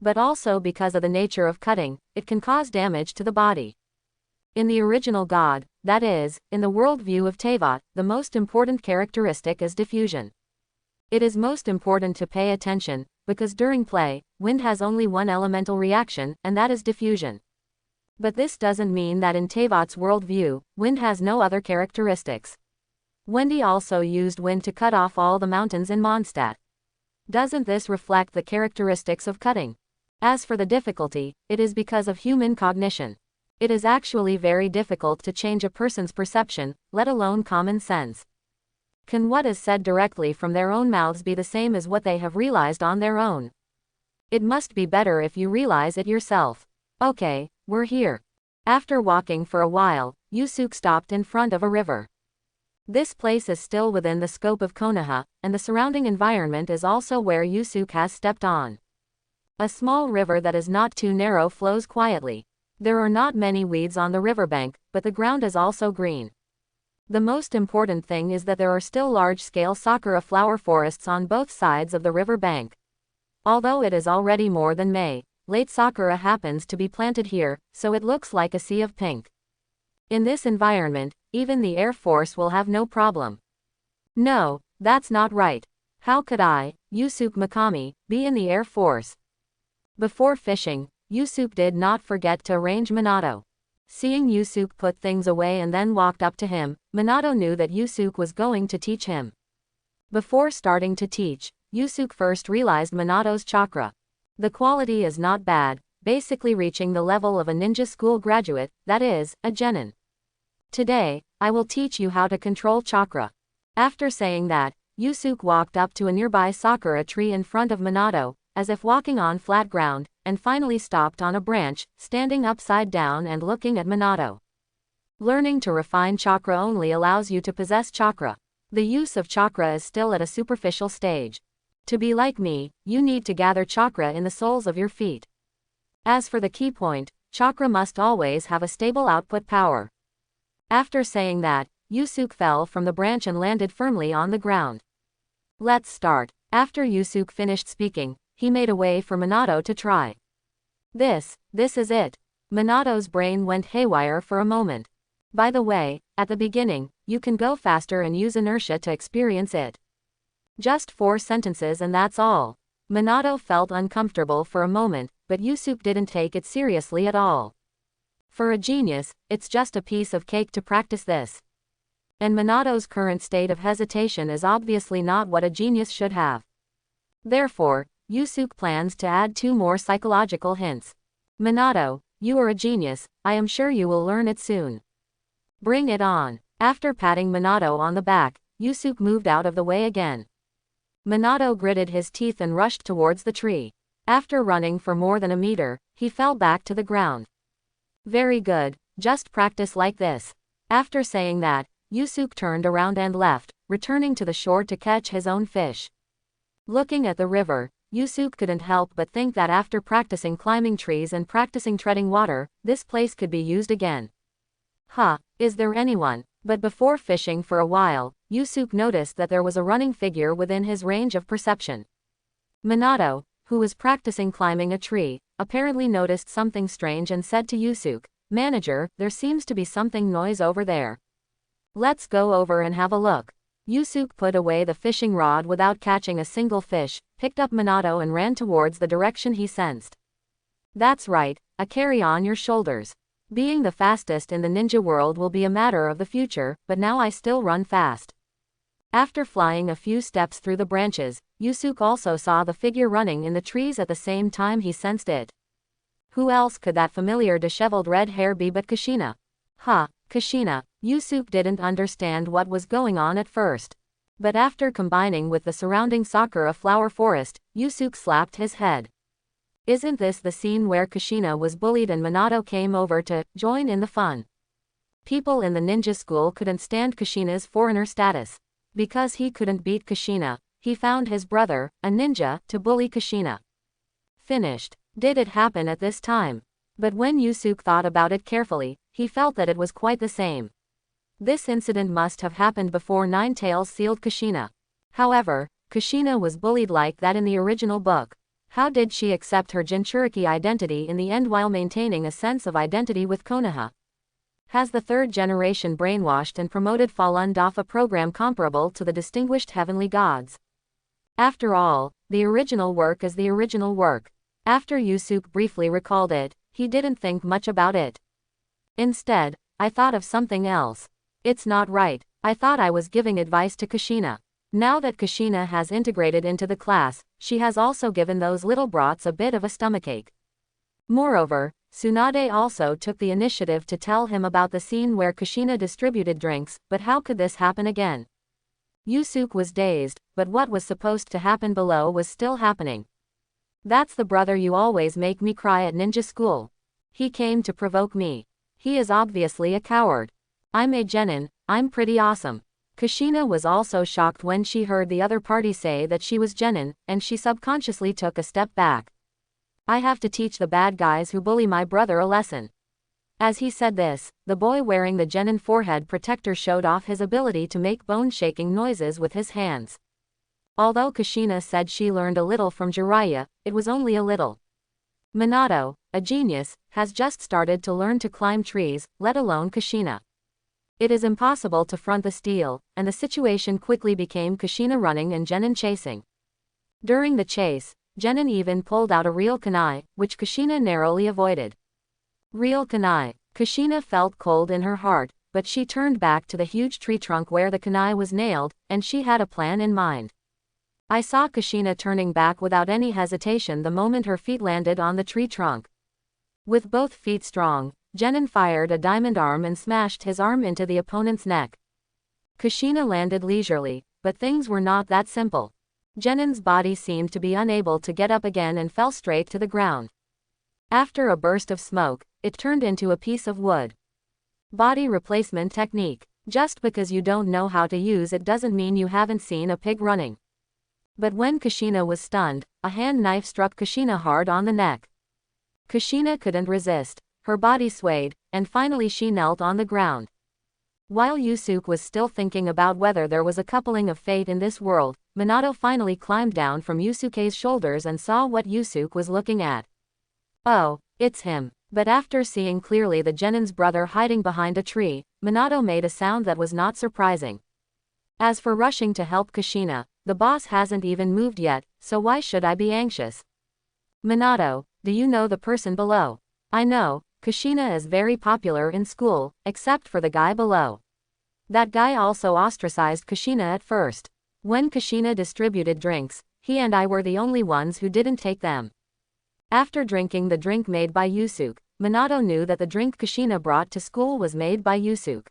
But also because of the nature of cutting, it can cause damage to the body. In the original God, that is, in the worldview of Tavern, the most important characteristic is diffusion. It is most important to pay attention, because during play, wind has only one elemental reaction, and that is diffusion. But this doesn't mean that in Tavot's worldview, wind has no other characteristics. Wendy also used wind to cut off all the mountains in Mondstadt. Doesn't this reflect the characteristics of cutting? As for the difficulty, it is because of human cognition. It is actually very difficult to change a person's perception, let alone common sense. Can what is said directly from their own mouths be the same as what they have realized on their own? It must be better if you realize it yourself. Okay, we're here. After walking for a while, Yusuke stopped in front of a river. This place is still within the scope of Konoha, and the surrounding environment is also where Yusuke has stepped on. A small river that is not too narrow flows quietly. There are not many weeds on the riverbank, but the ground is also green. The most important thing is that there are still large-scale sakura flower forests on both sides of the river bank. Although it is already more than May, late sakura happens to be planted here, so it looks like a sea of pink. In this environment, even the Air Force will have no problem. No, that's not right. How could I, Yusuke Mikami, be in the Air Force? Before fishing, Yusuke did not forget to arrange Minato. Seeing Yusuke put things away and then walked up to him, Minato knew that Yusuke was going to teach him. Before starting to teach, Yusuke first realized Minato's chakra. The quality is not bad, basically reaching the level of a ninja school graduate, that is, a genin. Today, I will teach you how to control chakra. After saying that, Yusuke walked up to a nearby sakura tree in front of Minato, as if walking on flat ground, and finally stopped on a branch, standing upside down and looking at Minato. Learning to refine chakra only allows you to possess chakra. The use of chakra is still at a superficial stage. To be like me, you need to gather chakra in the soles of your feet. As for the key point, chakra must always have a stable output power. After saying that, Yusuke fell from the branch and landed firmly on the ground. Let's start. After Yusuke finished speaking, he made a way for Minato to try. This is it. Minato's brain went haywire for a moment. By the way, at the beginning, you can go faster and use inertia to experience it. Just 4 sentences and that's all. Minato felt uncomfortable for a moment, but Yusuke didn't take it seriously at all. For a genius, it's just a piece of cake to practice this. And Minato's current state of hesitation is obviously not what a genius should have. Therefore, Yusuke plans to add 2 more psychological hints. Minato, you are a genius, I am sure you will learn it soon. Bring it on. After patting Minato on the back, Yusuke moved out of the way again. Minato gritted his teeth and rushed towards the tree. After running for more than a meter, he fell back to the ground. Very good, just practice like this. After saying that, Yusuke turned around and left, returning to the shore to catch his own fish. Looking at the river, Yusuke couldn't help but think that after practicing climbing trees and practicing treading water, this place could be used again. Is there anyone? But before fishing for a while, Yusuke noticed that there was a running figure within his range of perception. Minato, who was practicing climbing a tree, apparently noticed something strange and said to Yusuke, "Manager, there seems to be something noise over there. Let's go over and have a look." Yusuke put away the fishing rod without catching a single fish, picked up Minato and ran towards the direction he sensed. "That's right, a carry on your shoulders. Being the fastest in the ninja world will be a matter of the future, but now I still run fast." After flying a few steps through the branches, Yusuke also saw the figure running in the trees at the same time he sensed it. Who else could that familiar disheveled red hair be but Kushina? Kushina. Yusuke didn't understand what was going on at first. But after combining with the surrounding Sakura flower forest, Yusuke slapped his head. Isn't this the scene where Kushina was bullied and Minato came over to join in the fun? People in the ninja school couldn't stand Kushina's foreigner status. Because he couldn't beat Kushina, he found his brother, a ninja, to bully Kushina. Finished. Did it happen at this time? But when Yusuke thought about it carefully, he felt that it was quite the same. This incident must have happened before Nine Tails sealed Kushina. However, Kushina was bullied like that in the original book. How did she accept her Jinchuriki identity in the end while maintaining a sense of identity with Konoha? Has the third generation brainwashed and promoted Falun Dafa program comparable to the distinguished heavenly gods? After all, the original work is the original work. After Yusuke briefly recalled it, he didn't think much about it. Instead, I thought of something else. It's not right. I thought I was giving advice to Kushina. Now that Kushina has integrated into the class, she has also given those little brats a bit of a stomachache. Moreover, Tsunade also took the initiative to tell him about the scene where Kushina distributed drinks, but how could this happen again? Yusuke was dazed, but what was supposed to happen below was still happening. That's the brother you always make me cry at ninja school. He came to provoke me. He is obviously a coward. I'm a genin, I'm pretty awesome. Kushina was also shocked when she heard the other party say that she was genin, and she subconsciously took a step back. I have to teach the bad guys who bully my brother a lesson. As he said this, the boy wearing the genin forehead protector showed off his ability to make bone-shaking noises with his hands. Although Kushina said she learned a little from Jiraiya, it was only a little. Minato, a genius, has just started to learn to climb trees, let alone Kushina. It is impossible to front the steel, and the situation quickly became Kushina running and genin chasing. During the chase, genin even pulled out a real kunai, which Kushina narrowly avoided. Real kunai. Kushina felt cold in her heart, but she turned back to the huge tree trunk where the kunai was nailed, and she had a plan in mind. I saw Kushina turning back without any hesitation the moment her feet landed on the tree trunk. With both feet strong, genin fired a diamond arm and smashed his arm into the opponent's neck. Kushina landed leisurely, but things were not that simple. Genin's body seemed to be unable to get up again and fell straight to the ground. After a burst of smoke, it turned into a piece of wood. Body replacement technique. Just because you don't know how to use it doesn't mean you haven't seen a pig running. But when Kushina was stunned, a hand knife struck Kushina hard on the neck. Kushina couldn't resist, her body swayed, and finally she knelt on the ground. While Yusuke was still thinking about whether there was a coupling of fate in this world, Minato finally climbed down from Yusuke's shoulders and saw what Yusuke was looking at. Oh, it's him. But after seeing clearly the genin's brother hiding behind a tree, Minato made a sound that was not surprising. As for rushing to help Kushina, the boss hasn't even moved yet, so why should I be anxious? Minato, do you know the person below? I know, Kushina is very popular in school, except for the guy below. That guy also ostracized Kushina at first. When Kushina distributed drinks, he and I were the only ones who didn't take them. After drinking the drink made by Yusuke, Minato knew that the drink Kushina brought to school was made by Yusuke.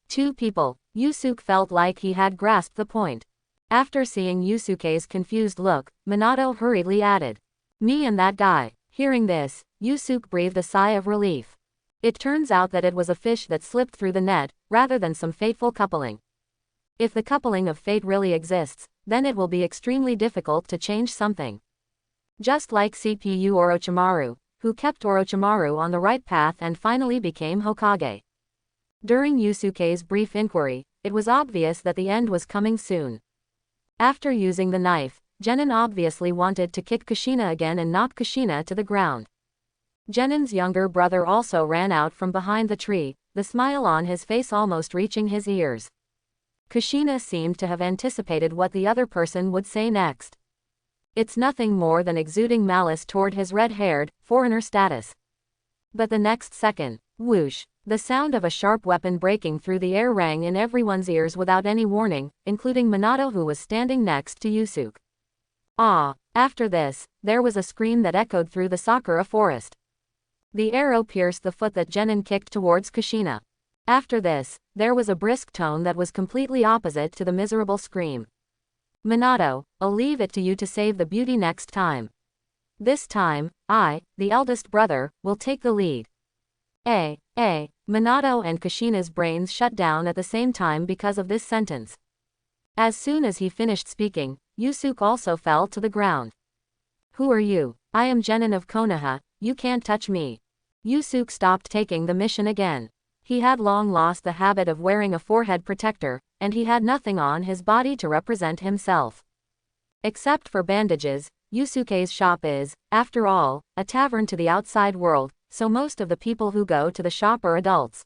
Two people. Yusuke felt like he had grasped the point. After seeing Yusuke's confused look, Minato hurriedly added, "Me and that guy." Hearing this, Yusuke breathed a sigh of relief. It turns out that it was a fish that slipped through the net, rather than some fateful coupling. If the coupling of fate really exists, then it will be extremely difficult to change something. Just like CPU Orochimaru, who kept Orochimaru on the right path and finally became Hokage. During Yusuke's brief inquiry, it was obvious that the end was coming soon. After using the knife, Genin obviously wanted to kick Kushina again and knock Kushina to the ground. Genin's younger brother also ran out from behind the tree, the smile on his face almost reaching his ears. Kushina seemed to have anticipated what the other person would say next. It's nothing more than exuding malice toward his red-haired, foreigner status. But the next second, whoosh, the sound of a sharp weapon breaking through the air rang in everyone's ears without any warning, including Minato, who was standing next to Yusuke. Ah! After this, there was a scream that echoed through the Sakura forest. The arrow pierced the foot that Genin kicked towards Kushina. After this, there was a brisk tone that was completely opposite to the miserable scream. Minato, I'll leave it to you to save the beauty next time. This time, I, the eldest brother, will take the lead. Minato and Kushina's brains shut down at the same time because of this sentence. As soon as he finished speaking, Yusuke also fell to the ground. Who are you? I am Genin of Konoha, you can't touch me. Yusuke stopped taking the mission again. He had long lost the habit of wearing a forehead protector, and he had nothing on his body to represent himself. Except for bandages, Yusuke's shop is, after all, a tavern to the outside world, so most of the people who go to the shop are adults.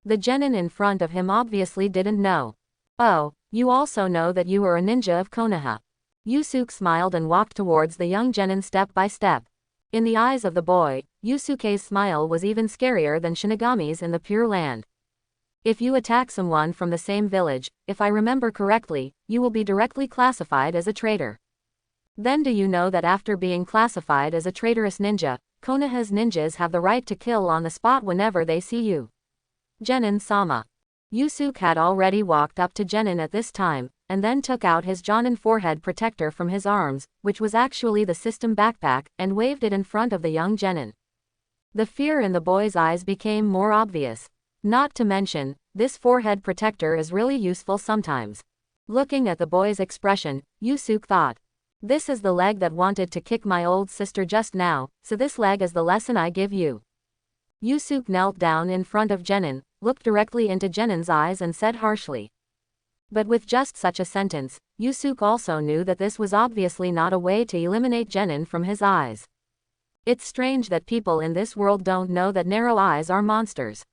The Genin in front of him obviously didn't know. Oh, you also know that you are a ninja of Konoha. Yusuke smiled and walked towards the young Genin step by step. In the eyes of the boy, Yusuke's smile was even scarier than Shinigami's in the Pure Land. If you attack someone from the same village, if I remember correctly, you will be directly classified as a traitor. Then do you know that after being classified as a traitorous ninja, Konoha's ninjas have the right to kill on the spot whenever they see you? Genin-sama. Yusuke had already walked up to Genin at this time, and then took out his Jonin forehead protector from his arms, which was actually the system backpack, and waved it in front of the young Genin. The fear in the boy's eyes became more obvious. Not to mention, this forehead protector is really useful sometimes. Looking at the boy's expression, Yusuke thought, this is the leg that wanted to kick my old sister just now, so this leg is the lesson I give you. Yusuke knelt down in front of Genin, looked directly into Genin's eyes and said harshly. But with just such a sentence, Yusuke also knew that this was obviously not a way to eliminate Genin from his eyes. It's strange that people in this world don't know that narrow eyes are monsters.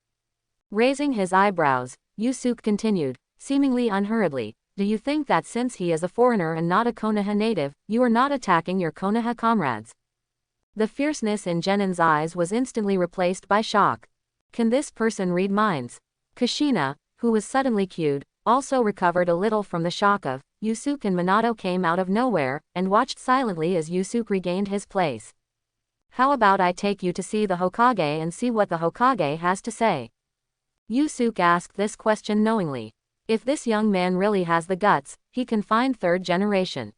Raising his eyebrows, Yusuke continued, seemingly unhurriedly, do you think that since he is a foreigner and not a Konoha native, you are not attacking your Konoha comrades? The fierceness in Genin's eyes was instantly replaced by shock. Can this person read minds? Kushina, who was suddenly cued, also recovered a little from the shock of Yusuke, and Minato came out of nowhere, and watched silently as Yusuke regained his place. How about I take you to see the Hokage and see what the Hokage has to say? Yusuke asked this question knowingly. If this young man really has the guts, he can find third generation.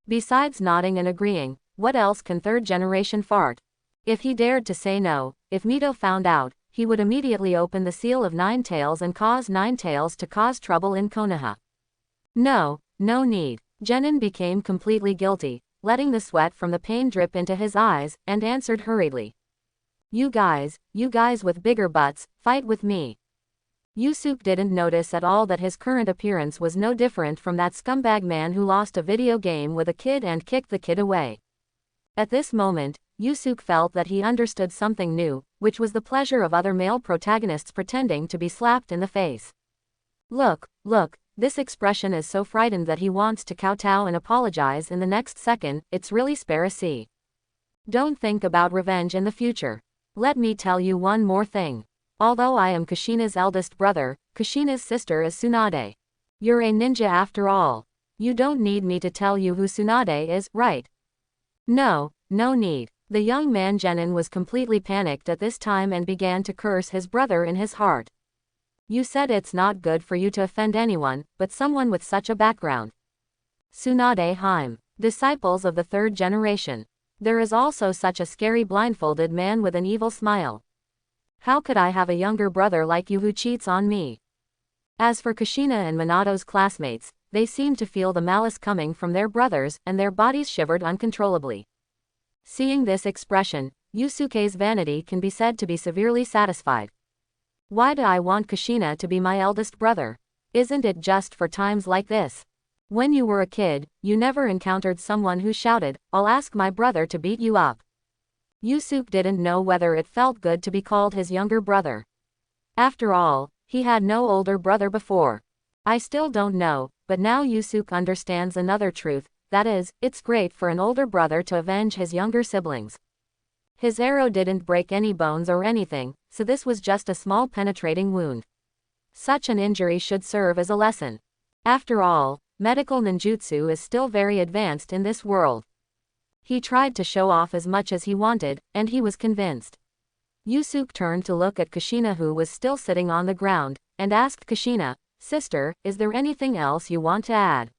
Besides nodding and agreeing, what else can third generation fart? If he dared to say no, if Mito found out, he would immediately open the seal of Nine Tails and cause Nine Tails to cause trouble in Konoha. No need. Genin became completely guilty, letting the sweat from the pain drip into his eyes, and answered hurriedly. You guys with bigger butts, fight with me. Yusuke didn't notice at all that his current appearance was no different from that scumbag man who lost a video game with a kid and kicked the kid away. At this moment, Yusuke felt that he understood something new, which was the pleasure of other male protagonists pretending to be slapped in the face. Look, this expression is so frightened that he wants to kowtow and apologize in the next second. It's really sparrow. Don't think about revenge in the future. Let me tell you one more thing. Although I am Kushina's eldest brother, Kushina's sister is Tsunade. You're a ninja after all. You don't need me to tell you who Tsunade is, right? No need. The young man Genin was completely panicked at this time and began to curse his brother in his heart. You said it's not good for you to offend anyone, but someone with such a background. Tsunade Haim. Disciples of the third generation. There is also such a scary blindfolded man with an evil smile. How could I have a younger brother like you who cheats on me? As for Kushina and Minato's classmates, they seemed to feel the malice coming from their brothers, and their bodies shivered uncontrollably. Seeing this expression, Yusuke's vanity can be said to be severely satisfied. Why do I want Kushina to be my eldest brother? Isn't it just for times like this? When you were a kid, you never encountered someone who shouted, "I'll ask my brother to beat you up." Yusuke didn't know whether it felt good to be called his younger brother. After all, he had no older brother before. I still don't know, but now Yusuke understands another truth, that is, it's great for an older brother to avenge his younger siblings. His arrow didn't break any bones or anything, so this was just a small penetrating wound. Such an injury should serve as a lesson. After all, medical ninjutsu is still very advanced in this world. He tried to show off as much as he wanted, and he was convinced. Yusuke turned to look at Kushina, who was still sitting on the ground, and asked Kushina, "Sister, is there anything else you want to add?"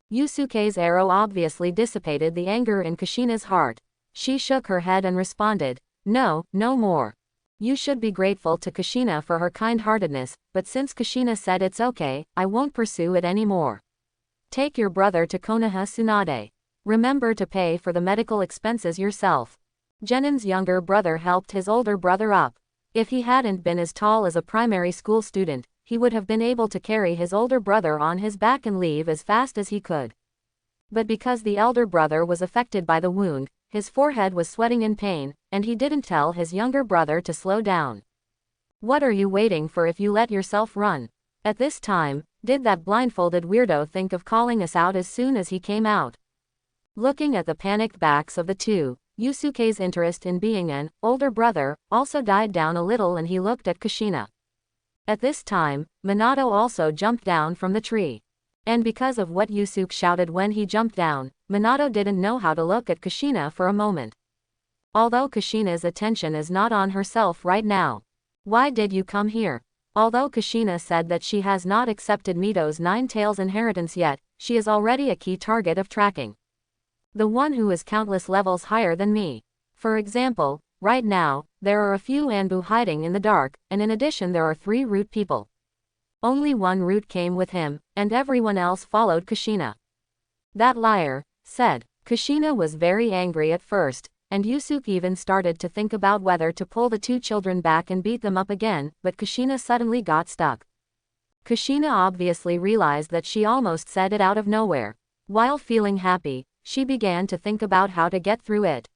Yusuke's arrow obviously dissipated the anger in Kushina's heart. She shook her head and responded, "No, no more. You should be grateful to Kushina for her kind-heartedness, but since Kushina said it's okay, I won't pursue it anymore. Take your brother to Konoha Tsunade. Remember to pay for the medical expenses yourself." Genin's younger brother helped his older brother up. If he hadn't been as tall as a primary school student, he would have been able to carry his older brother on his back and leave as fast as he could. But because the elder brother was affected by the wound, his forehead was sweating in pain, and he didn't tell his younger brother to slow down. "What are you waiting for if you let yourself run?" At this time, did that blindfolded weirdo think of calling us out as soon as he came out? Looking at the panicked backs of the two, Yusuke's interest in being an older brother also died down a little, and he looked at Kushina. At this time, Minato also jumped down from the tree. And because of what Yusuke shouted when he jumped down, Minato didn't know how to look at Kushina for a moment. Although Kushina's attention is not on herself right now. Why did you come here? Although Kushina said that she has not accepted Mito's Nine Tails inheritance yet, she is already a key target of tracking. The one who is countless levels higher than me. For example, right now, there are a few Anbu hiding in the dark, and in addition there are 3 Root people. Only one Root came with him, and everyone else followed Kushina. That liar, said. Kushina was very angry at first, and Yusuke even started to think about whether to pull the 2 children back and beat them up again, but Kushina suddenly got stuck. Kushina obviously realized that she almost said it out of nowhere. While feeling happy, she began to think about how to get through it.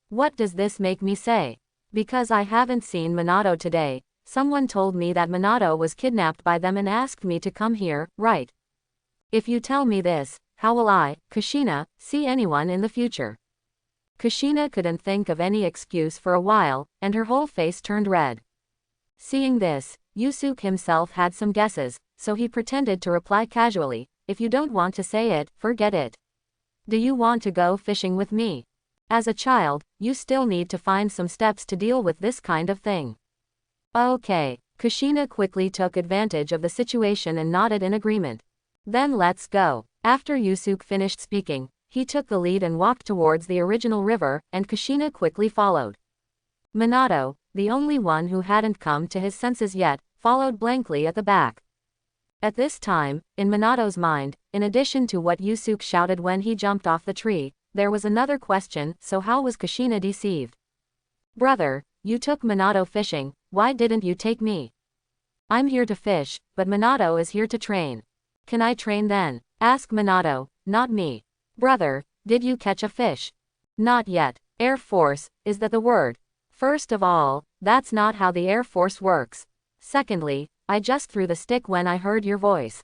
What does this make me say? Because I haven't seen Minato today. Someone told me that Minato was kidnapped by them and asked me to come here, right? If you tell me this, how will I, Kushina, see anyone in the future? Kushina couldn't think of any excuse for a while, and her whole face turned red. Seeing this, Yusuke himself had some guesses, so he pretended to reply casually, "If you don't want to say it, forget it. Do you want to go fishing with me? As a child, you still need to find some steps to deal with this kind of thing." Okay. Kushina quickly took advantage of the situation and nodded in agreement. Then let's go. After Yusuke finished speaking, he took the lead and walked towards the original river, and Kushina quickly followed. Minato, the only one who hadn't come to his senses yet, followed blankly at the back. At this time, in Minato's mind, in addition to what Yusuke shouted when he jumped off the tree, there was another question: so how was Kushina deceived? "Brother, you took Minato fishing, why didn't you take me?" "I'm here to fish, but Minato is here to train." "Can I train then?" "Ask Minato, not me." "Brother, did you catch a fish?" "Not yet." "Air Force, is that the word?" "First of all, that's not how the Air Force works. Secondly, I just threw the stick when I heard your voice."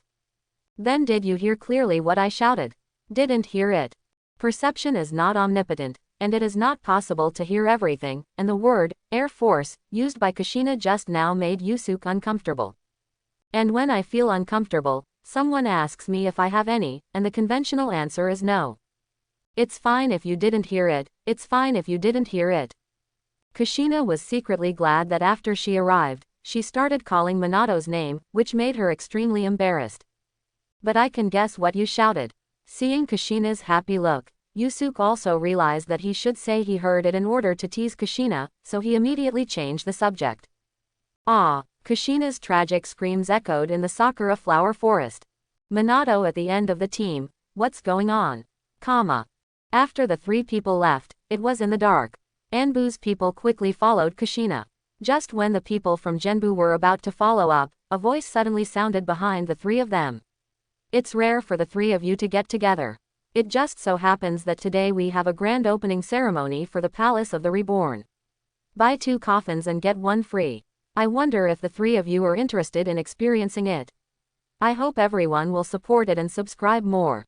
"Then did you hear clearly what I shouted?" "Didn't hear it." Perception is not omnipotent, and it is not possible to hear everything, and the word, Air Force, used by Kushina just now made Yusuke uncomfortable. And when I feel uncomfortable, someone asks me if I have any, and the conventional answer is no. It's fine if you didn't hear it, it's fine if you didn't hear it. Kushina was secretly glad that after she arrived, she started calling Minato's name, which made her extremely embarrassed. "But I can guess what you shouted." Seeing Kushina's happy look, Yusuke also realized that he should say he heard it in order to tease Kushina, so he immediately changed the subject. Kushina's tragic screams echoed in the sakura flower forest. Minato at the end of the team, what's going on? Comma. After the three people left, it was in the dark. Anbu's people quickly followed Kushina. Just when the people from Genbu were about to follow up, a voice suddenly sounded behind the three of them. It's rare for the three of you to get together. It just so happens that today we have a grand opening ceremony for the Palace of the Reborn. Buy 2 coffins and get 1 free. I wonder if the three of you are interested in experiencing it. I hope everyone will support it and subscribe more.